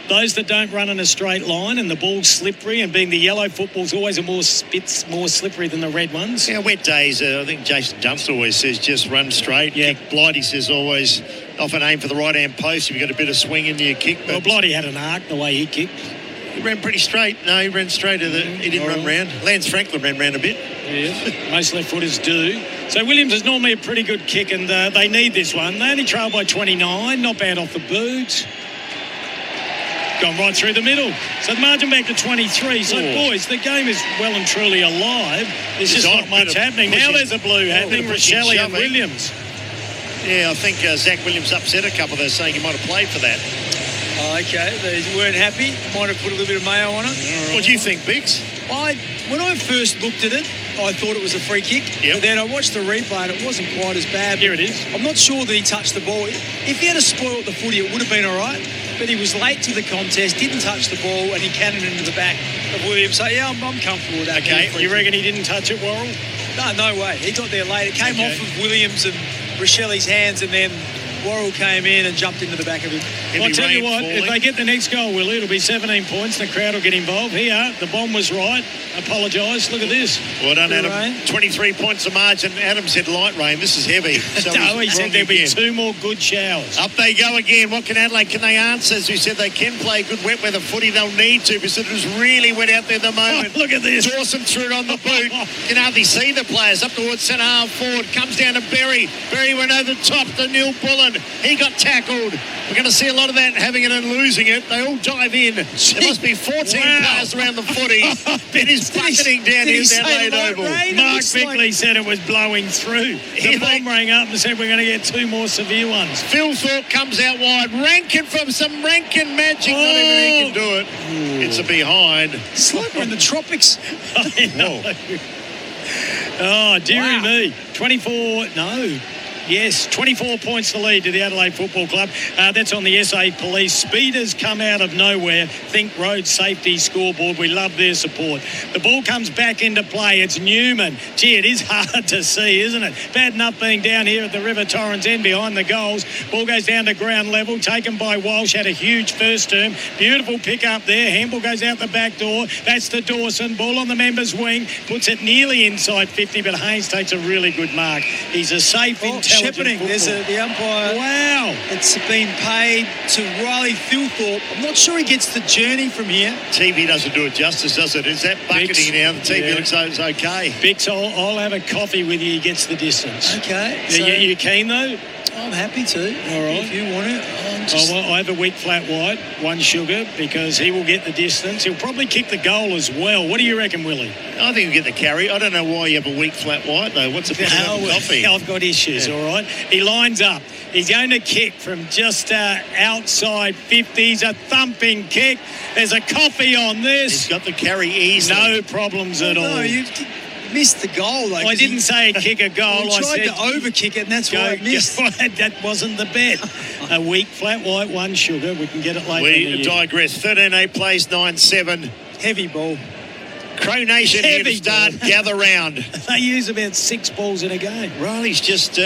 those that don't run in a straight line and the ball's slippery, and being the yellow football's always more slippery than the red ones. Yeah, wet days, I think Jason Dunst always says just run straight. Yeah. Kick Blighty says always often aim for the right-hand post if you've got a bit of swing in your kick. Well, Blighty had an arc the way he kicked. He ran pretty straight. No, he ran straight. He didn't run round. Lance Franklin ran round a bit. Yeah, most left footers do. So Williams is normally a pretty good kick, and they need this one. They only trail by 29. Not bad off the boot. Gone right through the middle. So the margin back to 23. So, boys, the game is well and truly alive. There's just not much happening. Now there's a blue happening. Rochelle and Williams. Yeah, I think Zach Williams upset a couple there, saying he might have played for that. Oh, okay, they weren't happy. Might have put a little bit of mayo on it. Right. What do you think, Biggs? When I first looked at it, I thought it was a free kick. Yep. But then I watched the replay and it wasn't quite as bad. Here it is. I'm not sure that he touched the ball. If he had spoiled the footy, it would have been all right. But he was late to the contest, didn't touch the ball, and he cannoned into the back of Williams. So, yeah, I'm comfortable with that. Okay, you reckon he didn't touch it, Worrell? No way. He got there late. It came off of Williams and Rochelle's hands, and then Worrell came in and jumped into the back of him. Well, I'll tell you what, if they get the next goal, Willie, it'll be 17 points and the crowd will get involved. Here, the bomb was right. Apologise. Look at this. Well done, Adam. 23 points of margin. Adam said light rain. This is heavy. So no, he said there'll be 2 more good showers. Up they go again. What can Adelaide? Can they answer? As we said, they can play good wet weather footy. They'll need to because it was really wet out there at the moment. Oh, look at this. Dawson threw it on the boot. You can hardly see the players. Up towards centre half forward. Comes down to Berry. Berry went over the top to Neil Bullen. Dillon. He got tackled. We're going to see a lot of that, having it and losing it. They all dive in. There must be 14 players around the footy. It is bucketing down here at Adelaide Oval. Mark Bickley said it was blowing through. The bomb rang up and said we're going to get 2 more severe ones. Phil Thorpe comes out wide. Rankin from some Rankin magic. Not even he can do it. It's a behind. It's like we're in the tropics. I know. Oh, dearie me. 24 points to lead to the Adelaide Football Club. That's on the SA Police. Speeders come out of nowhere. Think road safety scoreboard. We love their support. The ball comes back into play. It's Newman. Gee, it is hard to see, isn't it? Bad enough being down here at the River Torrens end behind the goals. Ball goes down to ground level. Taken by Walsh. Had a huge first term. Beautiful pick up there. Handball goes out the back door. That's to Dawson. Ball on the members' wing. Puts it nearly inside 50, but Haynes takes a really good mark. He's a safe, intelligent shepherding. There's the umpire. Wow. It's been paid to Riley Thilthorpe. I'm not sure he gets the journey from here. TV doesn't do it justice, does it? Is that bucketing now? The TV looks like it's okay. Bix, I'll have a coffee with you. He gets the distance. Okay. So you keen though? I'm happy to. All right. If you want it. I have a weak flat white, 1 sugar, because he will get the distance. He'll probably kick the goal as well. What do you reckon, Willie? I think he'll get the carry. I don't know why you have a weak flat white, though. What's the point of coffee? I've got issues, all right? He lines up. He's going to kick from just outside 50s, a thumping kick. There's a coffee on this. He's got the carry easily. No problems at all. No, you missed the goal. I didn't say kick a goal. I tried to overkick it, and that's why I missed. That wasn't the bet. A weak flat white, 1 sugar. We can get it later. We digress. 13-8 plays 9-7. Heavy ball. Crow Nation here to start. Gather round. They use about 6 balls in a game. Riley's just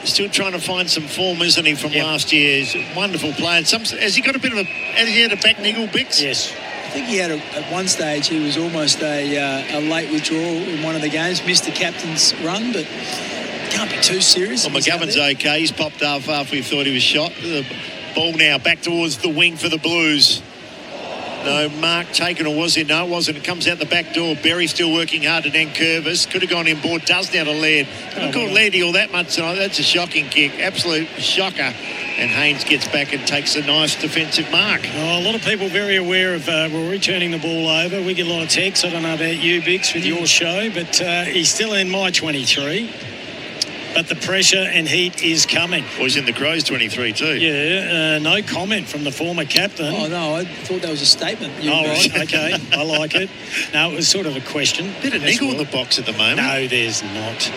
still trying to find some form, isn't he, from last year? He's a wonderful player. Has he got a bit of has he had a back niggle, Bix? Yes. I think he had at one stage he was almost a late withdrawal in one of the games, missed the captain's run, but can't be too serious. Well, McGovern's okay. He's popped up after we thought he was shot. The ball now back towards the wing for the Blues. No mark taken, or was it? No, it wasn't. It comes out the back door. Berry still working hard at Curvis. Could have gone in board. Does now to Laird. Haven't caught Lairdy all that much tonight. That's a shocking kick. Absolute shocker. And Haynes gets back and takes a nice defensive mark. Oh, a lot of people very aware of we're returning the ball over. We get a lot of texts. I don't know about you, Bix, with your show, but he's still in my 23. But the pressure and heat is coming. Well, he's in the Crows 23 too. Yeah, no comment from the former captain. Oh, no, I thought that was a statement. Oh, right, okay. I like it. No, it was sort of a question. Bit of niggle in the box at the moment. No, there's not.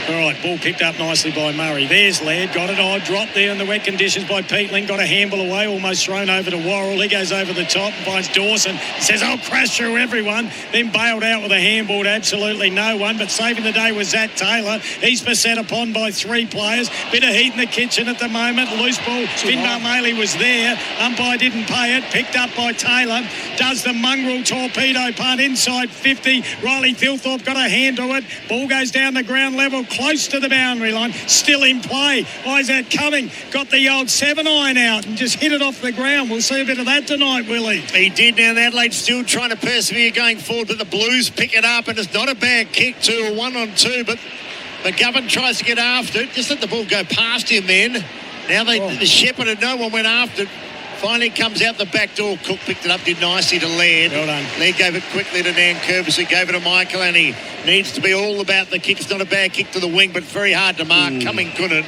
All right, ball picked up nicely by Murray. There's Laird, got it. Dropped there in the wet conditions by Peatling. Got a handball away, almost thrown over to Worrell. He goes over the top and finds Dawson. He says, I'll crash through everyone. Then bailed out with a handball to absolutely no one. But saving the day was Zach Taylor. He's beset upon by 3 players. Bit of heat in the kitchen at the moment. Loose ball. Finn Barmaley was there. Umpire didn't pay it. Picked up by Taylor. Does the mongrel torpedo punt inside 50. Riley Thilthorpe got a hand to it. Ball goes down the ground level. Close to the boundary line, still in play. Why's that coming? Got the old 7-iron out and just hit it off the ground. We'll see a bit of that tonight, Willie. He did. Now Adelaide still trying to persevere going forward, but the Blues pick it up, and it's not a bad kick to a 1-on-2, but McGovern tries to get after it. Just let the ball go past him then. Now the shepherd and no one went after it. Finally comes out the back door. Cook picked it up, did nicely to Laird. Well done. Laird gave it quickly to Curvis, who gave it to Michael, and he needs to be all about the kick. It's not a bad kick to the wing, but very hard to mark. Coming couldn't.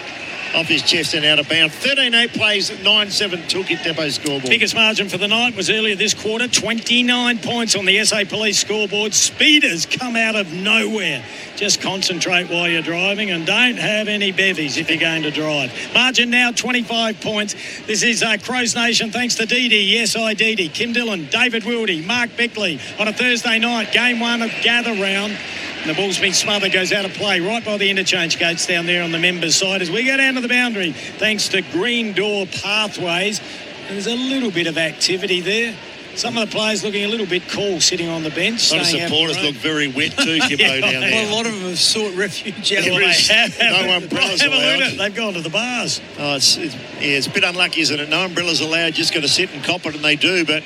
Off his chest and out of bounds. 13-8 plays 9-7 Toolkit Depot scoreboard. Biggest margin for the night was earlier this quarter. 29 points on the SA Police scoreboard. Speeders come out of nowhere. Just concentrate while you're driving and don't have any bevies if you're going to drive. Margin now 25 points. This is Crows Nation thanks to Dee, yes I Dee, Kim Dillon, David Wildy, Mark Bickley on a Thursday night. Game 1 of Gather Round. And the ball's been smothered, goes out of play right by the interchange gates down there on the members' side as we go down to the boundary thanks to Green Door Pathways. There's a little bit of activity there. Some of the players looking a little bit cool sitting on the bench. A lot of supporters look very wet too, Kimbo, down there. Well, a lot of them have sought refuge out no umbrellas allowed. They've gone to the bars. Oh, it's a bit unlucky, isn't it? No umbrellas allowed, just got to sit and cop it, and they do, but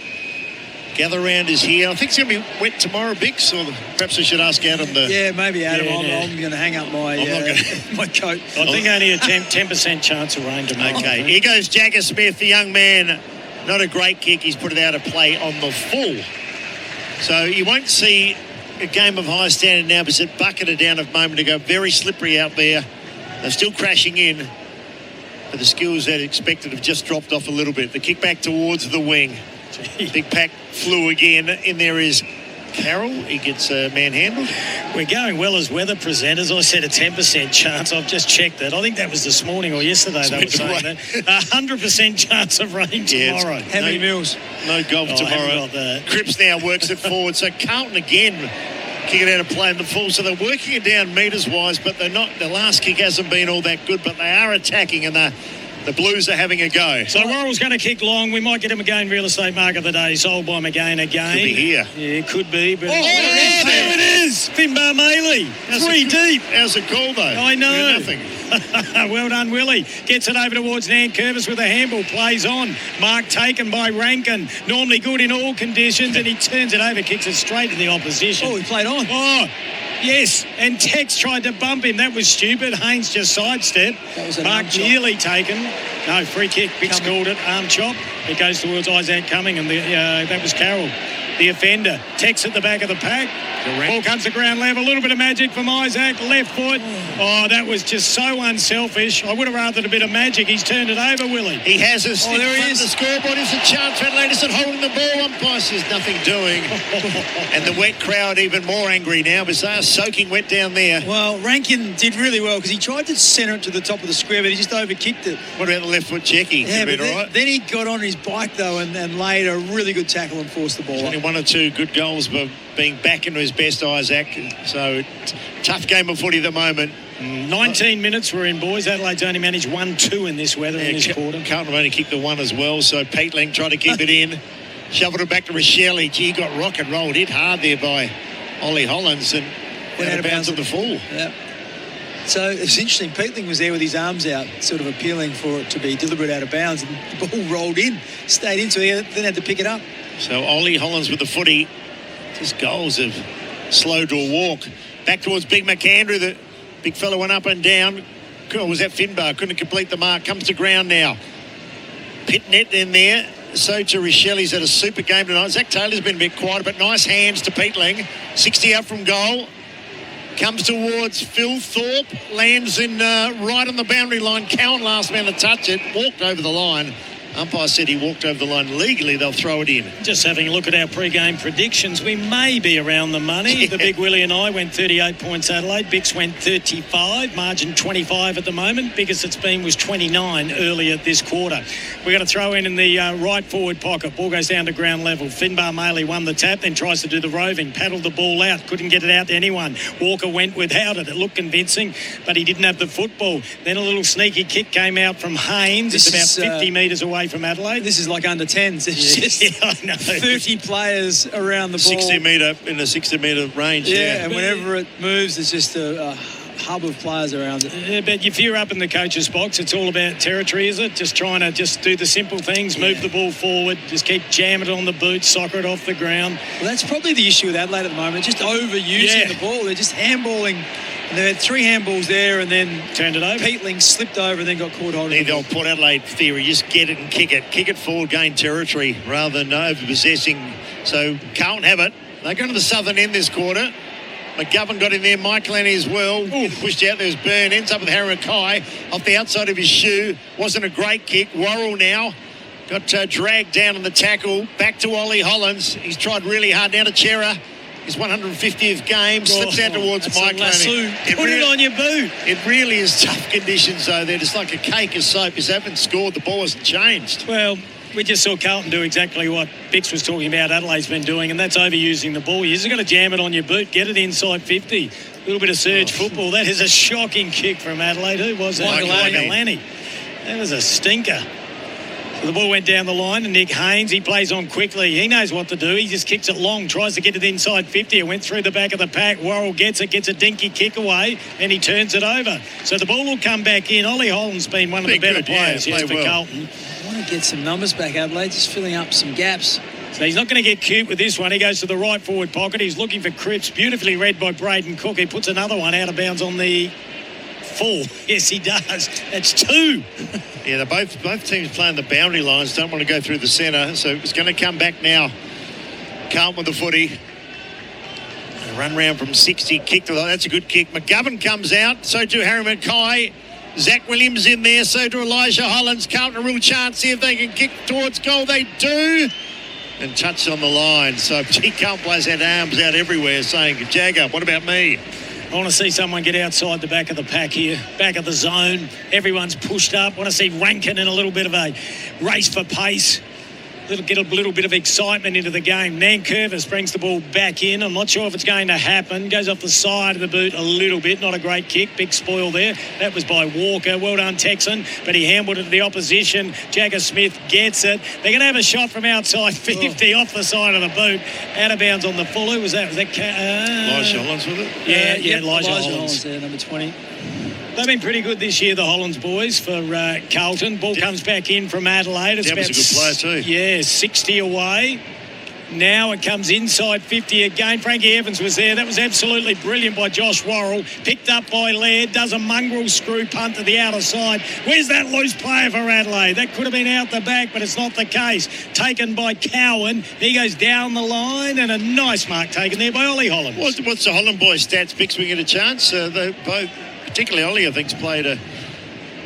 Gather round is here. I think it's going to be wet tomorrow, Bix, or perhaps I should ask Adam the... Yeah, maybe Adam. I'm going to hang up my my coat. I think only a 10% chance of rain tomorrow. Okay, here goes Jagger Smith, the young man. Not a great kick. He's put it out of play on the full. So you won't see a game of high standard now because it bucketed down a moment ago. Very slippery out there. They're still crashing in. But the skills that expected have just dropped off a little bit. The kick back towards the wing. Big pack flew again. In there is Carroll. He gets manhandled. We're going well as weather presenters. I said a 10% chance. I've just checked that. I think that was this morning or yesterday they were saying that. 100% chance of rain tomorrow. How many mils? No golf tomorrow. Cripps now works it forward. So Carlton again kick it out of play in the full. So they're working it down metres-wise, but they're not. The last kick hasn't been all that good, but they are attacking and the Blues are having a go. So Worrell's going to kick long. We might get him again. Real estate mark of the day. Sold by McGain again. Could be here. Yeah, it could be. But there it is. Finbar Maley. 3 deep. How's it called, though? I know. Nothing. Well done, Willie. Gets it over towards Nan Curvis with a handball. Plays on. Mark taken by Rankin. Normally good in all conditions. And he turns it over. Kicks it straight to the opposition. Oh, he played on. Oh, yes. And Tex tried to bump him. That was stupid. Haynes just sidestepped. That was Mark nearly taken. No, free kick. Bix called it. Arm chop. It goes towards Isaac Cumming. And that was Carroll, the offender. Tex at the back of the pack. Ball comes to ground level. A little bit of magic from Isaac. Left foot. Oh, that was just so unselfish. I would have rathered a bit of magic. He's turned it over, Willie. He has us. Oh, there he is. The scoreboard is a chance for Adelaide holding the ball. Umpire says nothing doing. And the wet crowd even more angry now because they are soaking wet down there. Well, Rankin did really well because he tried to centre it to the top of the square, but he just overkicked it. What about the left foot checky? Yeah, but then he got on his bike, though, and laid a really good tackle and forced the ball up. Only 1 or 2 good goals, but being back into his best, Isaac. So, tough game of footy at the moment. 19 minutes we're in, boys. Adelaide's only managed 1-2 in this weather in this quarter. Carlton only kicked the 1 as well, so Peatling tried to keep it in. Shoveled it back to Rochelle. Gee, got rock and rolled. Hit hard there by Ollie Hollands and went out of bounds at the full. Yeah. So it's interesting. Peatling was there with his arms out, sort of appealing for it to be deliberate out of bounds, and the ball rolled in, stayed in, so he then had to pick it up. So Ollie Hollands with the footy. Just goals have slowed to a walk. Back towards Big McAndrew. The big fella went up and down. Oh, was that Finbar? Couldn't complete the mark. Comes to ground now. Pitnet in there. So to Rochelle. He's had a super game tonight. Zach Taylor's been a bit quieter, but nice hands to Peatling. 60 out from goal. Comes towards Phil Thorpe. Lands in right on the boundary line. Cowan last man to touch it. Walked over the line. Umpire said he walked over the line legally. They'll throw it in. Just having a look at our pre-game predictions, we may be around the money. Yeah. The Big Willie and I went 38 points Adelaide. Bix went 35. Margin 25 at the moment. Biggest it's been was 29 earlier this quarter. We're going to throw in the right forward pocket. Ball goes down to ground level. Finbar Maley won the tap, then tries to do the roving. Paddled the ball out. Couldn't get it out to anyone. Walker went without it. It looked convincing, but he didn't have the football. Then a little sneaky kick came out from Haynes. It's about 50 metres away from Adelaide. This is like under 10s. It's just I know. 30 players around the ball. 60 metre in the 60 metre range. Yeah, and whenever it moves, it's just a hub of players around it. Yeah, but if you're up in the coach's box, it's all about territory, is it? Just trying to just do the simple things, move the ball forward, just keep jamming it on the boot, soccer it off the ground. Well, that's probably the issue with Adelaide at the moment, just overusing the ball. They're just handballing. And they had 3 handballs there and then turned it over. Peatling slipped over and then got caught holding it. The old Port Adelaide theory, just get it and kick it. Kick it forward, gain territory rather than over-possessing. So Carlton have it. They're going to the southern end this quarter. McGovern got in there, Michael Annie as well. Pushed out, there's Byrne, ends up with Harry Mackay off the outside of his shoe. Wasn't a great kick. Worrell now got dragged down on the tackle. Back to Ollie Hollands. He's tried really hard now to Chera. His 150th game, slips out towards Mike Laney. Put it on your boot. It really is tough conditions, though. They're just like a cake of soap. If they haven't scored, the ball hasn't changed. Well, we just saw Carlton do exactly what Bix was talking about Adelaide's been doing, and that's overusing the ball. You just got to jam it on your boot, get it inside 50. A little bit of surge football. That is a shocking kick from Adelaide. Who was that? Michael Laney. That was a stinker. The ball went down the line, and Nick Haynes, he plays on quickly. He knows what to do. He just kicks it long, tries to get it inside 50. It went through the back of the pack. Worrell gets a dinky kick away, and he turns it over. So the ball will come back in. Ollie Holland's been one of the better players for Carlton. I want to get some numbers back, Adelaide, just filling up some gaps. So he's not going to get cute with this one. He goes to the right forward pocket. He's looking for Cripps. Beautifully read by Braden Cook. He puts another one out of bounds on the full. Yes, he does. That's 2. Yeah, they're both teams playing the boundary lines. Don't want to go through the centre. So it's going to come back now. Carlton with the footy. A run round from 60. Kick to the... That's a good kick. McGovern comes out. So too Harry Mackay. Zach Williams in there. So do Elijah Hollands. Carlton a real chance here if they can kick towards goal. They do. And touched on the line. So Carlton players had arms out everywhere saying, Jagger, what about me? I want to see someone get outside the back of the pack here, back of the zone. Everyone's pushed up. I want to see Rankin in a little bit of a race for pace. Get a little bit of excitement into the game. Nankervis brings the ball back in. I'm not sure if it's going to happen. Goes off the side of the boot a little bit. Not a great kick. Big spoil there. That was by Walker. Well done, Texan. But he handled it to the opposition. Jagger Smith gets it. They're going to have a shot from outside 50 off the side of the boot. Out of bounds on the full. Who was that? Was that Elijah Hollands with it? Yeah, Elijah Hollands. There, number 20. They've been pretty good this year, the Hollands boys, for Carlton. Ball comes back in from Adelaide. It's Devon's a good player too. Yeah, 60 away. Now it comes inside 50 again. Frankie Evans was there. That was absolutely brilliant by Josh Worrell. Picked up by Laird. Does a mongrel screw punt to the outer side. Where's that loose player for Adelaide? That could have been out the back, but it's not the case. Taken by Cowan. He goes down the line, and a nice mark taken there by Ollie Hollands. What's the Holland boys' stats? Bix, we get a chance. They both... Particularly Ollie, I think, played a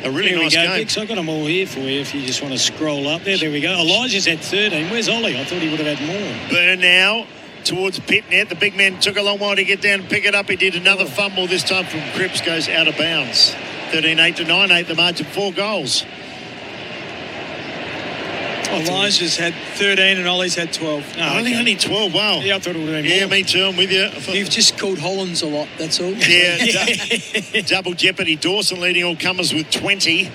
really nice game. Bix, I've got them all here for you if you just want to scroll up there. There we go. Elijah's had 13. Where's Ollie? I thought he would have had more. Burn now towards pit net. The big man took a long while to get down and pick it up. He did another fumble this time from Cripps. Goes out of bounds. 13-8 to 9-8. The margin 4 goals. Elijah's had 13 and Ollie's had 12. Only 12, wow. Yeah, I thought it would have been Yeah, more. me too, I'm with you. You've just called Hollands a lot, that's all. Yeah, double jeopardy. Dawson leading all comers with 20.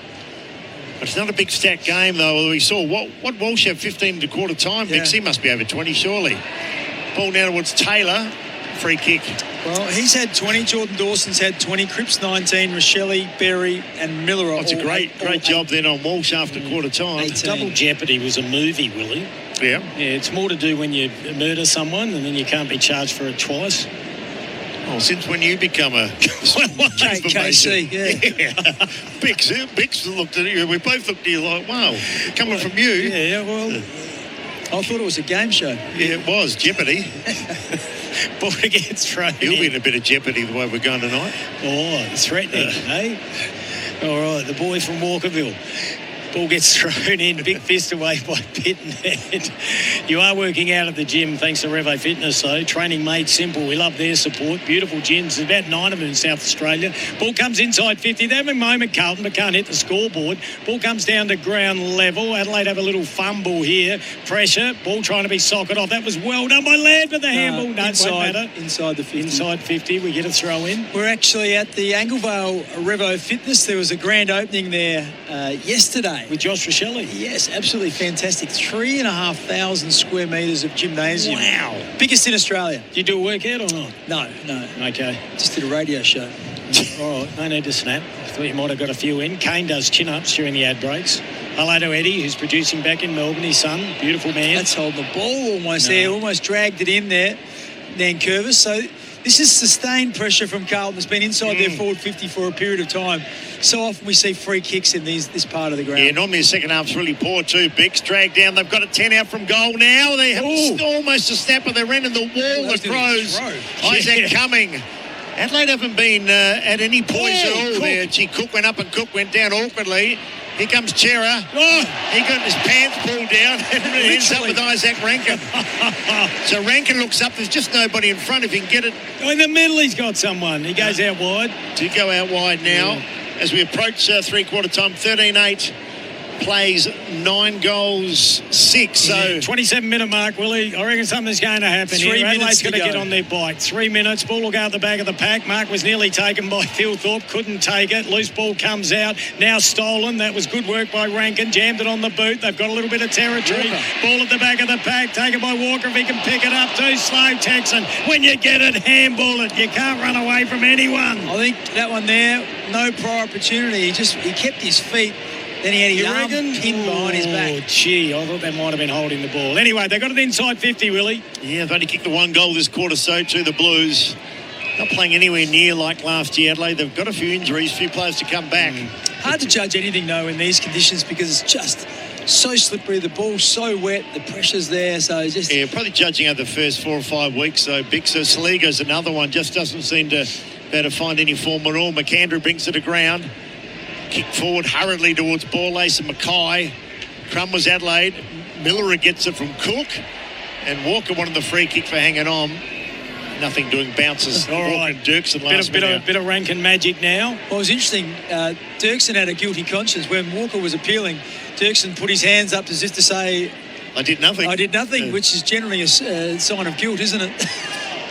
But it's not a big stat game, though. We saw what Walsh have 15 to quarter time. Yeah. He must be over 20, surely. Ball now towards Taylor. Free kick. Well, he's had 20. Jordan Dawson's had 20. Cripps 19. Rochelle, Berry and Miller are It's a great job then on Walsh after quarter time. 18. Double Jeopardy was a movie, Willie. Yeah. Yeah, it's more to do when you murder someone and then you can't be charged for it twice. Oh, since when you become a KC, yeah. Bix looked at you. We both looked at you like, wow, coming from you. Yeah, well, I thought it was a game show. Yeah, it was Jeopardy. Ball gets thrown. You'll be in a bit of jeopardy the way we're going tonight. Oh, threatening, eh? All right, the boy from Walkerville. Ball gets thrown in, big fist away by Pitnet. You are working out at the gym thanks to Revo Fitness, though. Training made simple. We love their support. Beautiful gyms. There's about 9 of them in South Australia. Ball comes inside 50. They have a moment, Carlton, but can't hit the scoreboard. Ball comes down to ground level. Adelaide have a little fumble here. Pressure. Ball trying to be socket off. That was well done by Laird with the handball. No, it won't matter. Inside the 50. Inside 50. We get a throw in. We're actually at the Anglevale Revo Fitness. There was a grand opening there yesterday. With Josh Rochelle? Yes, absolutely fantastic. 3,500 square metres of gymnasium. Wow. Biggest in Australia. Did you do a workout or not? No. Okay. Just did a radio show. All right, no need to snap. I thought you might have got a few in. Kane does chin-ups during the ad breaks. Hello to Eddie, who's producing back in Melbourne, his son. Beautiful man. That's holding the ball almost there. Almost dragged it in there. Nankervis. So this is sustained pressure from Carlton. It's been inside their forward 50 for a period of time. So often we see free kicks in this part of the ground. Yeah, normally the second half's really poor too. Bix dragged down. They've got a 10 out from goal now. They have almost a snap, but they're in the wall. The Crows. Isaac Cumming. Adelaide haven't been at any poise at all there. Cook went up and Cook went down awkwardly. Here comes Chera. He got his pants pulled down and ends up with Isaac Rankin. So Rankin looks up. There's just nobody in front. If he can get it. In the middle, he's got someone. He goes out wide. To go out wide now. As we approach three-quarter time, 13-8. Plays 9 goals, 6. So 27-minute mark, Willie. I reckon something's going to happen 3 here. minutes Adelaide's to going to go. get on their bike. 3 minutes. Ball will go out the back of the pack. Mark was nearly taken by Phil Thorpe. Couldn't take it. Loose ball comes out. Now stolen. That was good work by Rankin. Jammed it on the boot. They've got a little bit of territory. Ball at the back of the pack. Taken by Walker. If he can pick it up. Too slow, Texan. When you get it, handball it. You can't run away from anyone. I think that one there, no prior opportunity. He kept his feet. Then he had his You arm reckon? pinned behind his back. Oh, gee, I thought they might have been holding the ball. Anyway, they got it inside 50, Willie. Yeah, they've only kicked the one goal this quarter, so too the Blues. Not playing anywhere near like last year, Adelaide. They've got a few injuries, a few players to come back. Hard to judge anything, though, in these conditions because it's just so slippery. The ball's so wet, the pressure's there, so it's just... Yeah, probably judging over the first 4 or 5 weeks, though. Big so Saliga's another one, just doesn't seem to be able to find any form at all. McAndrew brings it to ground. Kick forward hurriedly towards Borlace and Mackay. Crum was Adelaide. Miller gets it from Cook. And Walker wanted the free kick for hanging on. Nothing doing, bounces. All right. Dirksen last minute. Bit of Rankin magic now. Well, it was interesting. Dirksen had a guilty conscience. When Walker was appealing, Dirksen put his hands up as if to say, I did nothing. Which is generally a sign of guilt, isn't it?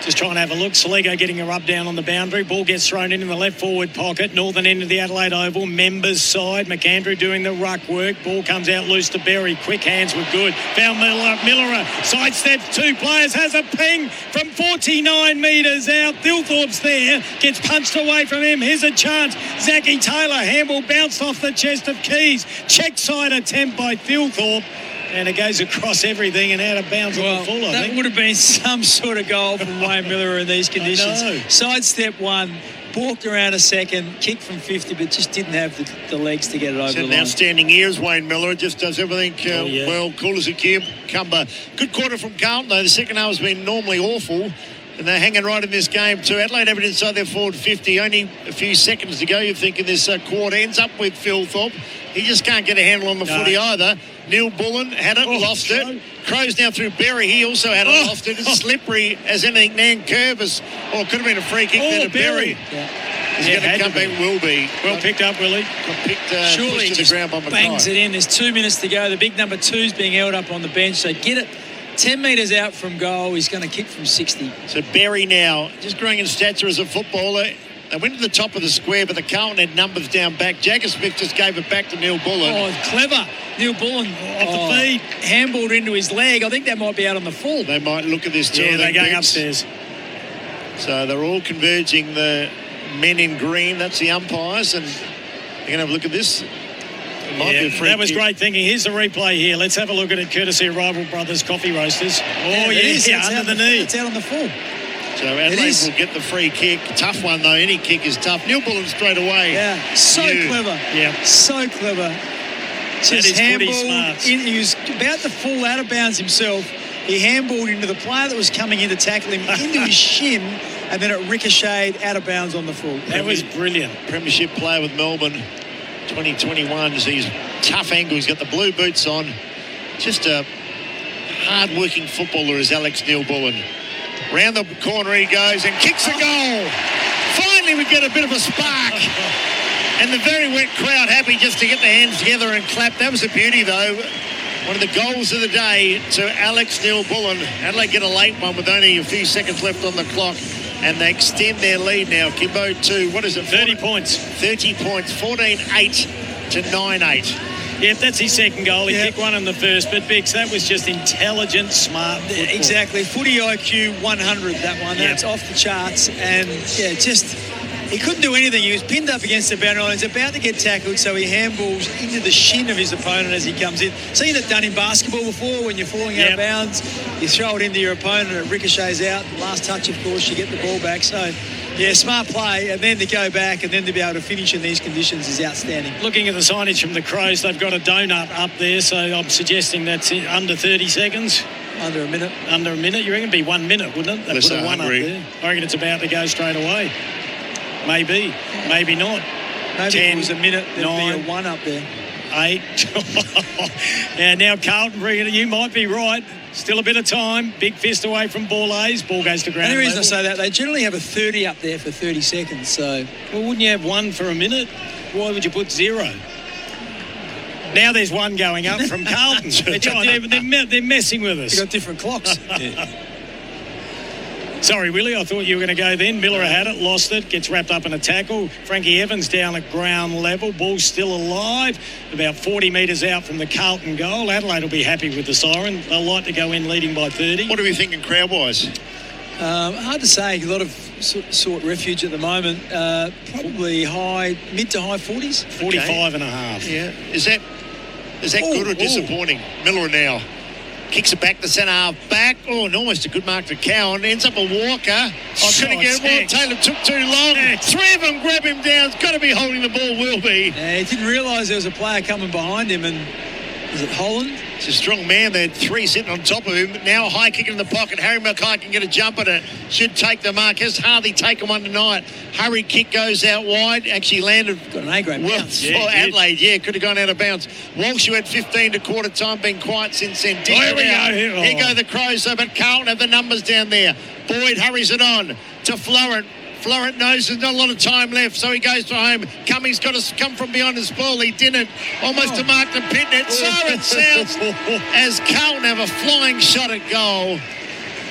Just trying to have a look. Saligo getting a rub down on the boundary. Ball gets thrown in the left forward pocket. Northern end of the Adelaide Oval. Members side. McAndrew doing the ruck work. Ball comes out loose to Berry. Quick hands were good. Found Miller. Sidesteps 2 players. Has a ping from 49 metres out. Thilthorpe's there. Gets punched away from him. Here's a chance. Zachy Taylor. Handball bounced off the chest of Keys. Check side attempt by Thilthorpe. And it goes across everything and out of bounds on the full, I think. That would have been some sort of goal from Wayne Miller in these conditions. Sidestep 1, balked around a second, kicked from 50, but just didn't have the legs to get it over the line. An outstanding year as Wayne Miller. Just does everything well, cool as a cucumber. Good quarter from Carlton, though. The second half has been normally awful. And they're hanging right in this game too. Adelaide have it inside their forward 50. Only a few seconds to go, you think, in this quarter. Ends up with Phil Thorpe. He just can't get a handle on the footy either. Neil Bullen had it, lost it. Crows now through Berry. He also had it, lost it. It's slippery as anything. Nan Curvis. Oh, it could have been a free kick there to Berry. He's going to come back, Wildy. Well picked up, Willie. Got picked, Surely pushed to the ground by Mackay. Bangs it in. There's 2 minutes to go. The big number 2's being held up on the bench. So get it 10 metres out from goal. He's going to kick from 60. So Berry now, just growing in stature as a footballer. They went to the top of the square, but the Carlton had numbers down back. Jagger Smith just gave it back to Neil Bullen. Oh, clever. Neil Bullen off the feet, handballed into his leg. I think that might be out on the full. They might look at this too. Yeah, they're going upstairs. So they're all converging, the men in green. That's the umpires, and they're going to have a look at this. It might be a free that was kick. great thinking. Here's the replay here. Let's have a look at it, courtesy of Rival Brothers Coffee Roasters. Oh, yeah, under the knee. It's out on the full. So Adelaide will get the free kick. Tough one, though. Any kick is tough. Neil Bullen straight away. Yeah, so clever. Yeah. So clever. Just handballed. He was about to fall out of bounds himself. He handballed into the player that was coming in to tackle him into his shin, and then it ricocheted out of bounds on the full. That was brilliant. Premiership player with Melbourne 2021. He's tough angle. He's got the blue boots on. Just a hard-working footballer is Alex Neil Bullen. Round the corner he goes and kicks a goal. Finally we get a bit of a spark. And the very wet crowd happy just to get their hands together and clap. That was a beauty, though. One of the goals of the day to Alex Neil Bullen. Adelaide get a late one with only a few seconds left on the clock. And they extend their lead now. Kimbo to, 30 points. 30 points. 14-8 to 9-8. Yeah, that's his second goal. He kicked one in the first, but Bix, that was just intelligent, smart football. Exactly. Footy IQ 100, that one. That's off the charts. And, he couldn't do anything. He was pinned up against the boundary line. He's about to get tackled, so he handballs into the shin of his opponent as he comes in. Seen it done in basketball before when you're falling out of bounds. You throw it into your opponent and it ricochets out. Last touch, of course, you get the ball back. So, smart play. And then to go back and then to be able to finish in these conditions is outstanding. Looking at the signage from the Crows, they've got a donut up there, so I'm suggesting that's under 30 seconds. Under a minute. Under a minute. You reckon it'd be 1 minute, wouldn't it? They put a one up there. I reckon it's about to go straight away. Maybe. Maybe not. Maybe 10, if it was a minute, there'd 9, be a 1 up there. 8. Yeah, now Carlton, you might be right. Still a bit of time. Big fist away from Borlace. Ball goes to ground. The only reason I say that, they generally have a 30 up there for 30 seconds. So, well, wouldn't you have 1 for a minute? Why would you put 0? Now there's 1 going up from Carlton. They're messing with us. They've got different clocks. Sorry, Willie, I thought you were going to go then. Miller had it, lost it, gets wrapped up in a tackle. Frankie Evans down at ground level. Ball's still alive, about 40 metres out from the Carlton goal. Adelaide will be happy with the siren. They'll like to go in leading by 30. What are we thinking crowd-wise? Hard to say. A lot of sought refuge at the moment. Probably mid to high 40s. 45 and a half. Yeah. Is that good or disappointing? Miller now kicks it back to centre half back. Oh, and almost a good mark to Cowan. Ends up a Walker. Couldn't get it. Taylor took too long. Three of them grab him down. It's got to be holding the ball, Wildy. He didn't realise there was a player coming behind him, and is it Holland? It's a strong man. They had three sitting on top of him. Now a high kick in the pocket. Harry Mackay can get a jump at it. Should take the mark. Has Harley taken one tonight? Hurry kick goes out wide. Actually landed. Got an A-grade bounce. For Adelaide. Yeah, could have gone out of bounds. Walsh, who had 15 to quarter time, been quiet since then. Here we go. Here go the Crows, though, but Carlton have the numbers down there. Boyd hurries it on to Florent. Florent knows there's not a lot of time left, so he goes to home. Cummings got to come from behind his ball. He didn't. Almost to mark the pit net. So it sounds as Carlton have a flying shot at goal.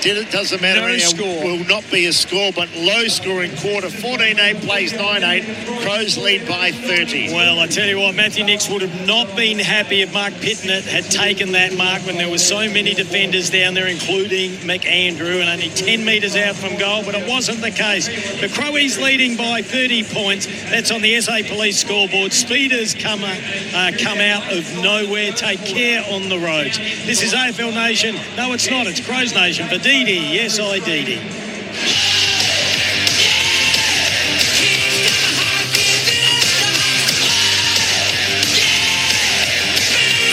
It doesn't matter. No score. Will not be a score, but low scoring quarter. 14-8 plays 9-8. Crows lead by 30. Well, I tell you what, Matthew Nix would have not been happy if Mark Pitnett had taken that mark when there were so many defenders down there, including McAndrew, and only 10 metres out from goal, but it wasn't the case. The Crowies leading by 30 points. That's on the SA Police scoreboard. Speeders come out of nowhere, take care on the roads. This is AFL Nation. No, it's not. It's Crows Nation for Didi. Yes, I Didi.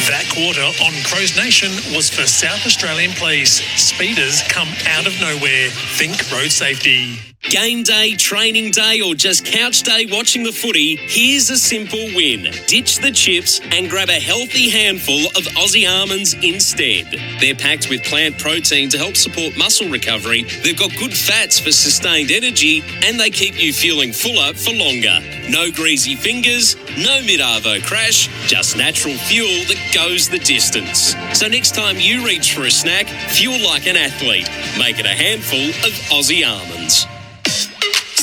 That quarter on Crows Nation was for South Australian Police. Speeders come out of nowhere. Think road safety. Game day, training day, or just couch day watching the footy, here's a simple win. Ditch the chips and grab a healthy handful of Aussie almonds instead. They're packed with plant protein to help support muscle recovery. They've got good fats for sustained energy, and they keep you feeling fuller for longer. No greasy fingers, no mid-arvo crash, just natural fuel that goes the distance. So next time you reach for a snack, fuel like an athlete. Make it a handful of Aussie almonds.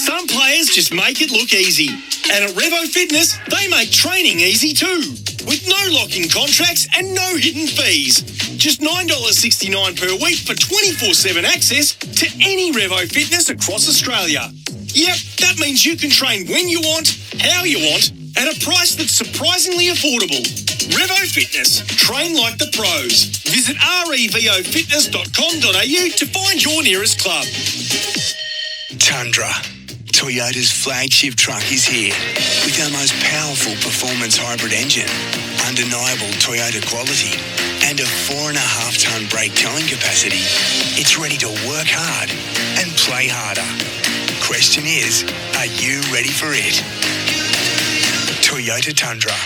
Some players just make it look easy. And at Revo Fitness, they make training easy too. With no lock-in contracts and no hidden fees. Just $9.69 per week for 24/7 access to any Revo Fitness across Australia. Yep, that means you can train when you want, how you want, at a price that's surprisingly affordable. Revo Fitness. Train like the pros. Visit revofitness.com.au to find your nearest club. Tundra. Toyota's flagship truck is here with our most powerful performance hybrid engine, undeniable Toyota quality, and a 4.5-tonne brake towing capacity. It's ready to work hard and play harder. Question is, are you ready for it? Toyota Tundra.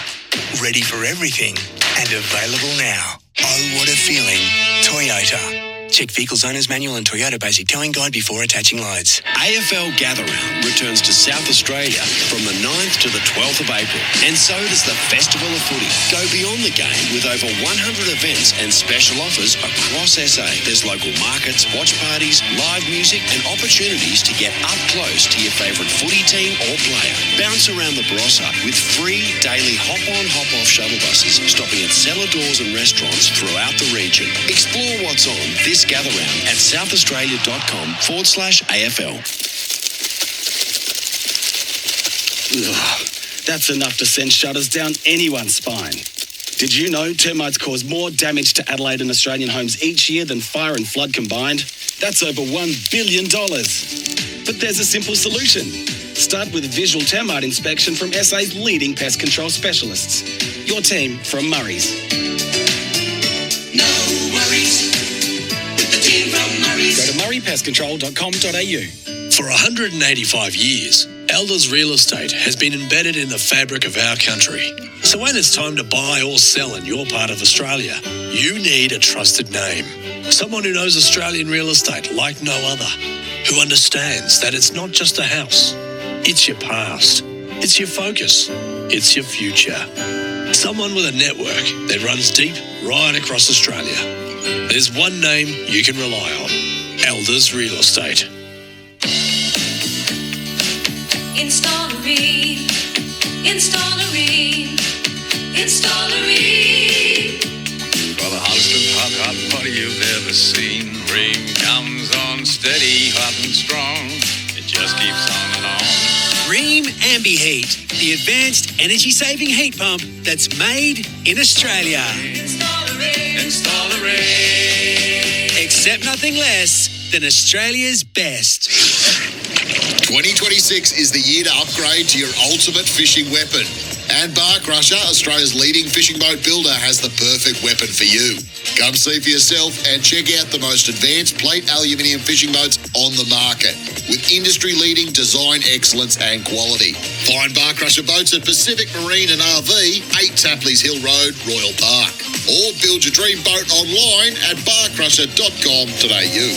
Ready for everything and available now. Oh, what a feeling. Toyota. Check Vehicles Owner's Manual and Toyota Basic Towing Guide before attaching loads. AFL Gather Round returns to South Australia from the 9th to the 12th of April. And so does the Festival of Footy. Go beyond the game with over 100 events and special offers across SA. There's local markets, watch parties, live music and opportunities to get up close to your favourite footy team or player. Bounce around the Barossa with free daily hop-on, hop-off shuttle buses stopping at cellar doors and restaurants throughout the region. Explore what's on this gather round at southaustralia.com/AFL. Ugh, that's enough to send shudders down anyone's spine. Did you know termites cause more damage to Adelaide and Australian homes each year than fire and flood combined? That's over $1 billion. But there's a simple solution. Start with a visual termite inspection from SA's leading pest control specialists. Your team from Murray's. No worries. Go to murraypestcontrol.com.au. For 185 years, Elders Real Estate has been embedded in the fabric of our country. So when it's time to buy or sell in your part of Australia, you need a trusted name. Someone who knows Australian real estate like no other. Who understands that it's not just a house. It's your past. It's your focus. It's your future. Someone with a network that runs deep right across Australia. There's one name you can rely on. Elders Real Estate. Installery. For the hottest hot body you've ever seen. Rain comes on steady, Ambi Heat, the advanced energy-saving heat pump that's made in Australia. Install a ring. Accept nothing less than Australia's best. 2026 is the year to upgrade to your ultimate fishing weapon. And Bar Crusher, Australia's leading fishing boat builder, has the perfect weapon for you. Come see for yourself and check out the most advanced plate aluminium fishing boats on the market with industry-leading design excellence and quality. Find Bar Crusher boats at Pacific Marine and RV, 8 Tapleys Hill Road, Royal Park. Or build your dream boat online at barcrusher.com.au.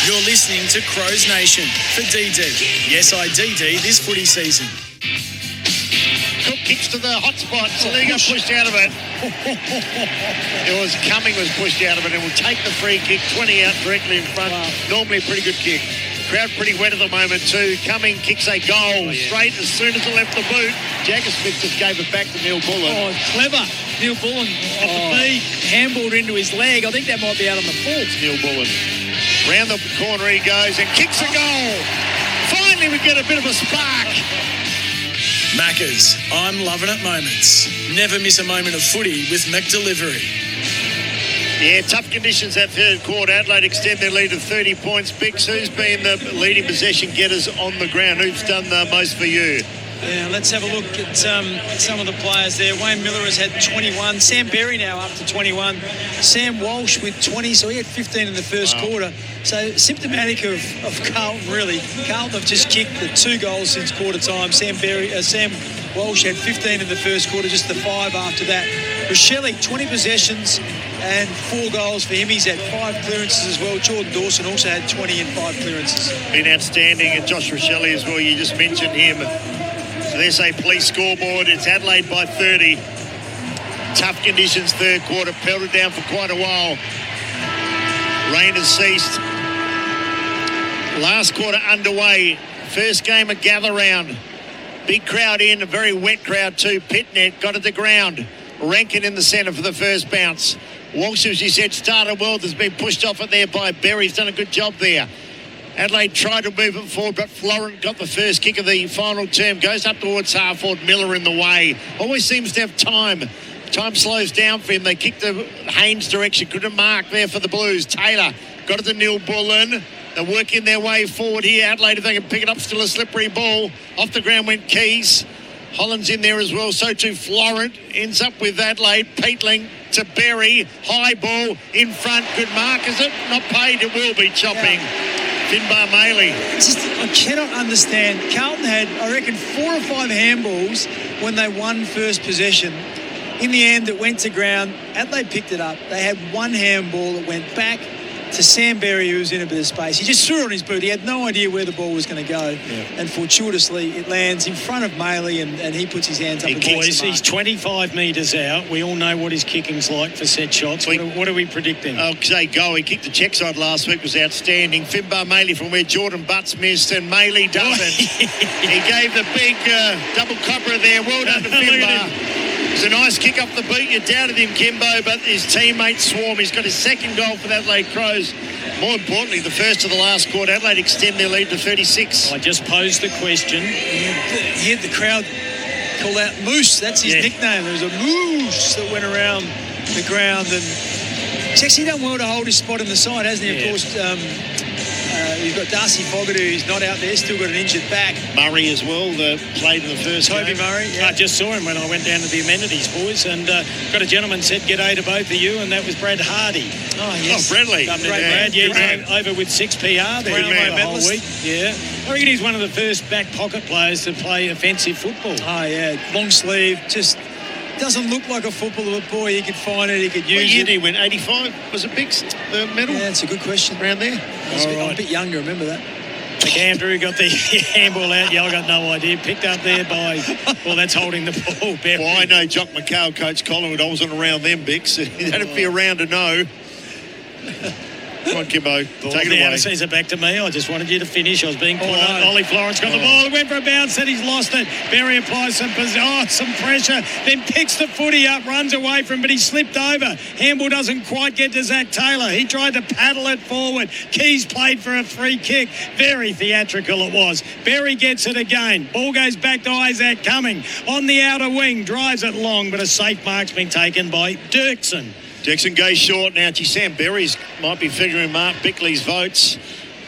You're listening to Crows Nation for DD. Yes, I DD this footy season. Cook kicks to the hot spot. Saliga pushed out of it. Cumming was pushed out of it and will take the free kick. 20 out directly in front. Wow. Normally a pretty good kick. Crowd pretty wet at the moment too. Cumming kicks a goal straight as soon as it left the boot. Jagger Smith just gave it back to Neil Bullen. Oh, clever. Neil Bullen off the feed, handballed into his leg. I think that might be out on the full. Neil Bullen. Round the corner he goes and kicks a goal. Finally we get a bit of a spark. Maccas, I'm loving it moments. Never miss a moment of footy with McDelivery. Yeah, tough conditions that third quarter. Adelaide extend their lead to 30 points. Bix, who's been the leading possession getters on the ground? Who's done the most for you? Yeah, let's have a look at some of the players there. Wayne Miller has had 21. Sam Berry now up to 21. Sam Walsh with 20, so he had 15 in the first quarter. So symptomatic of Carlton, really. Carlton have just kicked the 2 goals since quarter time. Sam Walsh had 15 in the first quarter, just the 5 after that. Rochelle, 20 possessions and 4 goals for him. He's had 5 clearances as well. Jordan Dawson also had 20 and 5 clearances. Been outstanding. And Josh Rochelle as well, you just mentioned him. So there's a police scoreboard. It's Adelaide by 30. Tough conditions third quarter. Pelted down for quite a while. Rain has ceased. Last quarter underway. First game of gather round. Big crowd in, a very wet crowd too. Pitnet got at the ground. Rankin in the centre for the first bounce. Walsh, as you said, started well. Has been pushed off it there by Berry. He's done a good job there. Adelaide tried to move it forward, but Florent got the first kick of the final term. Goes up towards half forward. Miller in the way. Always seems to have time. Time slows down for him. They kicked the Haynes direction. Couldn't mark there for the Blues. Taylor got it to Neil Bullen. They're working their way forward here. Adelaide, if they can pick it up, still a slippery ball. Off the ground went Keys. Holland's in there as well. So too Florent. Ends up with Adelaide. Peatling to Berry. High ball in front. Good mark, is it? Not paid. It will be chopping. Finbar Maley. I cannot understand. Carlton had, I reckon, 4 or 5 handballs when they won first possession. In the end, it went to ground. Adelaide picked it up. They had 1 handball that went back to Sam Berry, who was in a bit of space. He just threw it on his boot. He had no idea where the ball was going to go. Yeah. And fortuitously, it lands in front of Maley, and he puts his hands up and kicks. He's 25 metres out. We all know what his kicking's like for set shots. What are we predicting? Okay, go. He kicked the check side last week, was outstanding. Finbar Maley from where Jordan Butts missed, and Maley doesn't. He gave the big double copper there. Well done to Finbar. It's a nice kick up the boot. You doubted him, Kimbo, but his teammates swarm. He's got his second goal for the Adelaide Crows. More importantly, the first of the last quarter. Adelaide extend their lead to 36. I just posed the question. He had the crowd call out Moose. That's his nickname. There was a moose that went around the ground, and he's actually done well to hold his spot in the side, hasn't he? Of course, you've got Darcy Fogarty, who's not out there, still got an injured back. Murray as well, played in the first Toby game. Murray, I just saw him when I went down to the amenities, boys, and got a gentleman said g'day to both of you, and that was Brad Hardy. Oh, yes. Oh, Bradley. Brad, he's over with 6 PR there the whole week. Yeah. I reckon he's one of the first back pocket players to play offensive football. Oh, yeah. Long sleeve, just doesn't look like a footballer, but boy, he could find it, he could use it. What year did he win? 85? Was it Bix, the medal? Yeah, that's a good question. Around there? I'm a bit younger, remember that? Andrew got the handball out. Yeah, I got no idea. Picked up there by, well, that's holding the ball. Berry. Well, I know Jock McHale, Coach Collingwood. I wasn't around them, Bix. That'd be around to know. Come on, Kimbo. Take it away. Sees it back to me. I just wanted you to finish. I was being polite. no. Ollie Florence got the ball. It went for a bounce, and he's lost it. Berry applies some pressure, then picks the footy up, runs away from him, but he slipped over. Handball doesn't quite get to Zach Taylor. He tried to paddle it forward. Keys played for a free kick. Very theatrical it was. Berry gets it again. Ball goes back to Isaac Cumming. On the outer wing, drives it long, but a safe mark's been taken by Dirksen. Dirksen goes short now. Sam Berry's might be figuring Mark Bickley's votes.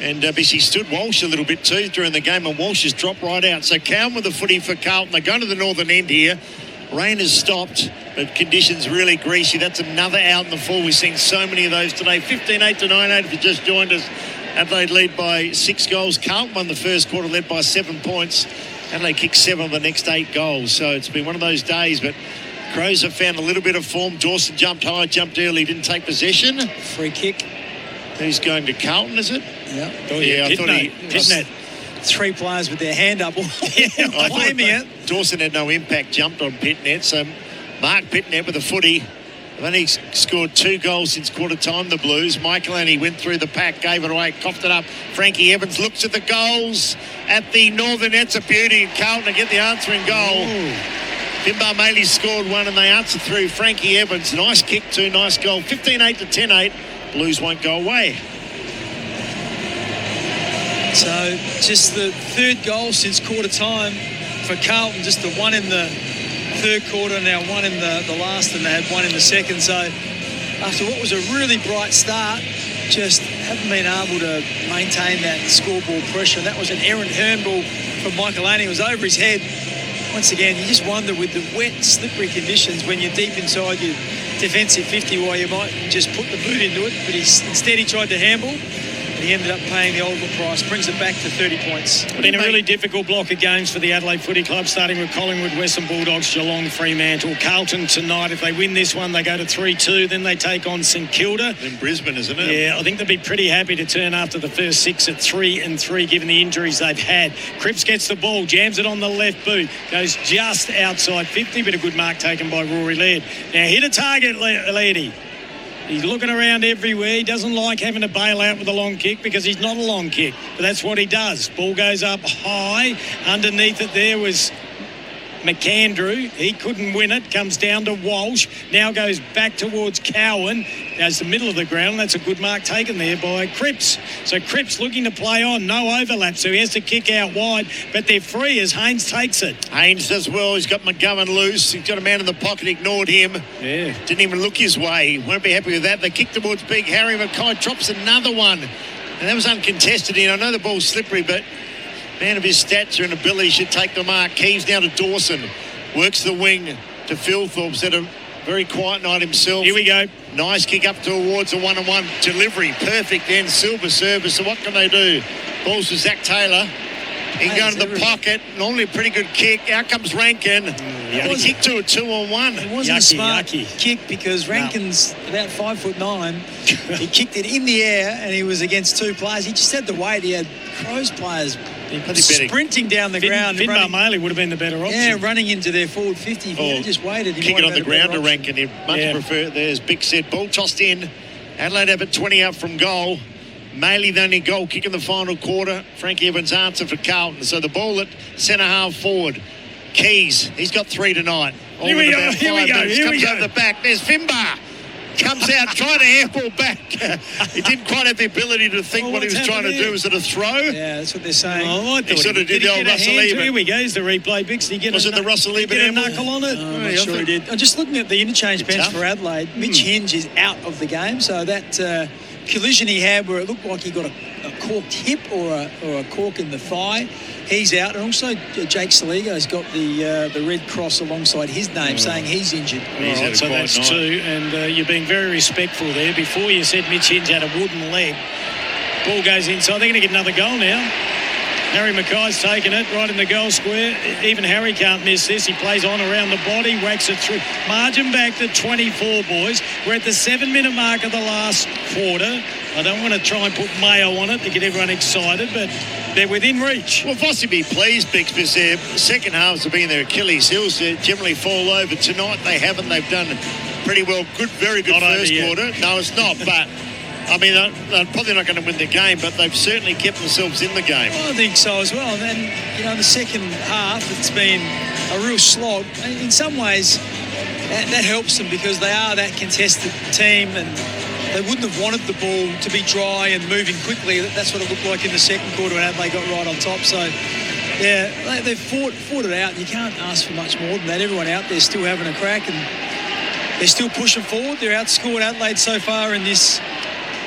And he stood Walsh a little bit too during the game, and Walsh has dropped right out. So Cowan with the footy for Carlton. They're going to the northern end here. Rain has stopped, but conditions really greasy. That's another out in the fall. We've seen so many of those today. 15-8 to 9-8 if you just joined us. Adelaide lead by 6 goals. Carlton won the first quarter, led by 7 points. Adelaide kicked 7 of the next 8 goals. So it's been one of those days, but Crows have found a little bit of form. Dawson jumped high, jumped early, didn't take possession. Free kick. He's going to Carlton, is it? Yeah. I thought he... Pitnet. 3 players with their hand up. Claiming it. Dawson had no impact, jumped on Pitnet. So Mark Pitnet with a footy. They've only scored 2 goals since quarter time, the Blues. Michael Annie went through the pack, gave it away, coughed it up. Frankie Evans looks at the goals at the northern. That's a beauty. And Carlton to get the answering goal. Finbar Maley scored 1 and they answered through. Frankie Evans, nice kick too, nice goal. 15-8 to 10-8. Blues won't go away. So just the 3rd goal since quarter time for Carlton, just the 1 in the 3rd quarter, now 1 in the last, and they had 1 in the second. So after what was a really bright start, just haven't been able to maintain that scoreboard pressure. That was an errant handball from Michael Aney. It was over his head. Once again, you just wonder with the wet, slippery conditions when you're deep inside your defensive 50 why you might just put the boot into it, but instead he tried to handball. And he ended up paying the ultimate price, brings it back to 30 points. Been a really difficult block of games for the Adelaide Footy Club, starting with Collingwood, Western Bulldogs, Geelong, Fremantle. Carlton tonight, if they win this one, they go to 3-2. Then they take on St Kilda. In Brisbane, isn't it? Yeah, I think they'll be pretty happy to turn after the first 6 at 3-3, given the injuries they've had. Cripps gets the ball, jams it on the left boot, goes just outside 50, but a good mark taken by Rory Laird. Now, hit a target, Lairdy. He's looking around everywhere. He doesn't like having to bail out with a long kick because he's not a long kick. But that's what he does. Ball goes up high. Underneath it there was McAndrew. He couldn't win it. Comes down to Walsh. Now goes back towards Cowan. Goes the middle of the ground. That's a good mark taken there by Cripps. So Cripps looking to play on. No overlap. So he has to kick out wide. But they're free as Haynes takes it. Haynes does well. He's got McGovern loose. He's got a man in the pocket. Ignored him. Yeah. Didn't even look his way. Won't be happy with that. They kick towards Big Harry. Mackay drops another one. And that was uncontested in. I know the ball's slippery, but man of his stature and ability should take the mark. Keys now to Dawson. Works the wing to Philthorpe. Said a very quiet night himself. Here we go. Nice kick up towards a 1-on-1 delivery. Perfect then. Silver service. So what can they do? Balls to Zach Taylor. He can go into the pocket. Normally a pretty good kick. Out comes Rankin. He kicked to a 2-on-1. It wasn't a smart kick because Rankin's about 5'9". He kicked it in the air and he was against 2 players. He just had the weight. He had Crows players sprinting down the ground. Finbar Maley would have been the better option. Yeah, running into their forward 50. If he had just waited, he kick might it on have the had a ground to better Rankin. He'd much prefer. There's Big said. Ball tossed in. Adelaide have it 20 out from goal. Maley the only goal kick in the final quarter. Frankie Evans answer for Carlton. So the ball at centre half forward. Keys, he's got 3 tonight. Here we go. Comes over the back. There's Finbar. Comes out, trying to airball back. He didn't quite have the ability to think what he was trying to do. Was it a throw? Yeah, that's what they're saying. He sort of did the old Russell Ebert. Here we go. Here's the replay. Bixley, was it the Russell Ebert? Get a knuckle on it? I'm not sure he did. I'm just looking at the interchange bench for Adelaide. Mitch Hinge is out of the game, so that collision he had where it looked like he got a corked hip or a cork in the thigh, he's out. And also Jake Saligo's got the red cross alongside his name saying he's injured. Right, so that's 2, and you're being very respectful there. Before you said Mitch Hinge had a wooden leg. Ball goes inside. They're going to get another goal now. Harry Mackay's taken it right in the goal square. Even Harry can't miss this. He plays on around the body, whacks it through. Margin back to 24, boys. We're at the 7-minute mark of the last quarter. I don't want to try and put Mayo on it to get everyone excited, but they're within reach. Well, Fossey be pleased, Bix, because their second halves have been their Achilles heels. They generally fall over. Tonight they haven't. They've done pretty well. Good, very good first quarter. No, it's not, but I mean, they're probably not going to win the game, but they've certainly kept themselves in the game. I think so as well. And then, in the second half, it's been a real slog. And in some ways, that helps them because they are that contested team and they wouldn't have wanted the ball to be dry and moving quickly. That's what it looked like in the second quarter when Adelaide got right on top. So, yeah, they've fought it out. You can't ask for much more than that. Everyone out there still having a crack and they're still pushing forward. They're outscored Adelaide so far in this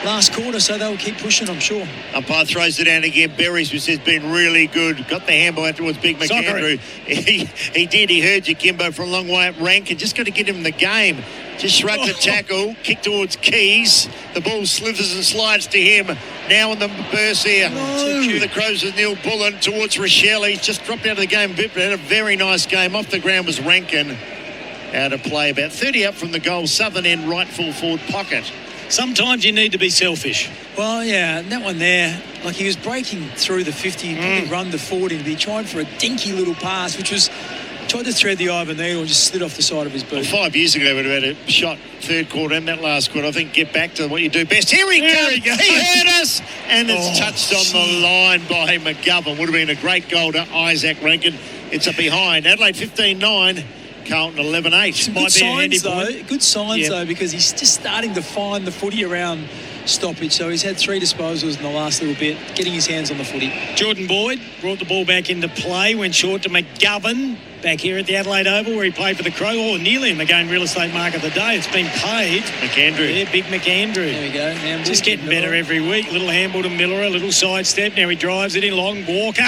last quarter, so they'll keep pushing, I'm sure. Umpire throws it down again. Berries, which has been really good. Got the handball out towards Big McAndrew. He did. He heard you, Kimbo, from a long way up rank and just got to get him in the game. Just shrugged the tackle, kick towards Keys. The ball slithers and slides to him. Now on the burst here. The Crows with Neil Bullen towards Rochelle. He's just dropped out of the game a bit, but had a very nice game. Off the ground was Rankin. Out of play, about 30 up from the goal. Southern end, right full forward pocket. Sometimes you need to be selfish. Well, yeah, that one there, like he was breaking through the 50, probably run the 40, and he tried for a dinky little pass, which was tried to thread the eye of a needle and just slid off the side of his boot. Well, 5 years ago, we would have had a shot third quarter and that last quarter. I think get back to what you do best. Here he comes. He heard us. And it's touched on the line by McGovern. Would have been a great goal to Isaac Rankin. It's a behind. Adelaide 15-9. Carlton 11-8. Good signs, though, because he's just starting to find the footy around stoppage. So he's had 3 disposals in the last little bit, getting his hands on the footy. Jordan Boyd brought the ball back into play, went short to McGovern back here at the Adelaide Oval where he played for the Crow. Nearly in the game real estate mark of the day. It's been paid. McAndrew. Yeah, big McAndrew. There we go. Handball, just getting better every week. Little handball to Miller, a little sidestep. Now he drives it in long. Walker.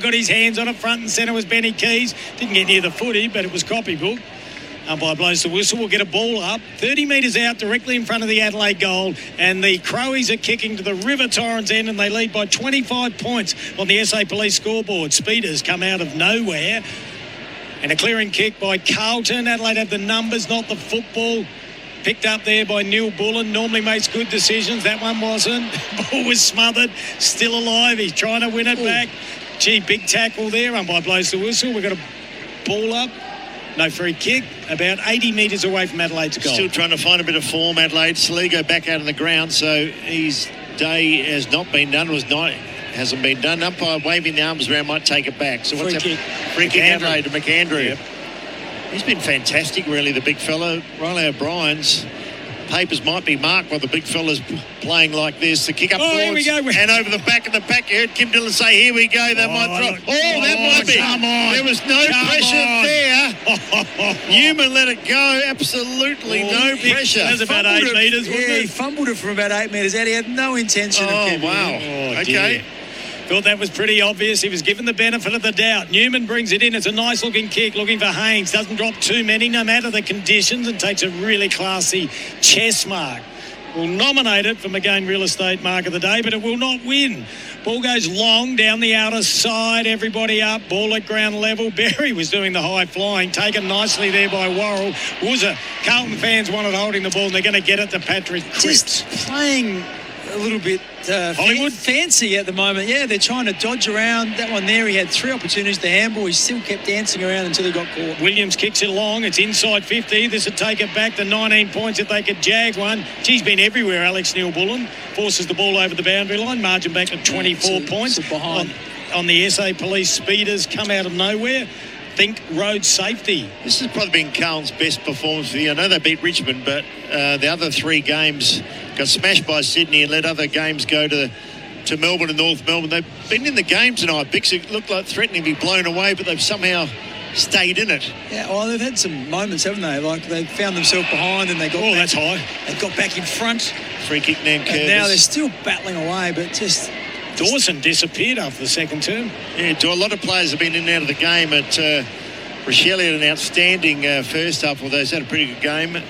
Got his hands on it. Front and centre was Benny Keys. Didn't get near the footy, but it was copybook. Umpire blows the whistle. We'll get a ball up 30 metres out directly in front of the Adelaide goal, and the Crowies are kicking to the River Torrens end, and they lead by 25 points on the SA Police scoreboard. Speeders come out of nowhere, and a clearing kick by Carlton. Adelaide have the numbers, not the football. Picked up there by Neil Bullen. Normally makes good decisions. That one wasn't. Ball was smothered. Still alive. He's trying to win it back. Gee, big tackle there. Umpire blows the whistle. We've got a ball up. No free kick, about 80 metres away from Adelaide's goal. Still trying to find a bit of form, Adelaide. Saligo back out on the ground, so his day has not been done. Hasn't been done. Umpire waving the arms around might take it back. So what's that? Free kick Adelaide to McAndrew. Yep. He's been fantastic, really, the big fella. Riley O'Brien's papers might be marked while the big fella's playing like this. The kick up here we go. And over the back of the pack. You heard Kim Dillon say, here we go. They might throw. That might be. Come on. There was no pressure there. Newman let it go. Absolutely no pressure. That was about 8 metres, wasn't it? He fumbled it from about 8 metres out. He had no intention of keeping it. Wow. Okay. Thought that was pretty obvious. He was given the benefit of the doubt. Newman brings it in. It's a nice-looking kick, looking for Haynes. Doesn't drop too many, no matter the conditions, and takes a really classy chest mark. Will nominate it for McGain Real Estate Mark of the Day, but it will not win. Ball goes long down the outer side. Everybody up. Ball at ground level. Berry was doing the high flying. Taken nicely there by Worrell. Woozer. Carlton fans wanted holding the ball, and they're going to get it to Patrick Cripps. Just playing a little bit Hollywood fancy at the moment. Yeah, they're trying to dodge around. That one there, he had 3 opportunities to handball. He still kept dancing around until he got caught. Williams kicks it long. It's inside 50. This would take it back to 19 points if they could jag one. He's been everywhere, Alex Neil-Bullen. Forces the ball over the boundary line. Margin back to 24 points. Behind. On the SA Police speeders come out of nowhere. Think road safety. This has probably been Carlton's best performance for the year. I know they beat Richmond, but the other 3 games got smashed by Sydney and let other games go to Melbourne and North Melbourne. They've been in the game tonight. Bickley looked like threatening to be blown away, but they've somehow stayed in it. Yeah, well, they've had some moments, haven't they? Like they found themselves behind and they got that's high. They got back in front. Free kick, Nan Curtis. Now they're still battling away, but just... Dawson disappeared after the second term. Yeah, a lot of players have been in and out of the game. Rochelle had an outstanding first half, although he's had a pretty good game.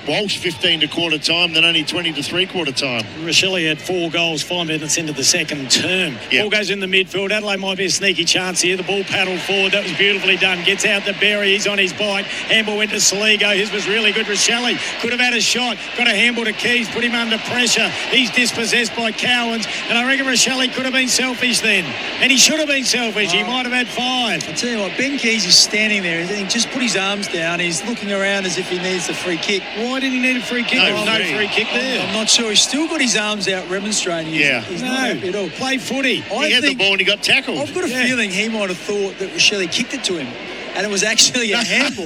Walsh 15 to quarter time, then only 20 to three-quarter time. Rochelle had 4 goals 5 minutes into the second term. Yep. Ball goes in the midfield. Adelaide might be a sneaky chance here. The ball paddled forward. That was beautifully done. Gets out to Berry. He's on his bike. Handball went to Saligo. His was really good. Rochelle could have had a shot. Got a handball to Keys. Put him under pressure. He's dispossessed by Cowans. And I reckon Rochelle could have been selfish then. And he should have been selfish. He might have had 5. I tell you what, Ben Keys is standing standing there. He just put his arms down. He's looking around as if he needs a free kick. Why did he need a free kick? No free kick there. I'm not sure. He's still got his arms out remonstrating. He's not happy at all. Play footy. He had the ball and he got tackled. I've got a feeling he might have thought that Shelley kicked it to him. And it was actually a handball.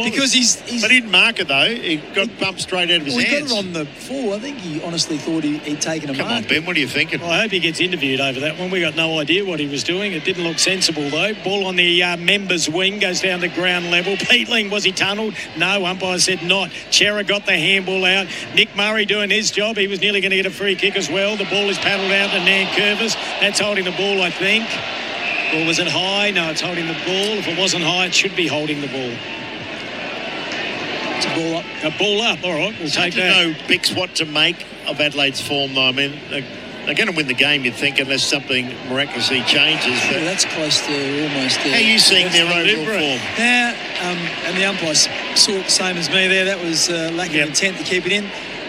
Because he's... But he didn't mark it, though. He got bumped straight out of his hands. He got it on the full. I think he honestly thought he'd taken a mark. Come on, Ben, what are you thinking? Well, I hope he gets interviewed over that one. We got no idea what he was doing. It didn't look sensible, though. Ball on the members' wing, goes down to ground level. Peatling, was he tunnelled? No, umpire said not. Chera got the handball out. Nick Murray doing his job. He was nearly going to get a free kick as well. The ball is paddled out to Nankervis. That's holding the ball, I think. Or was it high? No, it's holding the ball. If it wasn't high, it should be holding the ball. It's a ball up. A ball up. All right, we'll take that. I don't know, Bix, what to make of Adelaide's form, though. I mean, they're going to win the game, you'd think, unless something miraculously changes. But that's close to almost there. How are you seeing their overall form? Yeah, and the umpires saw it the same as me there. That was lack of intent to keep it in.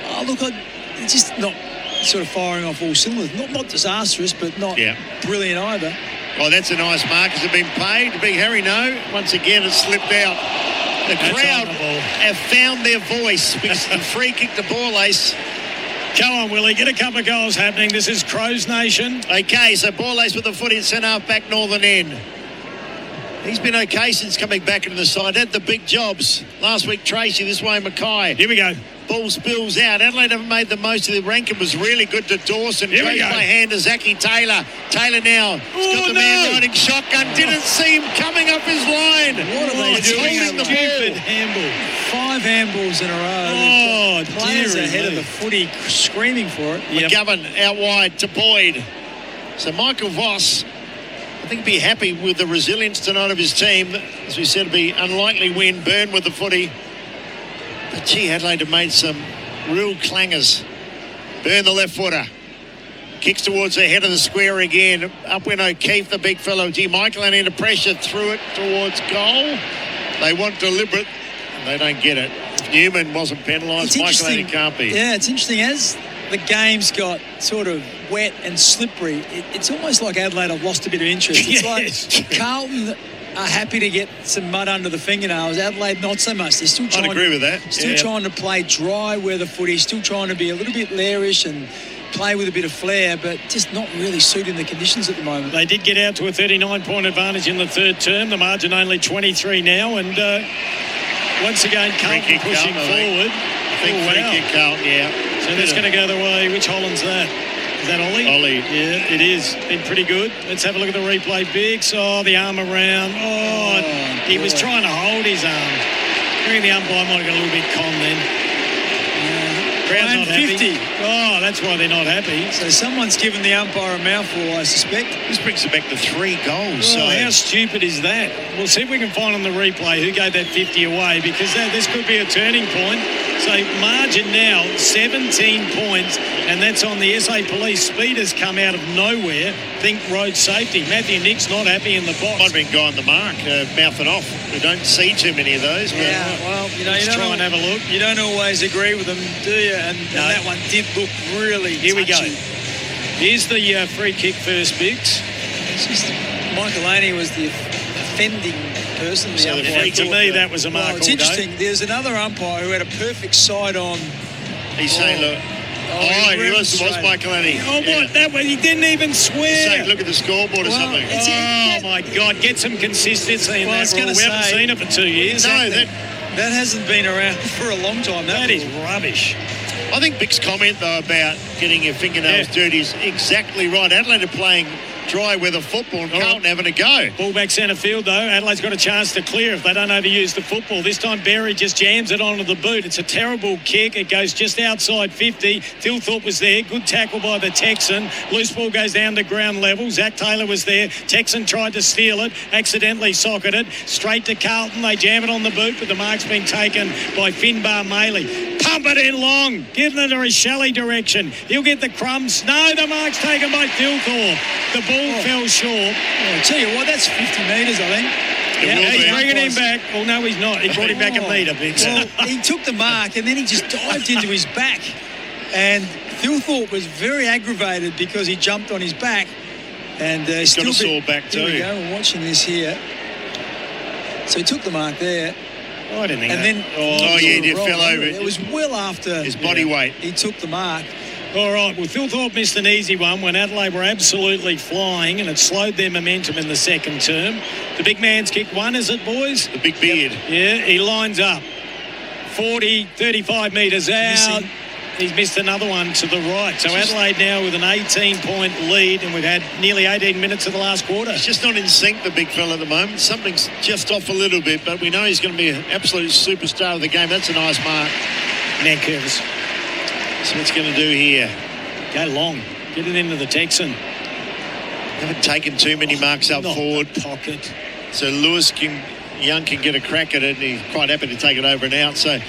Oh, look, it's just not sort of firing off all cylinders. Not disastrous, but not brilliant either. Oh, that's a nice mark. Has it been paid? Big Harry, no. Once again, it slipped out. The crowd have found their voice because he free kicked the ball ace. Come on, Willie, get a couple of goals happening. This is Crows Nation. Okay, so ball ace with the footy at centre-half back northern end. He's been okay since coming back into the side. Had the big jobs. Last week, Tracy, this way, Mackay. Here we go. Ball spills out. Adelaide haven't made the most of the Rankin. Was really good to Dawson. Here we Goes go. by hand to Zachy Taylor. Taylor now. He's got the man riding shotgun. Didn't see him coming up his line. What are they doing? Holding the Stupid ball. handball. 5 handballs in a row. Oh, players dearie ahead me. of the footy screaming for it. McGovern out wide to Boyd. So Michael Voss, I think, be happy with the resilience tonight of his team. As we said, it'd be unlikely win. Burn with the footy. But gee, Adelaide have made some real clangers. Burn the left footer. Kicks towards the head of the square again. Up went O'Keefe, the big fellow. Gee, Michael under pressure, threw it towards goal. They want deliberate, and they don't get it. If Newman wasn't penalised, Michael Annie can't be. Yeah, it's interesting. As the game's got sort of wet and slippery, it's almost like Adelaide have lost a bit of interest. It's like Carlton are happy to get some mud under the fingernails. Adelaide, not so much. They're still trying. I'd agree with that. Still trying to play dry weather footy. Still trying to be a little bit lairish and play with a bit of flair, but just not really suiting the conditions at the moment. They did get out to a 39-point advantage in the third term. The margin only 23 now, and once again, Carlton pushing forward. I think free kick Carlton, So that's going to go the way. Which Holland's that? Is that Ollie? Ollie. Yeah, it is. Been pretty good. Let's have a look at the replay. Biggs. Oh, the arm around. Oh, he was trying to hold his arm. I reckon the umpire might have got a little bit con then. Crowd's not happy. 50. Oh, that's why they're not happy. So someone's given the umpire a mouthful, I suspect. This brings it back to 3 goals. Well, how stupid is that? We'll see if we can find on the replay who gave that 50 away, because this could be a turning point. So margin now, 17 points, and that's on the SA Police. Speeders come out of nowhere. Think road safety. Matthew Nick's not happy in the box. Might have been guy on the mark, mouthing off. We don't see too many of those. But well, let's try and have a look. You don't always agree with them, do you? And that one did look really Here we go. touchy. Here's the free kick first, Biggs. Michael Aney was the offending person. So to me, that was a mark. Well, it's interesting. There's another umpire who had a perfect side on. He's saying, look. He was Michael Aney. Oh, what? That way, he didn't even swear. He's saying, look at the scoreboard or something. Oh, my God. Get some consistency in that rule. We haven't seen it for 2 years. No, that hasn't been around for a long time. That is rubbish. I think Big's comment, though, about getting your fingernails dirty is exactly right. Adelaide are playing dry weather football and Carlton having a go. Ball back centre field, though. Adelaide's got a chance to clear if they don't overuse the football. This time Berry just jams it onto the boot. It's a terrible kick. It goes just outside 50. Thilthorpe was there. Good tackle by the Texan. Loose ball goes down to ground level. Zach Taylor was there. Texan tried to steal it. Accidentally socketed. Straight to Carlton. They jam it on the boot, but the mark's been taken by Finbar Maley. Pump it in long. Give it to his Shelley direction. He'll get the crumbs. No, the mark's taken by Thilthorpe. The ball fell short. I'll tell you what, that's 50 metres, I think. Yeah, he's bringing him back. Well, no, he's not. He brought him back a metre, Biggs. Well, he took the mark and then he just dived into his back. And Thilthorpe was very aggravated because he jumped on his back. And he's got a sore back too. Here we go. We're watching this here. So he took the mark there. Oh, I didn't think and that. then he fell over. It was well after his body weight. He took the mark. All right, well, Thilthorpe missed an easy one when Adelaide were absolutely flying, and it slowed their momentum in the second term. The big man's kicked one, is it, boys? The big beard. Yeah, he lines up. 35 metres out. He's missed another one to the right. So Adelaide now with an 18-point lead, and we've had nearly 18 minutes of the last quarter. He's just not in sync, the big fella, at the moment. Something's just off a little bit, but we know he's going to be an absolute superstar of the game. That's a nice mark. Nankervis. So what's going to do here? Go long. Get it into the Texan. Haven't taken too many marks up forward. Pocket. So Young can get a crack at it, and he's quite happy to take it over and out. So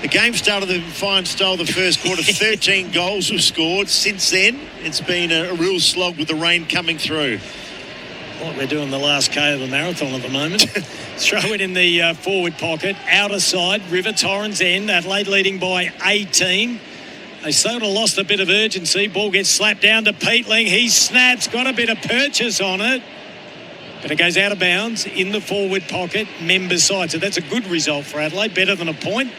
the game started in fine style the first quarter. 13 goals were scored. Since then, it's been a real slog with the rain coming through. What we're doing the last K of the marathon at the moment. Throw it in the forward pocket. Outer side, River Torrens End. Adelaide leading by 18. They sort of lost a bit of urgency. Ball gets slapped down to Peatling. He snaps, got a bit of purchase on it. But it goes out of bounds in the forward pocket, members side. So that's a good result for Adelaide, better than a point.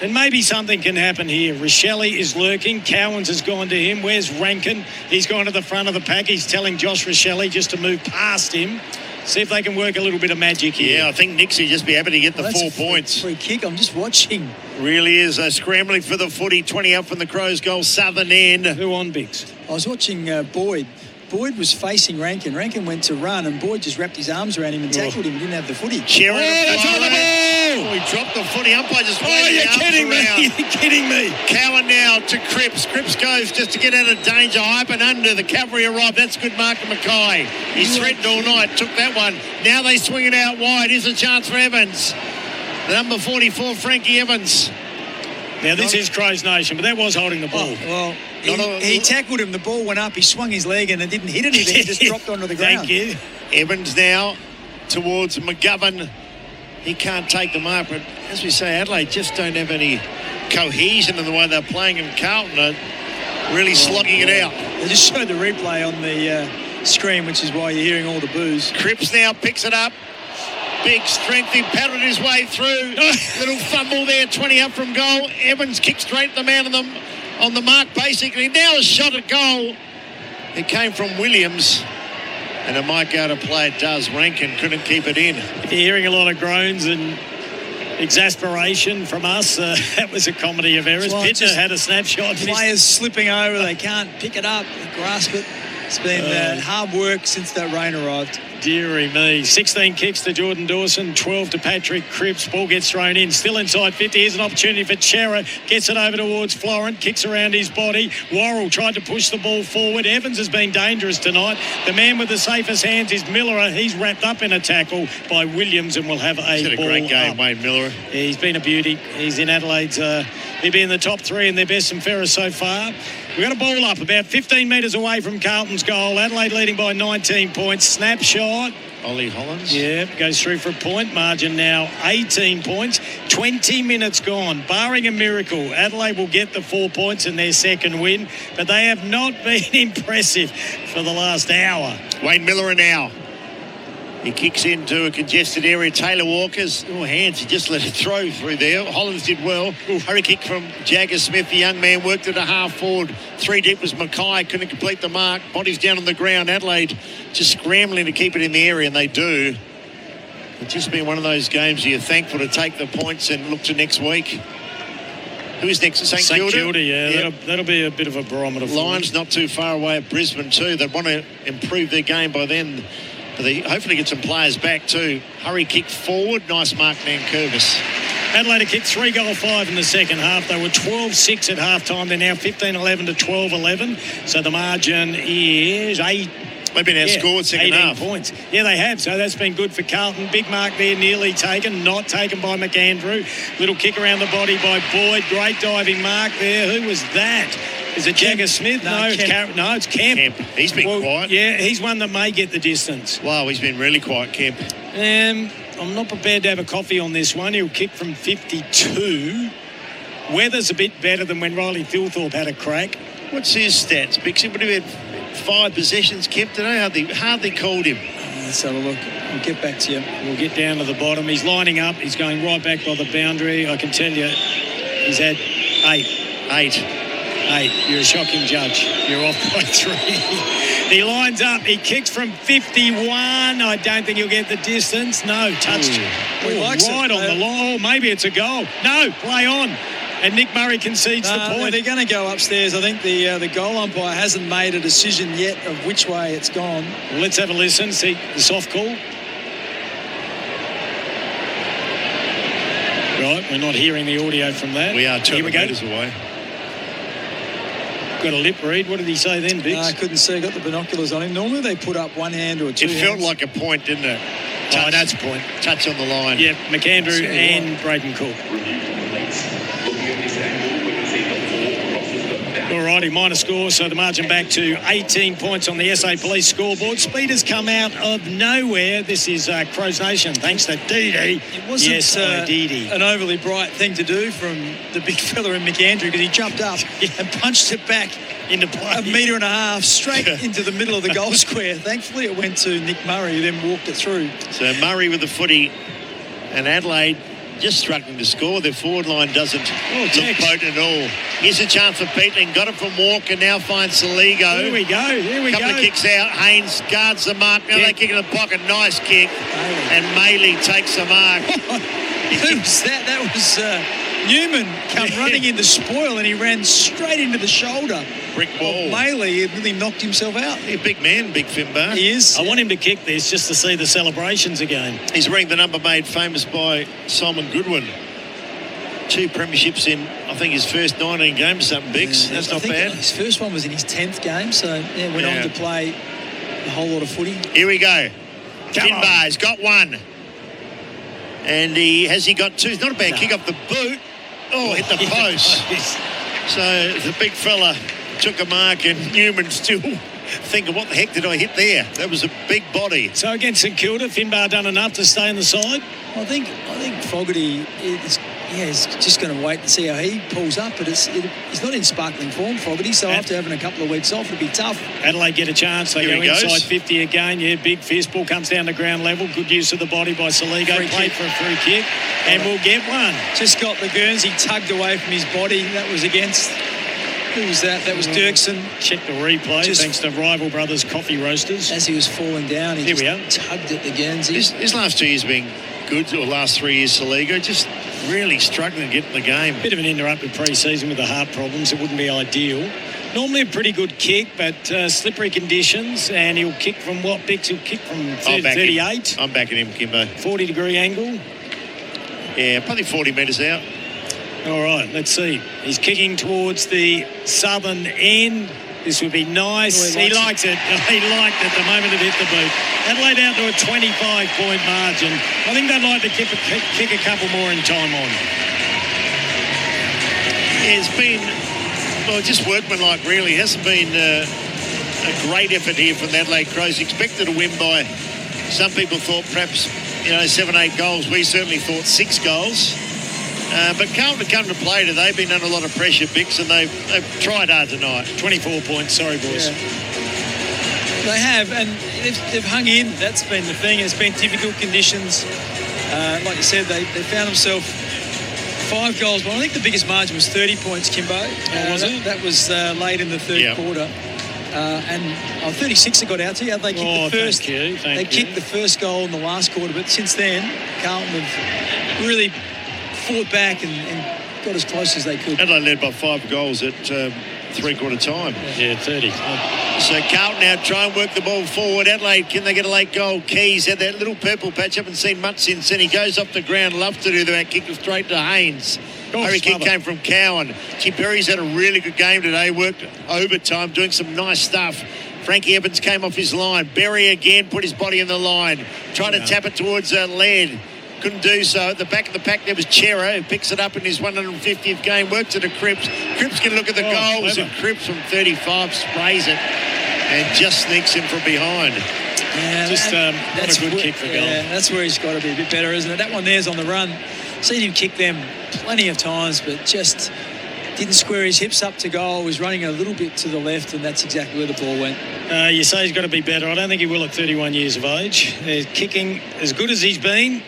And maybe something can happen here. Rochelle is lurking. Cowans has gone to him. Where's Rankin? He's gone to the front of the pack. He's telling Josh Rochelle just to move past him. See if they can work a little bit of magic here. Yeah, I think Nixie just be happy to get the 4 points. Free kick. I'm just watching. Really is. Scrambling for the footy. 20 up from the Crows' goal. Southern end. Who on, Biggs? I was watching Boyd. Boyd was facing Rankin. Rankin went to run, and Boyd just wrapped his arms around him and tackled him. He didn't have the footy. Sheridan. That's on the ball! He dropped the footy. Umpire just you're kidding me. You're kidding me. Cowan now to Cripps. Cripps goes just to get out of danger. Hype and under. The cavalry arrived. That's good mark to Mackay. He's threatened all night. Took that one. Now they swing it out wide. Here's a chance for Evans. The number 44, Frankie Evans. Now, this is Crows Nation, but that was holding the ball. Well, he tackled him. The ball went up. He swung his leg and it didn't hit anything. He just dropped onto the ground. Thank you. Evans now towards McGovern. He can't take the mark, but as we say, Adelaide just don't have any cohesion in the way they're playing, and Carlton are really slogging it out. They just showed the replay on the screen, which is why you're hearing all the boos. Cripps now picks it up. Big strength. He paddled his way through. Little fumble there. 20 up from goal. Evans kicked straight at the man on the mark, basically. Now a shot at goal. It came from Williams. And it might go to play. It does. Rankin couldn't keep it in. If you're hearing a lot of groans and exasperation from us, that was a comedy of errors. Pittner had a snapshot. Players slipping over. They can't pick it up, grasp it. It's been hard work since that rain arrived. Deary me. 16 kicks to Jordan Dawson, 12 to Patrick Cripps. Ball gets thrown in. Still inside 50. Here's an opportunity for Chera. Gets it over towards Florent. Kicks around his body. Worrell tried to push the ball forward. Evans has been dangerous tonight. The man with the safest hands is Miller. He's wrapped up in a tackle by Williams and will have a He's had ball a great game, up. Wayne Miller. He's been a beauty. He's in Adelaide's. He'll be in the top three in their best and fairest so far. We've got a ball up about 15 metres away from Carlton's goal. Adelaide leading by 19 points. Snapshot. Ollie Hollins. Yeah, goes through for a point. Margin now 18 points. 20 minutes gone. Barring a miracle, Adelaide will get the 4 points in their second win, but they have not been impressive for the last hour. Wayne Miller now. He kicks into a congested area. Taylor Walker's hands. He just let it throw through there. Hollins did well. Hurry kick from Jagger Smith. The young man worked it a half forward. 3 deep was Mackay. Couldn't complete the mark. Bodies down on the ground. Adelaide just scrambling to keep it in the area, and they do. It's just been one of those games you're thankful to take the points and look to next week. Who is next? St Kilda? Yeah. That'll be a bit of a barometer for Lions not too far away at Brisbane too. They want to improve their game by then. But they hopefully get some players back too. Hurry kick forward. Nice mark, Nankervis. Adelaide kicked 3-5 in the second half. They were 12-6 at halftime. They're now 15-11 to 12-11. So the margin is 8. They've been outscored second 18 half. points. Yeah, they have. So that's been good for Carlton. Big mark there, nearly taken. Not taken by McAndrew. Little kick around the body by Boyd. Great diving mark there. Who was that? Is it Jagger Smith? No, it's Kemp. He's been quiet. Yeah, he's one that may get the distance. Wow, he's been really quiet, Kemp. I'm not prepared to have a coffee on this one. He'll kick from 52. Weather's a bit better than when Riley Thilthorpe had a crack. What's his stats, Bixie? Would he have had 5 possessions, Kemp today? Hardly called him. Let's have a look. We'll get back to you. We'll get down to the bottom. He's lining up. He's going right back by the boundary. I can tell you he's had 8. You're a shocking judge. You're off by 3. He lines up. He kicks from 51. I don't think he'll get the distance. No, touched. Right on the line. Oh, maybe it's a goal. No, play on. And Nick Murray concedes the point. They're going to go upstairs. I think the goal umpire hasn't made a decision yet of which way it's gone. Well, let's have a listen. See the soft call. Right, we're not hearing the audio from that. We are 2 metres away. Got a lip read. What did he say then, Biggs? I couldn't see. Got the binoculars on him. Normally they put up one hand or two hands. It felt like a point, didn't it? Oh, that's a point. Touch on the line. Yep, McAndrew and Braden Cook. Alrighty, minor score, so the margin back to 18 points on the SA Police scoreboard. Speeders come out of nowhere. This is Crows Nation, thanks to Didi. It wasn't an overly bright thing to do from the big fella in McAndrew because he jumped up and punched it back into play. 1.5 metres straight into the middle of the goal square. Thankfully, it went to Nick Murray, who then walked it through. So Murray with the footy, and Adelaide just struggling to score. Their forward line doesn't look potent at all. Here's a chance for Peatling. Got it from Walker. Now finds Saligo. Here we go. Couple of kicks out. Haynes guards the mark. Now they kick in the pocket. Nice kick. And Maley takes the mark. Who was that? That was Newman come running in to spoil, and he ran straight into the shoulder. Brick ball. Maley really knocked himself out. He's a big man, Big Finbar. He is. I want him to kick this just to see the celebrations again. He's wearing the number made famous by Simon Goodwin. 2 premierships in, I think, his first 19 games, something, Biggs. That's not bad. His first one was in his 10th game, so went on to play a whole lot of footy. Here we go. Finbar's got 1. And he got 2. It's not a bad kick off the boot. Oh, hit the post. So the big fella took a mark, and Newman still thinking, what the heck did I hit there? That was a big body. So against St Kilda, Finbar done enough to stay on the side? I think Fogarty is just going to wait and see how he pulls up, but he's not in sparkling form, Fogarty, so after having a couple of weeks off, it'll be tough. Adelaide get a chance. They go inside 50 again. Yeah, big fist ball comes down to ground level. Good use of the body by Saligo. Played for a free kick, and we'll get one. Just got the Guernsey tugged away from his body. That was against... Who was that? That was Dirksen. Check the replay, thanks to Rival Brothers Coffee Roasters. As he was falling down, he tugged at the Guernsey. His last 2 years being good, or last 3 years, Saligo, just really struggling to get in the game. Bit of an interrupted pre-season with the heart problems. It wouldn't be ideal. Normally a pretty good kick, but slippery conditions, and he'll kick from what, Bix? He'll kick from 38. I'm backing him, Kimbo. 40-degree angle. Yeah, probably 40 metres out. All right, let's see. He's kicking towards the southern end. This would be nice. He likes it. He liked it the moment it hit the boot. Adelaide out to a 25-point margin. I think they'd like to kick a couple more in time on. Yeah, it's been, just workmanlike, really. It hasn't been a great effort here from the Adelaide Crows. Expected to win by, some people thought perhaps, 7-8 goals. We certainly thought 6 goals. But Carlton come to play today. They've been under a lot of pressure, Bix, and they've tried hard tonight. 24 points. Sorry, boys. Yeah. They have, and they've hung in. That's been the thing. It's been difficult conditions. Like you said, they found themselves 5 goals. But I think the biggest margin was 30 points, Kimbo. Was it? That was late in the third quarter. And 36 that got out to you. They kicked the first. They kicked the first goal in the last quarter, but since then, Carlton have really fought back and got as close as they could. Adelaide led by 5 goals at three-quarter time. Yeah, 30. So Carlton now try and work the ball forward. Adelaide, can they get a late goal? Keys had that little purple patch. Haven't seen much since then. He goes off the ground. Love to do that. Kick it straight to Haynes. Hurry kick came from Cowan. Tim Perry's had a really good game today. Worked overtime, doing some nice stuff. Frankie Evans came off his line. Berry again put his body in the line. Tried to tap it towards Laird. Couldn't do so. At the back of the pack there was Chera, who picks it up in his 150th game. Works it to Cripps. Cripps can look at the goals, and Cripps from 35 sprays it and just sneaks him from behind. Yeah, that's a good kick for goal. Yeah, that's where he's got to be a bit better, isn't it? That one there's on the run. Seen him kick them plenty of times, but just didn't square his hips up to goal, was running a little bit to the left, and that's exactly where the ball went. You say he's got to be better. I don't think he will at 31 years of age. Kicking as good as he's been,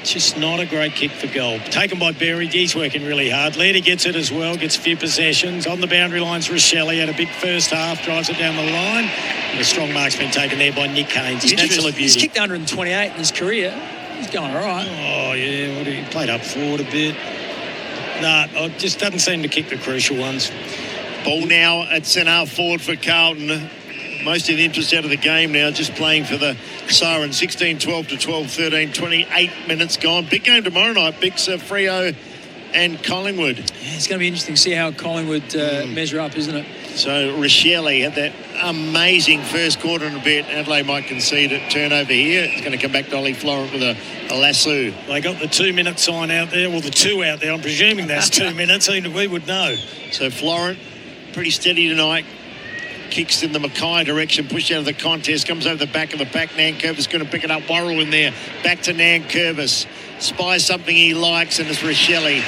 just not a great kick for goal. Taken by Berry. He's working really hard. Lairdy gets it as well, gets a few possessions. On the boundary lines, Rochelle had a big first half, drives it down the line. And a strong mark's been taken there by Nick Haynes. He's absolute beauty. He's kicked 128 in his career. He's going all right. Oh, yeah. He played up forward a bit. It just doesn't seem to kick the crucial ones. Ball now at centre forward for Carlton. Most of the interest out of the game now, just playing for the Siren. 16-12 to 12-13, 28 minutes gone. Big game tomorrow night, Bix, Freo and Collingwood. Yeah, it's going to be interesting to see how Collingwood measure up, isn't it? So Rochelle had that amazing first quarter and a bit. Adelaide might concede a turnover here. It's going to come back to Ollie Florent with a lasso. They got the 2 minute sign out there, well, the 2 out there. I'm presuming that's 2 minutes. We would know. So Florent, pretty steady tonight. Kicks in the Mackay direction, pushed out of the contest, comes over the back of the pack. Nankervis going to pick it up. Worrell in there. Back to Nankervis. Spies something he likes, and it's Rochelle.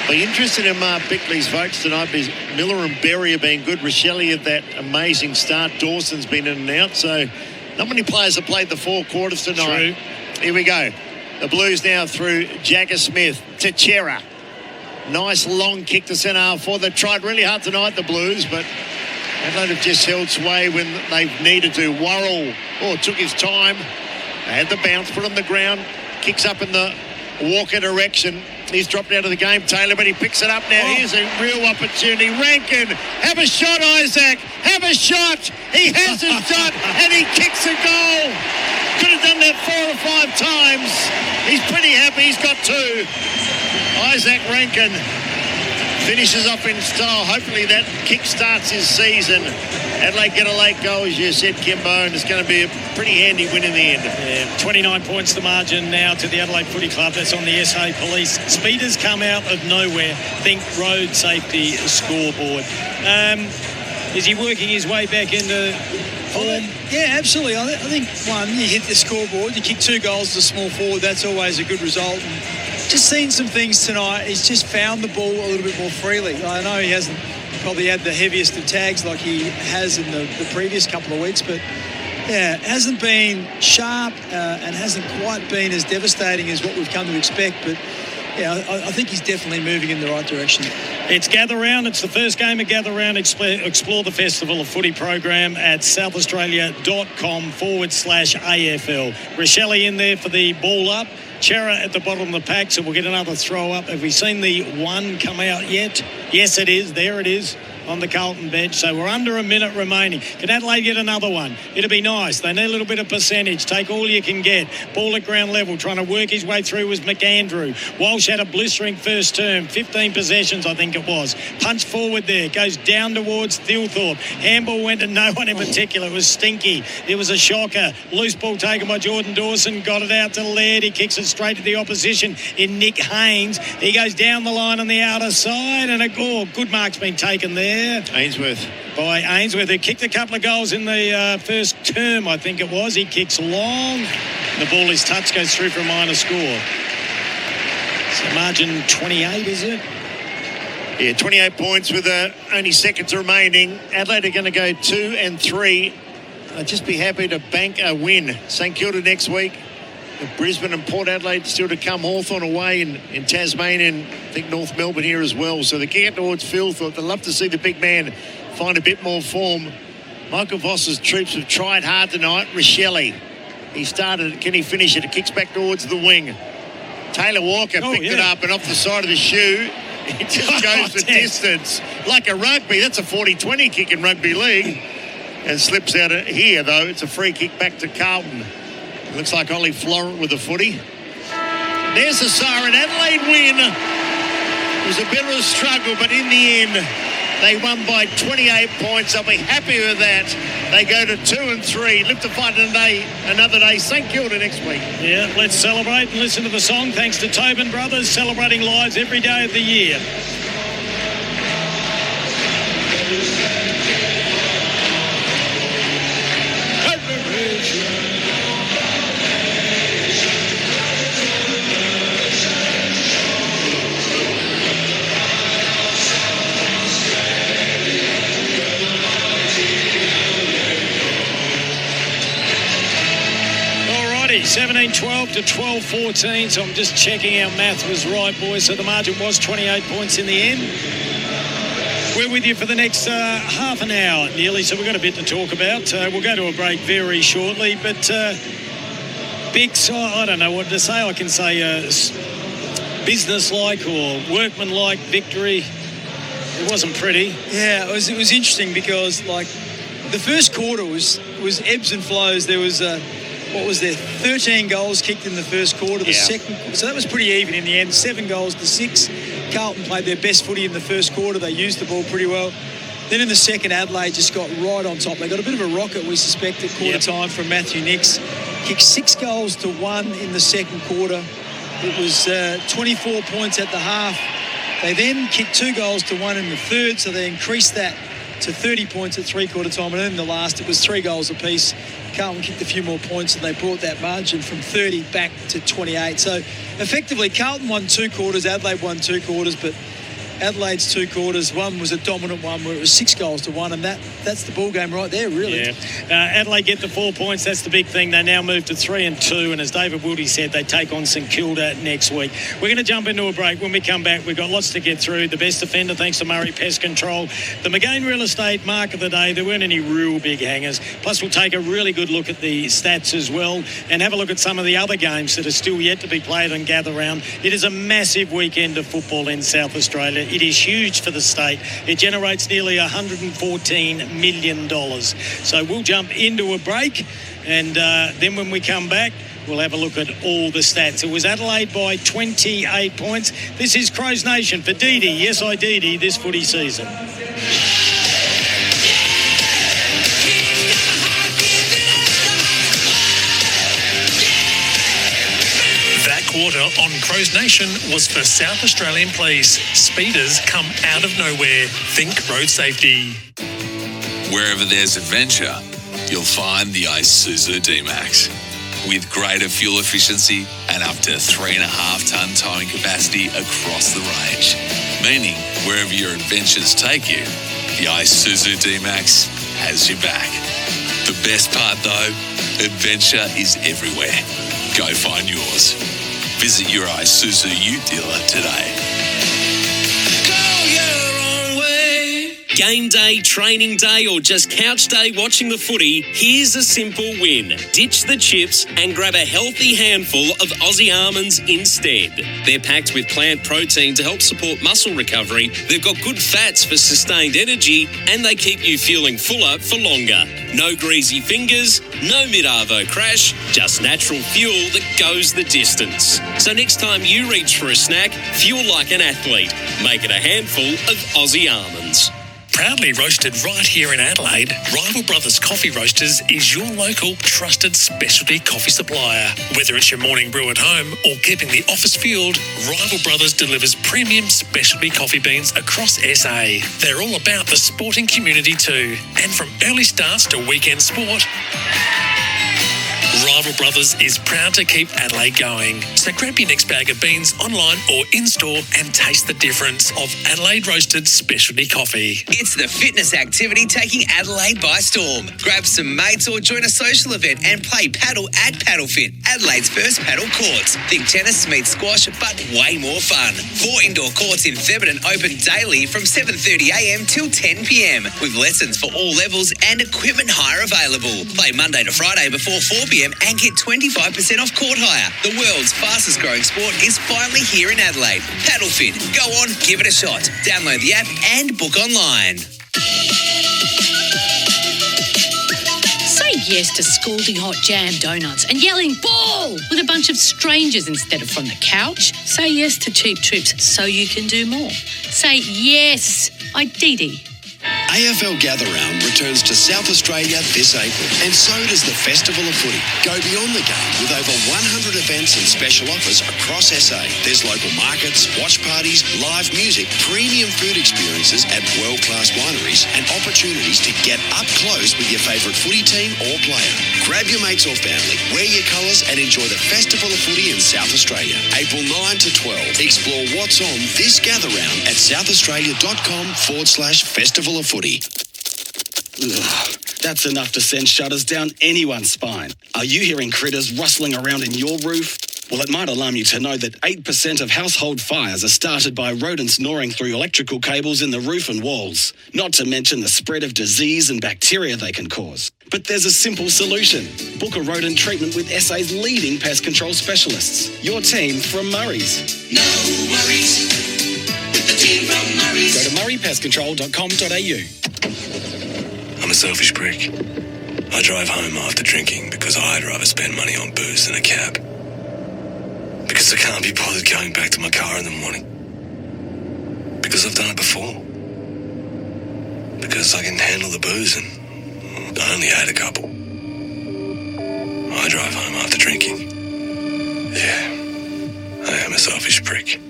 Be interested in Bickley's folks tonight because Miller and Berry have been good. Rochelle had that amazing start. Dawson's been in and out, so not many players have played the 4 quarters tonight. True. Here we go. The Blues now through Jagger Smith to Chera. Nice long kick to centre half forward. They tried really hard tonight, the Blues, but Adelaide have just held sway when they've needed to. Worrell, took his time. They had the bounce, put on the ground, kicks up in the Walker direction. He's dropped out of the game, Taylor, but he picks it up now. Here's a real opportunity. Rankin, have a shot, Isaac. Have a shot. He has a shot, and he kicks a goal. Could have done that 4 or 5 times. He's pretty happy. He's got 2. Isaac Rankin finishes off in style. Hopefully that kick starts his season. Adelaide get a late goal, as you said, Kimbo, and it's going to be a pretty handy win in the end. Yeah, 29 points the margin now to the Adelaide Footy Club. That's on the SA Police. Speeders come out of nowhere. Think road safety scoreboard. Is he working his way back into form? Yeah, absolutely. I think, one, you hit the scoreboard, you kick 2 goals as a small forward, that's always a good result. And just seen some things tonight. He's just found the ball a little bit more freely. I know he hasn't probably had the heaviest of tags like he has in the previous couple of weeks, but yeah, hasn't been sharp and hasn't quite been as devastating as what we've come to expect, but yeah, I think he's definitely moving in the right direction. It's Gather Round. It's the first game of Gather Round. Explore the Festival of Footy program at southaustralia.com/AFL. Rochelle in there for the ball up. Chera at the bottom of the pack, so we'll get another throw up. Have we seen the 1 come out yet? Yes, it is. There it is on the Carlton bench. So we're under a minute remaining. Can Adelaide get another one? It'd be nice. They need a little bit of percentage. Take all you can get. Ball at ground level. Trying to work his way through was McAndrew. Walsh had a blistering first term. 15 possessions, I think it was. Punch forward there. Goes down towards Thilthorpe. Handball went to no one in particular. It was stinky. It was a shocker. Loose ball taken by Jordan Dawson. Got it out to Laird. He kicks it straight to the opposition in Nick Haynes. He goes down the line on the outer side, and a good mark's been taken there. Ainsworth. By Ainsworth, who kicked a couple of goals in the first term, I think it was. He kicks long. The ball is touched, goes through for a minor score. So margin 28, is it? Yeah, 28 points with only seconds remaining. Adelaide are going to go 2 and 3. I'd just be happy to bank a win. St Kilda next week. Brisbane and Port Adelaide still to come. Hawthorn away in Tasmania, and I think North Melbourne here as well. So they get towards Phil. Thought they'd love to see the big man find a bit more form. Michael Voss's troops have tried hard tonight. Rochelle, he started. Can he finish it? It kicks back towards the wing. Taylor Walker picked it up, and off the side of the shoe, it just goes the distance. Like a rugby. That's a 40-20 kick in rugby league. And slips out of here, though. It's a free kick back to Carlton. Looks like Ollie Florent with the footy. There's the siren. Adelaide win. It was a bit of a struggle, but in the end, they won by 28 points. They'll be happy with that. They go to 2 and 3. Live to fight another day. St Kilda next week. Yeah, let's celebrate and listen to the song. Thanks to Tobin Brothers, celebrating lives every day of the year. 17-12 to 12-14. So I'm just checking our math was right, boys. So the margin was 28 points in the end. We're with you for the next half an hour nearly, so we've got a bit to talk about. We'll go to a break very shortly, but Bix, I don't know what to say. I can say business-like or workman-like victory. It wasn't pretty. Yeah, it was interesting because, like, the first quarter was ebbs and flows. There was, 13 goals kicked in the first quarter. The second, so that was pretty even in the end, 7 goals to 6. Carlton played their best footy in the first quarter. They used the ball pretty well. Then in the second, Adelaide just got right on top. They got a bit of a rocket, we suspect, at quarter time from Matthew Nicks. Kicked 6 goals to 1 in the second quarter. It was 24 points at the half. They then kicked 2 goals to 1 in the third, so they increased that to 30 points at three-quarter time. And then in the last, it was 3 goals apiece. Carlton kicked a few more points and they brought that margin from 30 back to 28. So effectively, Carlton won 2 quarters, Adelaide won 2 quarters, but Adelaide's 2 quarters, one was a dominant one where it was 6 goals to 1, and that's the ball game right there, really. Yeah. Adelaide get the 4 points. That's the big thing. They now move to 3-2, and as David Wildy said, they take on St Kilda next week. We're going to jump into a break. When we come back, we've got lots to get through. The best defender, thanks to Murray Pest Control. The McGain Real Estate Mark of the Day. There weren't any real big hangers. Plus, we'll take a really good look at the stats as well and have a look at some of the other games that are still yet to be played and gather round. It is a massive weekend of football in South Australia. It is huge for the state. It generates nearly $114 million. So we'll jump into a break, and then when we come back, we'll have a look at all the stats. It was Adelaide by 28 points. This is Crows Nation for Didi. Yes, I Didi this footy season. Quarter on Crows Nation was for South Australian Police. Speeders come out of nowhere. Think road safety. Wherever there's adventure, you'll find the Isuzu D-Max. With greater fuel efficiency and up to 3.5-tonne towing capacity across the range. Meaning, wherever your adventures take you, the Isuzu D-Max has your back. The best part though, adventure is everywhere. Go find yours. Visit your Isuzu Ute dealer today. Game day, training day, or just couch day watching the footy, here's a simple win. Ditch the chips and grab a healthy handful of Aussie almonds instead. They're packed with plant protein to help support muscle recovery, they've got good fats for sustained energy, and they keep you feeling fuller for longer. No greasy fingers, no mid-arvo crash, just natural fuel that goes the distance. So next time you reach for a snack, fuel like an athlete. Make it a handful of Aussie almonds. Proudly roasted right here in Adelaide, Rival Brothers Coffee Roasters is your local trusted specialty coffee supplier. Whether it's your morning brew at home or keeping the office fueled, Rival Brothers delivers premium specialty coffee beans across SA. They're all about the sporting community too, and from early starts to weekend sport, Rival Brothers is proud to keep Adelaide going. So grab your next bag of beans online or in-store and taste the difference of Adelaide roasted specialty coffee. It's the fitness activity taking Adelaide by storm. Grab some mates or join a social event and play paddle at PaddleFit, Adelaide's first paddle courts. Think tennis meets squash, but way more fun. 4 indoor courts in Theberton open daily from 7:30am till 10pm, with lessons for all levels and equipment hire available. Play Monday to Friday before 4pm and get 25% off court hire. The world's fastest growing sport is finally here in Adelaide. PaddleFit. Go on, give it a shot. Download the app and book online. Say yes to scalding hot jam donuts and yelling ball with a bunch of strangers instead of from the couch. Say yes to cheap trips so you can do more. Say yes, I Didi. AFL Gather Round returns to South Australia this April, and so does the Festival of Footy. Go beyond the game with over 100 events and special offers across SA. There's local markets, watch parties, live music, premium food experiences at world-class wineries, and opportunities to get up close with your favourite footy team or player. Grab your mates or family, wear your colours, and enjoy the Festival of Footy in South Australia. April 9 to 12. Explore what's on this Gather Round at southaustralia.com/Festival of Footy. Ugh. That's enough to send shudders down anyone's spine. Are you hearing critters rustling around in your roof? Well, it might alarm you to know that 8% of household fires are started by rodents gnawing through electrical cables in the roof and walls, not to mention the spread of disease and bacteria they can cause. But there's a simple solution. Book a rodent treatment with SA's leading pest control specialists. Your team from Murray's. No worries with the team from Murray's. Go to murraypestcontrol.com.au. I'm a selfish prick. I drive home after drinking because I'd rather spend money on booze than a cab. Because I can't be bothered going back to my car in the morning. Because I've done it before. Because I can handle the booze and I only had a couple. I drive home after drinking. Yeah, I am a selfish prick.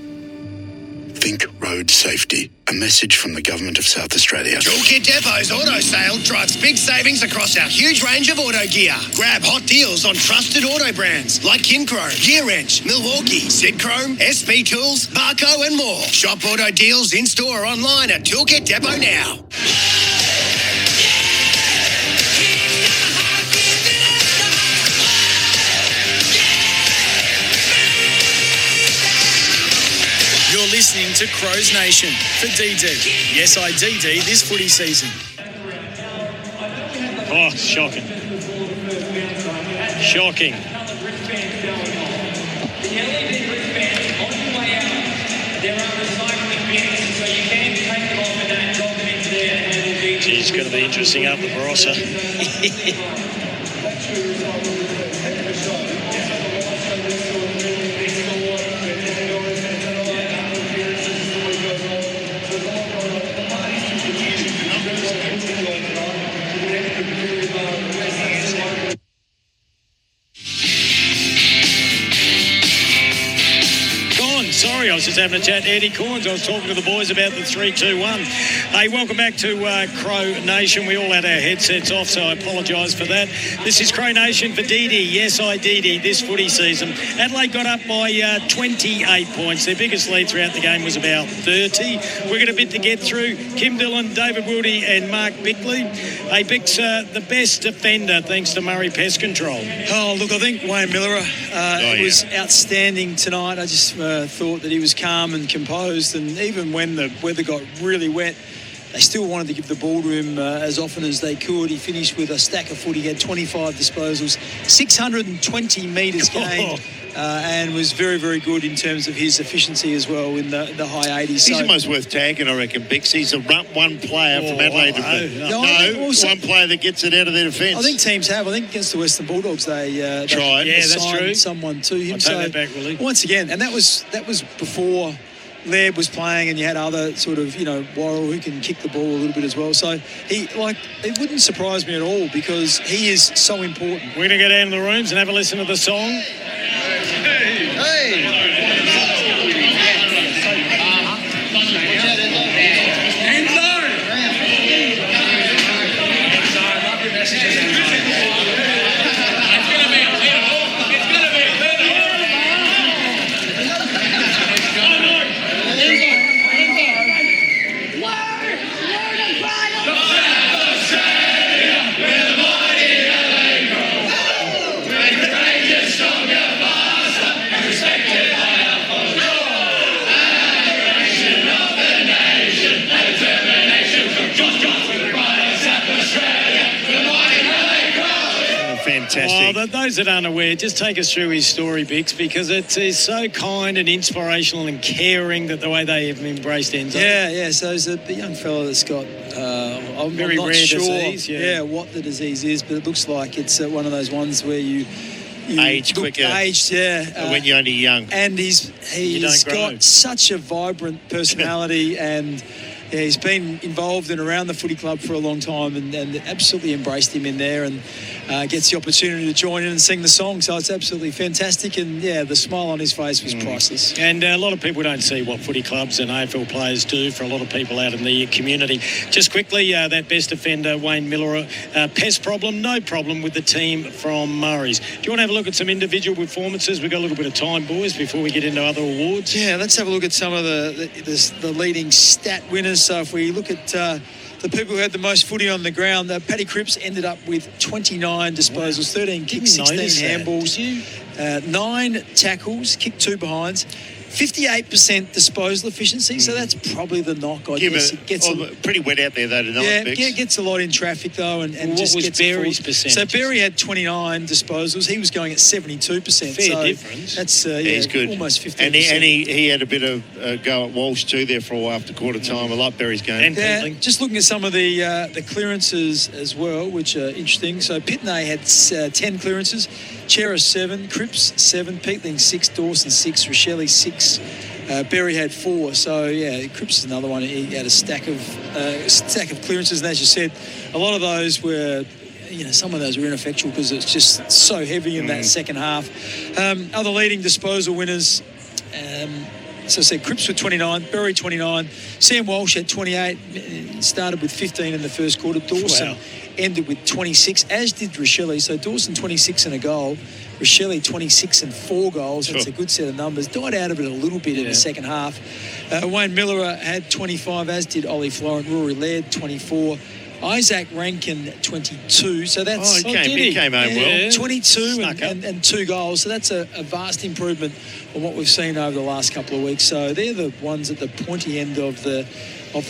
Think road safety. A message from the Government of South Australia. Toolkit Depot's auto sale drives big savings across our huge range of auto gear. Grab hot deals on trusted auto brands like Kinchrome, Gear Wrench, Milwaukee, Sidchrome, SP Tools, Barco and more. Shop auto deals in-store or online at Toolkit Depot now. You're listening to Crows Nation for DD. Yes, I DD this footy season. Oh, shocking. Shocking. Geez, it's going to be interesting up the Barossa. Sorry, I was just having a chat to Eddie Corns. I was talking to the boys about the 3-2-1. Hey, welcome back to Crow Nation. We all had our headsets off, so I apologise for that. This is Crow Nation for DD. Yes, I DD this footy season. Adelaide got up by 28 points. Their biggest lead throughout the game was about 30. We've got a bit to get through. Kim Dillon, David Wildy and Mark Bickley. Hey, Bix, the best defender thanks to Murray Pest Control. Oh, look, I think Wayne Miller was outstanding tonight. I just thought that he was calm and composed, and even when the weather got really wet, they still wanted to give the ball to him as often as they could. He finished with a stack of footy. He had 25 disposals, 620 metres gained, and was very, very good in terms of his efficiency as well in the high 80s. He's the most worth tagging, I reckon, Bix. He's one player from Adelaide. One player that gets it out of their defence. I think teams have. I think against the Western Bulldogs they tried. Yeah, that's true. Someone to him. I'll take that back, Willie. Once again, and that was before Laird was playing, and you had other sort of, Worrell who can kick the ball a little bit as well. So it wouldn't surprise me at all because he is so important. We're going to go down to the rooms and have a listen to the song. Fantastic. Oh, those that aren't aware, just take us through his story, Bix, because it is so kind and inspirational and caring that the way they have embraced Enzo. Yeah. So he's a young fellow that's got I'm very not rare sure, disease. Yeah, what the disease is, but it looks like it's one of those ones where you age quicker. Aged, when you're only young. And he's got such a vibrant personality and. Yeah, he's been involved and around the footy club for a long time and absolutely embraced him in there and gets the opportunity to join in and sing the song. So it's absolutely fantastic. And, the smile on his face was priceless. And a lot of people don't see what footy clubs and AFL players do for a lot of people out in the community. Just quickly, that best defender, Wayne Miller, pest problem, no problem with the team from Murray's. Do you want to have a look at some individual performances? We've got a little bit of time, boys, before we get into other awards. Yeah, let's have a look at some of the leading stat winners. So if we look at the people who had the most footy on the ground. Paddy Cripps ended up with 29 disposals, 13 kicks, 16 handballs, 9 tackles, kicked 2 behinds. 58% disposal efficiency, so that's probably the knock. I guess it gets pretty wet out there though tonight. Yeah, gets a lot in traffic though, and what just was gets Berry's full. percentage? So Berry had 29 disposals. He was going at 72%. Fair difference. That's he's good. Almost 50%. And he had a bit of go at Walsh too there for a while after quarter time. I like Berry's game. And just looking at some of the clearances as well, which are interesting. So Pitney had 10 clearances, Chera 7, Cripps 7, Peatling 6, Dawson 6, Rochelle 6. Berry had 4, so yeah, Cripps is another one. He had a stack of clearances, and as you said, a lot of those were, some of those were ineffectual because it's just so heavy in that second half. Other leading disposal winners, so I said Cripps with 29, Berry 29, Sam Walsh had 28, started with 15 in the first quarter. Dawson ended with 26, as did Rochelle. So Dawson 26 and a goal. Rochelle 26 and 4 goals. That's a good set of numbers. Died out of it a little bit in the second half. Wayne Miller had 25, as did Ollie Florent. Rory Laird 24. Isaac Rankin 22. So that's he came home well. 22 and 2 goals. So that's a vast improvement on what we've seen over the last couple of weeks. So they're the ones at the pointy end of the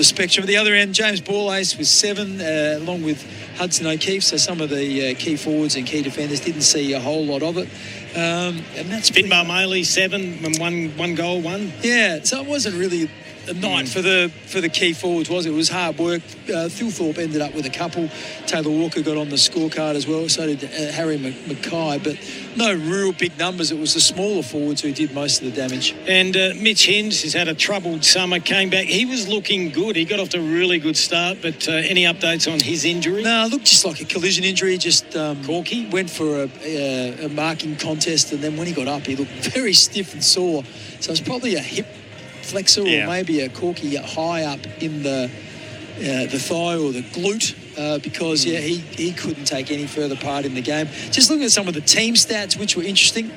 spectrum. At the other end, James Borlace was 7, along with Hudson O'Keefe. So some of the key forwards and key defenders didn't see a whole lot of it. And that's Finbar Maley 7 and one goal, 1. Yeah, so it wasn't really a night for the key forwards, was it? It was hard work. Thilthorpe ended up with a couple. Taylor Walker got on the scorecard as well. So did Harry Mackay, but no real big numbers. It was the smaller forwards who did most of the damage. And Mitch Hens has had a troubled summer, came back. He was looking good. He got off to a really good start, but any updates on his injury? No, looked just like a collision injury. Just Corky went for a marking contest, and then when he got up, he looked very stiff and sore. So it's probably a hip flexor or maybe a corky high up in the thigh or the glute because he couldn't take any further part in the game. Just looking at some of the team stats, which were interesting.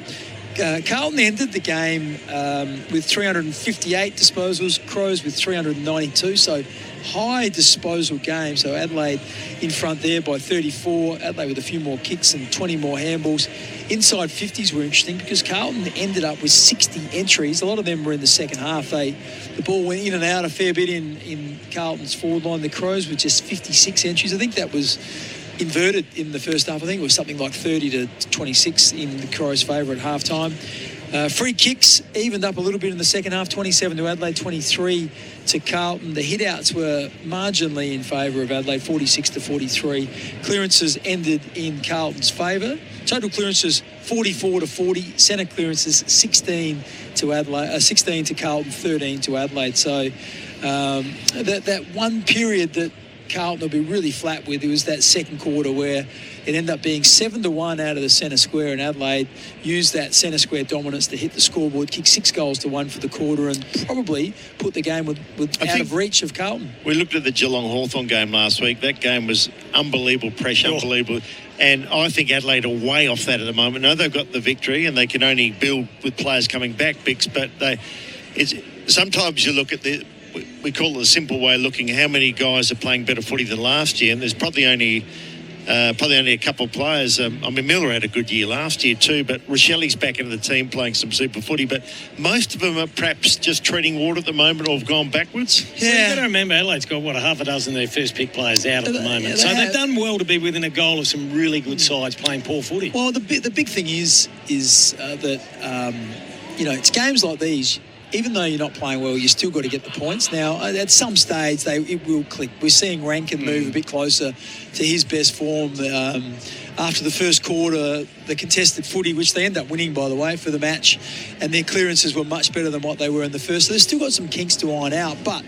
Carlton ended the game with 358 disposals, Crows with 392, so high disposal game. So Adelaide in front there by 34, Adelaide with a few more kicks and 20 more handballs. Inside 50s were interesting because Carlton ended up with 60 entries. A lot of them were in the second half. The ball went in and out a fair bit in Carlton's forward line. The Crows with just 56 entries. I think that was inverted in the first half. I think it was something like 30 to 26 in the Crows' favour at half-time. Free kicks evened up a little bit in the second half, 27 to Adelaide, 23 to Carlton. The hit-outs were marginally in favour of Adelaide, 46 to 43. Clearances ended in Carlton's favour. Total clearances 44 to 40. Centre clearances 16 to Adelaide, 16 to Carlton, 13 to Adelaide. So that one period that Carlton will be really flat with, it was that second quarter where it ended up being 7-1 out of the centre square, and Adelaide used that centre square dominance to hit the scoreboard, kick 6 goals to 1 for the quarter, and probably put the game out of reach of Carlton. We looked at the Geelong Hawthorn game last week. That game was unbelievable pressure, unbelievable. And I think Adelaide are way off that at the moment. No, they've got the victory and they can only build with players coming back, Bix, but sometimes you look at we call it the simple way of looking how many guys are playing better footy than last year, and there's probably only a couple of players. Miller had a good year last year too, but Rochelle's back into the team playing some super footy, but most of them are perhaps just treading water at the moment or have gone backwards. Yeah. So you've got to remember, Adelaide's got, half a dozen of their first pick players out at the moment. So they've done well to be within a goal of some really good sides playing poor footy. Well, the big thing is that, it's games like these. Even though you're not playing well, you still got to get the points. Now, at some stage, it will click. We're seeing Rankin move a bit closer to his best form. After the first quarter, the contested footy, which they end up winning, by the way, for the match, and their clearances were much better than what they were in the first. So they've still got some kinks to iron out, but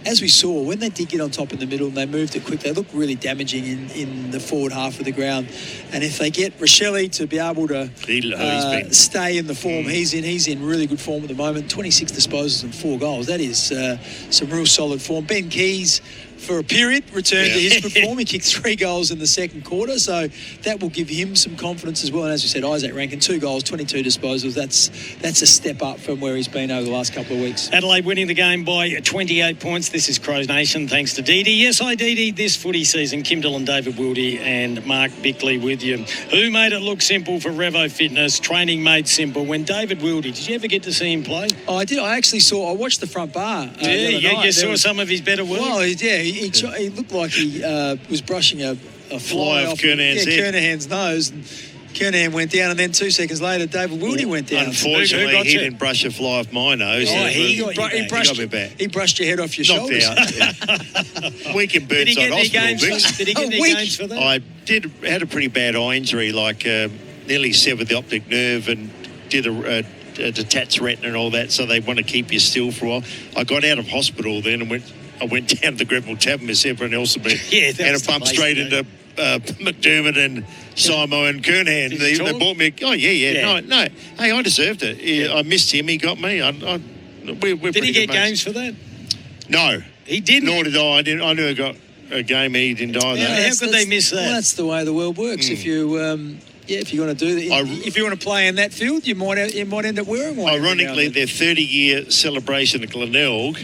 as we saw, when they did get on top in the middle and they moved it quick, they looked really damaging in the forward half of the ground. And if they get Rochelle to be able to stay in the form he's in really good form at the moment. 26 disposals and 4 goals. That is some real solid form. Ben Keys, for a period, returned to his good form. He kicked 3 goals in the second quarter, so that will give him some confidence as well. And as we said, Isaac Rankin, 2 goals, 22 disposals. That's a step up from where he's been over the last couple of weeks. Adelaide winning the game by 28 points. This is Crows Nation, thanks to Dee Dee. Yes, I Dee Dee, this footy season, Kim Dillon, David Wildy and Mark Bickley with you. Who made it look simple for Revo Fitness? Training made simple. When David Wildy, did you ever get to see him play? Oh, I did. I watched the front bar. You saw some of his better work. Well, he looked like he was brushing a fly off Kernahan's nose. And Kernahan went down, and then 2 seconds later, David Wildy went down. Unfortunately, he didn't brush a fly off my nose. He brushed your head off your shoulders. We can burn side hospital, Vicks. Did he get any games for that? I had a pretty bad eye injury, like nearly severed the optic nerve and did a detached retina and all that, so they want to keep you still for a while. I got out of hospital then and I went down to the Greville Tavern as everyone else had been. And I bumped straight into McDermott and Simo and Kernahan. They bought me. No. Hey, I deserved it. Yeah. I missed him. He got me. Did he get games for that? No. He didn't? Nor did I. I never got a game. He didn't either. How could they miss that? Well, that's the way the world works. If you... if you want to do that, if you want to play in that field, you might end up wearing one. Ironically, their 30-year celebration at Glenelg,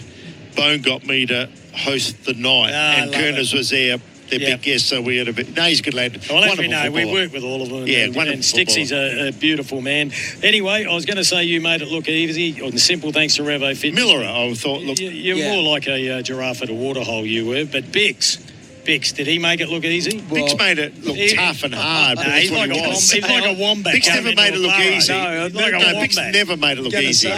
Bone got me to host the night, and Kerners was their big guest, so we had a bit... No, he's a good lad. Well, as we know, we work with all of them. Yeah, and Stixie's a beautiful man. Anyway, I was going to say you made it look easy and simple thanks to Revo Fitness. Miller, I thought, look... You're more like a giraffe at a waterhole, you were, but Bix, did he make it look easy? Bix made it look tough and hard. He's like a wombat. Bix never made it look easy. No, Bix never made it look easy.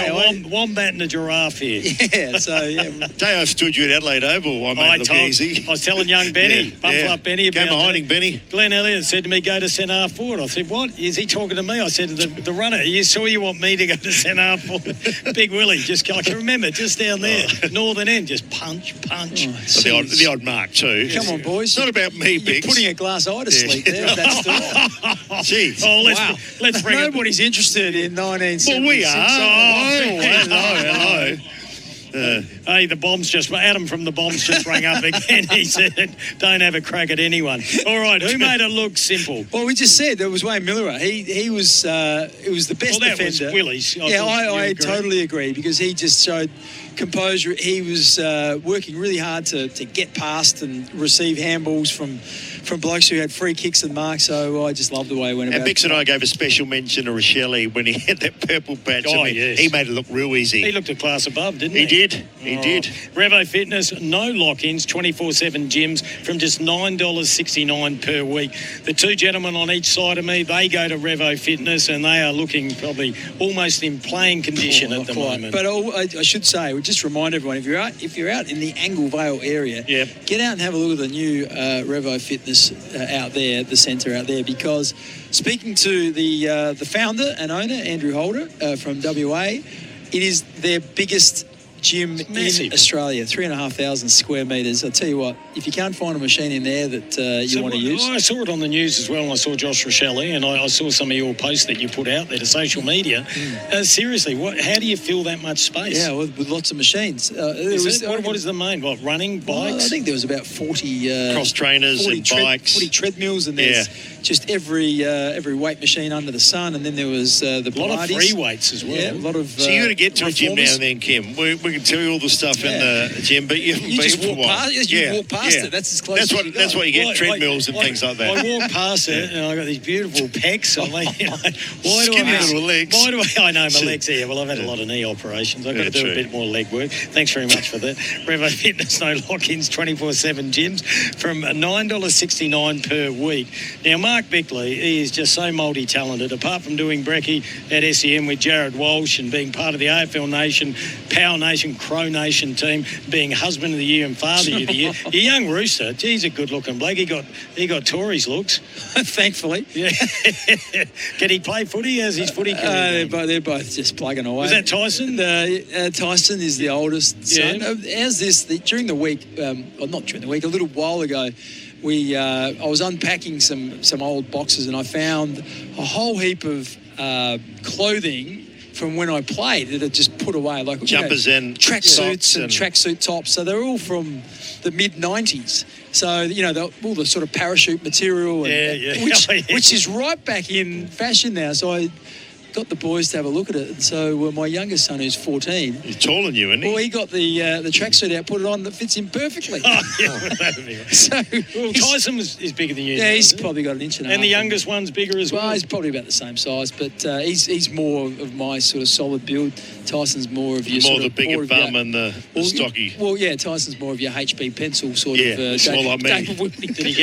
Wombat and a giraffe here. Day I stood you at Adelaide Oval, I made it look easy. I was telling young Benny, Bump up Benny about Came hiding, Benny. Glenn Elliott said to me, go to centre half forward. I said, what? Is he talking to me? I said, the runner, you want me to go to centre half forward? Big Willie, I can remember, just down there, northern end, just punch. The odd mark too. Come on, boys. It's not about me, Bix. You're putting a glass eye to sleep there. That's the Jeez. Oh, let's bring Nobody's interested in 1976. Well, we are. Hello. Hey, Adam from the Bombs just rang up again. He said, don't have a crack at anyone. All right, who made it look simple? Well, we just said there was Wayne Miller. He was the best defender. Was Willie's. I totally agree, because he just showed composure. He was working really hard to get past and receive handballs from blokes who had free kicks and marks. So I just love the way he went about it. And Bix and I gave a special mention to Rochelle when he had that purple patch. Yes. He made it look real easy. He looked a class above, didn't he? He did. Revo Fitness, no lock-ins, 24/7 gyms from just $9.69 per week. The two gentlemen on each side of me, they go to Revo Fitness, and they are looking probably almost in playing condition at the moment. But I should say, we just remind everyone, if you're out in the Angle Vale area, get out and have a look at the new Revo Fitness out there, the centre out there, because speaking to the founder and owner, Andrew Holder from WA, it is their biggest gym in Australia, 3,500 square metres. I'll tell you what, if you can't find a machine in there that you want to use... I saw it on the news as well, and I saw Josh Rochelle, and I saw some of your posts that you put out there to social media. Seriously, how do you fill that much space? Yeah, with lots of machines. What is the main? What, running, bikes? I think there was about 40... cross-trainers and bikes. 40 treadmills, and there's just every weight machine under the sun, and then there was the Pilates. A lot of free weights as well. Yeah, a lot of... So you got to get to a gym now and then, Kim. We can tell you all the stuff in the gym, but you haven't been for a while. You walk past it. That's as close as you That's what you get, treadmills and things like that. I walk past it, and I got these beautiful pecs. I'm like, little legs. Why do I know my legs here? Well, I've had a lot of knee operations. I've got to do a bit more leg work. Thanks very much for that. Revo Fitness, no lock-ins, 24/7 gyms from $9.69 per week. Now, Mark Bickley, he is just so multi-talented. Apart from doing brekkie at SEN with Jared Walsh and being part of the AFL Nation, Power Nation, Crow Nation team, being husband of the year and father of the year. Your young rooster, he's a good-looking bloke. He got Tory's looks, thankfully. Yeah. Can he play footy? How's his footy career? They're both just plugging away. Was that Tyson? Tyson is the oldest son. During the week, not during the week, a little while ago, I was unpacking some old boxes, and I found a whole heap of clothing from when I played that had just put away, like jumpers and track suits and socks tracksuit tops. So they're all from the mid '90s. So all the sort of parachute material, which is right back in fashion now. So I got the boys to have a look at it. And so my youngest son, who's 14, he's taller than you, isn't he? Well, he got the tracksuit out, put it on that fits him perfectly. Tyson is bigger than you. Yeah, he's probably got an inch and a half. And the youngest one's bigger as well. Well, he's probably about the same size, but he's more of my sort of solid build. Tyson's more of your more the bigger bum and the stocky. Well, yeah, Tyson's more of your HB pencil sort of. That's all I mean. Did he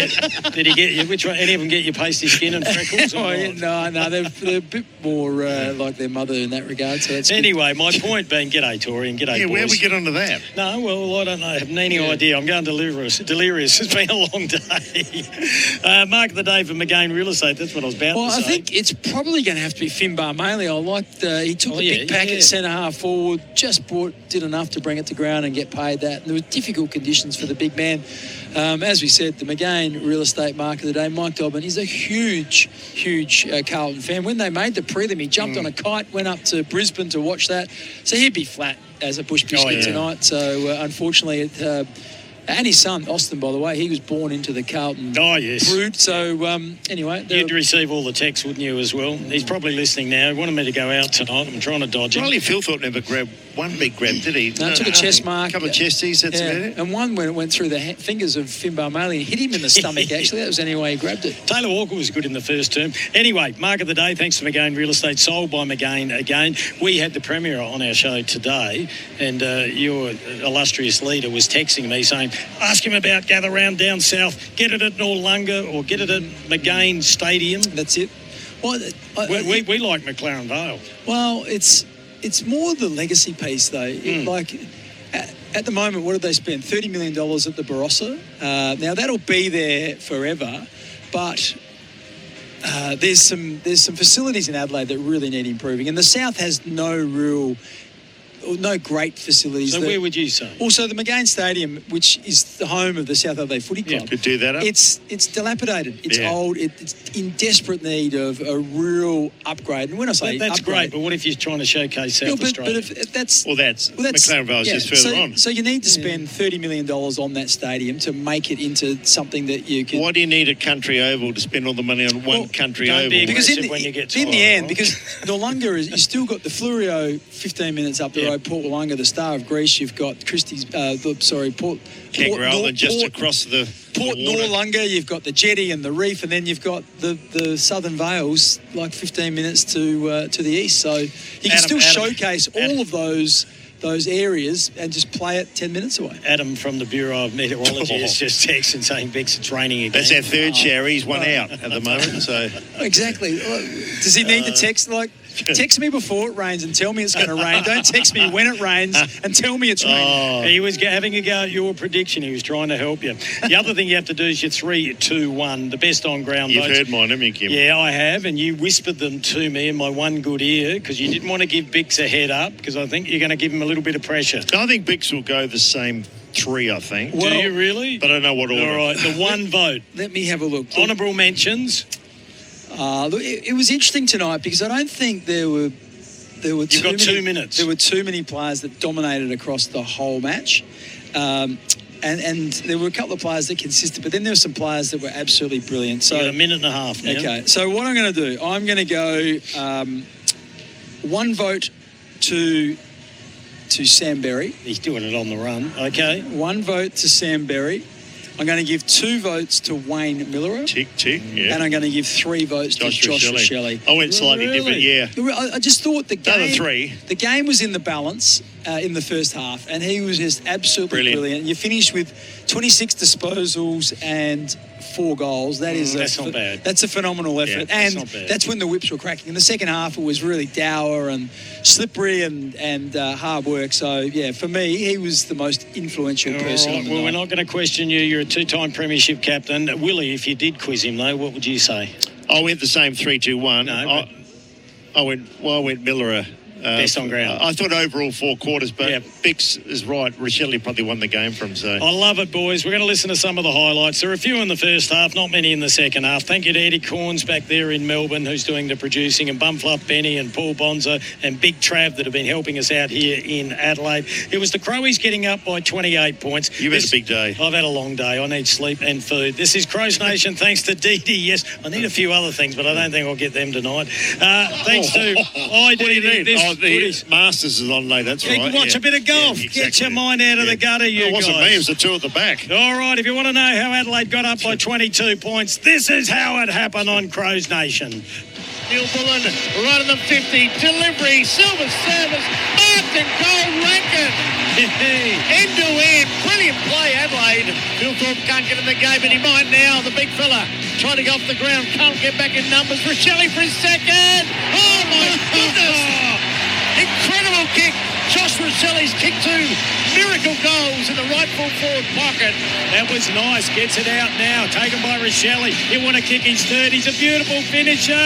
get you? Which one? Any of them get you pasty skin and freckles? No, they're a bit more like their mother in that regard. So that's anyway, my point being, g'day Tori and g'day boys. Where we get onto that? No, well, I don't know. I have any idea. I'm going delirious. It's been a long day. Mark of the day for McGain Real Estate. That's what I was about to say. I think it's probably going to have to be Finbar Maley. I liked he took a big pack at centre half forward, did enough to bring it to ground and get paid that. And there were difficult conditions for the big man. As we said, the McGain Real Estate Mark of the day, Mike Dobbin, is a huge Carlton fan. When they made the prelim, he jumped on a kite, went up to Brisbane to watch that. So he'd be flat as a bush biscuit tonight. So unfortunately, and his son, Austin, by the way, he was born into the Carlton brood. So anyway. You'd receive all the texts, wouldn't you, as well? He's probably listening now. He wanted me to go out tonight. I'm trying to dodge him. Riley Philthorpe never grabbed one big grab, did he? No, took a chest mark. A couple of chesties, that's about it. And one when it went through the fingers of Finbar Maley and hit him in the stomach, actually. That was the only way he grabbed it. Taylor Walker was good in the first term. Anyway, Mark of the day, thanks to McGain Real Estate, sold by McGain again. We had the Premier on our show today, and your illustrious leader was texting me saying, ask him about Gather Round down south, get it at Noarlunga or get it at McGain Stadium. That's it. Well, we like McLaren Vale. Well, it's more the legacy piece, though. Like, at the moment, what did they spend? $30 million at the Barossa. Now, that'll be there forever, but there's some facilities in Adelaide that really need improving. And the South has no great facilities. So where would you say? Also, the McGain Stadium, which is the home of the South Adelaide Footy Club. Could do that up. It's dilapidated. It's old. It's in desperate need of a real upgrade. And when I say that's upgrade, great, but what if you're trying to showcase South Australia? But if that's McLaren Vale is just further on. So you need to spend $30 million on that stadium to make it into something that you can. Why do you need a country oval to spend all the money on one country oval? Because in the end, because Noarlunga is, you still got the Flurio 15 minutes up the road. Port Wollonga, the Star of Greece. You've got Christie's. Port across the Port Noarlunga. You've got the jetty and the reef, and then you've got the Southern Vales, like 15 minutes to the east. So you can still showcase all of those areas and just play it 10 minutes away. Adam from the Bureau of Meteorology is just texting saying Beck's training again. That's our third shower. He's one out at the moment. So exactly. Does he need to text text me before it rains and tell me it's going to rain. Don't text me when it rains and tell me it's raining. He was having a go at your prediction. He was trying to help you. The other thing you have to do is your 3-2-1, the best on ground You've votes. heard mine, haven't you, Kim? Yeah, I have, and you whispered them to me in my one good ear because you didn't want to give Bix a head up because I think you're going to give him a little bit of pressure. I think Bix will go the same 3, I think. Do you really? But I don't know what order. All right, the one vote. Let me have a look. Honourable mentions. Look, it was interesting tonight because I don't think there were You've got 2 minutes. There were too many players that dominated across the whole match. And there were a couple of players that consisted, but then there were some players that were absolutely brilliant. So you've got a minute and a half now. Okay, so what I'm going to do, I'm going to go one vote to Sam Berry. He's doing it on the run. Okay. One vote to Sam Berry. I'm going to give 2 votes to Wayne Millero. Tick, yeah. And I'm going to give 3 votes to Josh Shelley. I went slightly different, yeah. I just thought the game... Other 3. The game was in the balance in the first half, and he was just absolutely brilliant. You finished with 26 disposals and 4 goals. That's not bad. That's a phenomenal effort. Yeah, and that's when the whips were cracking. In the second half, it was really dour and slippery and hard work. So, yeah, for me, he was the most influential person on the night. We're not going to question you. You're a 2-time premiership captain. Willie, if you did quiz him, though, what would you say? I went the same 3-2-1. No, I went Miller Best on ground. I thought overall 4 quarters, but Bix is right. Rochelle probably won the game from. So I love it, boys. We're going to listen to some of the highlights. There are a few in the first half, not many in the second half. Thank you to Eddie Corns back there in Melbourne, who's doing the producing, and Bumfluff Benny and Paul Bonzo and Big Trav that have been helping us out here in Adelaide. It was the Crowies getting up by 28 points. You've had a big day. I've had a long day. I need sleep and food. This is Crows Nation. Thanks to Dee Dee. Yes, I need a few other things, but I don't think I'll get them tonight. Thanks to What do you need? The Masters is on late. That's right. Watch a bit of golf. Yeah, exactly. Get your mind out of the gutter, you guys. It wasn't me. It was the two at the back. All right. If you want to know how Adelaide got up by 22 points, this is how it happened on Crows Nation. Neil Bullen right on the 50. Delivery. Silver service. Marked and goal. Rankin. End to end. Brilliant play, Adelaide. Phil Thorpe can't get in the game, but he might now. The big fella trying to go off the ground. Can't get back in numbers. Rochelle for his second. Oh, my goodness. Incredible kick. Josh Rosselli's kick 2 miracle goals in the right full forward pocket. That was nice. Gets it out now. Taken by Rosselli. He'll want to kick his third. He's a beautiful finisher.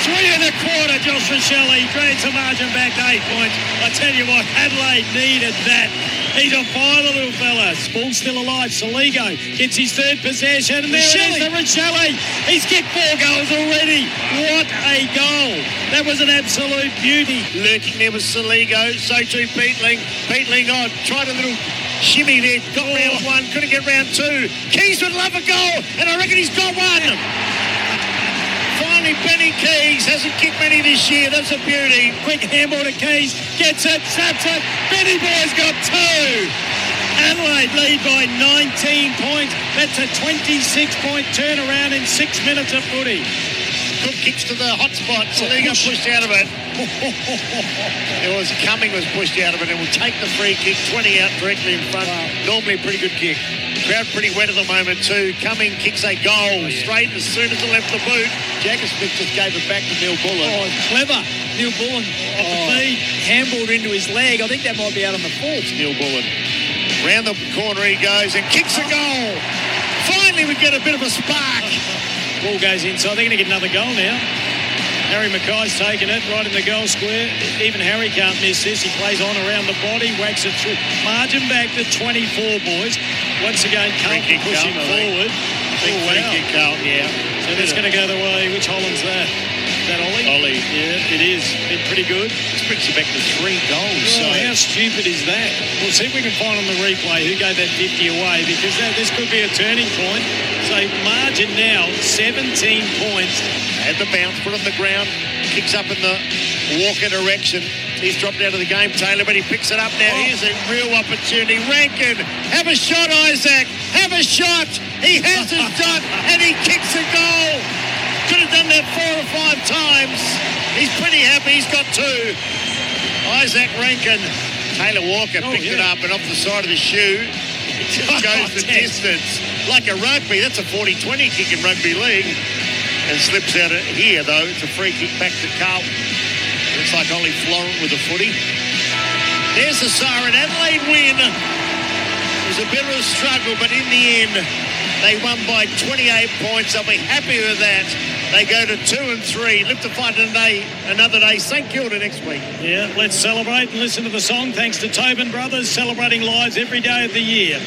3 1/4, Josh Rosselli. Drags the margin back to 8 points. I tell you what, Adelaide needed that. He's on fire, the little fella. Ball's still alive. Saligo gets his third possession. And there it is, the Rosselli. He's kicked 4 goals already. What a goal. That was an absolute beauty. Lurking there was Saligo. So too Beetling. Beetling on. Tried a little shimmy there. Got round 1. Couldn't get round 2. Keys would love a goal. And I reckon he's got one. Finally, Benny Keys hasn't kicked many this year. That's a beauty. Quick handball to Keys. Gets it. Snaps it. Benny Boy's got 2. Adelaide lead by 19 points. That's a 26-point turnaround in 6 minutes of footy. Good kicks to the hot spot. Saligo pushed out of it. Cumming was pushed out of it and will take the free kick. 20 out directly in front. Normally a pretty good kick. Crowd pretty wet at the moment too. Cumming kicks a goal straight as soon as it left the boot. Jagger Smith just gave it back to Neil Bullen. Oh, clever. Neil Bullen off the feed. Handballed into his leg. I think that might be out on the force. Neil Bullen. Round the corner he goes and kicks a goal. Finally we get a bit of a spark. Ball goes inside. They're going to get another goal now. Harry Mackay's taken it right in the goal square. Even Harry can't miss this. He plays on around the body, whacks it through. Margin back to 24, boys. Once again, Carlton pushing forward. Big free kick, Carlton, yeah. So that's going to go the way. Which Holland's that? Is that Ollie? Ollie. Yeah, it is. Been pretty good. This brings you back to 3 goals. Oh, how stupid is that? We'll see if we can find on the replay who gave that 50 away, because this could be a turning point. So margin now, 17 points. Had the bounce, put on the ground, kicks up in the Walker direction. He's dropped out of the game, Taylor, but he picks it up now. Here's a real opportunity. Rankin, have a shot, Isaac. Have a shot. He has his shot, and he kicks a goal. Could have done that 4 or 5 times. He's pretty happy. He's got 2. Isaac Rankin. Taylor Walker picked it up and off the side of the shoe. It just goes the distance. Like a rugby. That's a 40-20 kick in rugby league. And slips out of here, though. It's a free kick back to Carlton. Looks like Ollie Florent with a footy. There's the siren. Adelaide win. It was a bit of a struggle, but in the end, they won by 28 points. They'll be happy with that. They go to 2 and 3. Live to fight another day. St Kilda next week. Yeah, let's celebrate and listen to the song. Thanks to Tobin Brothers, celebrating lives every day of the year.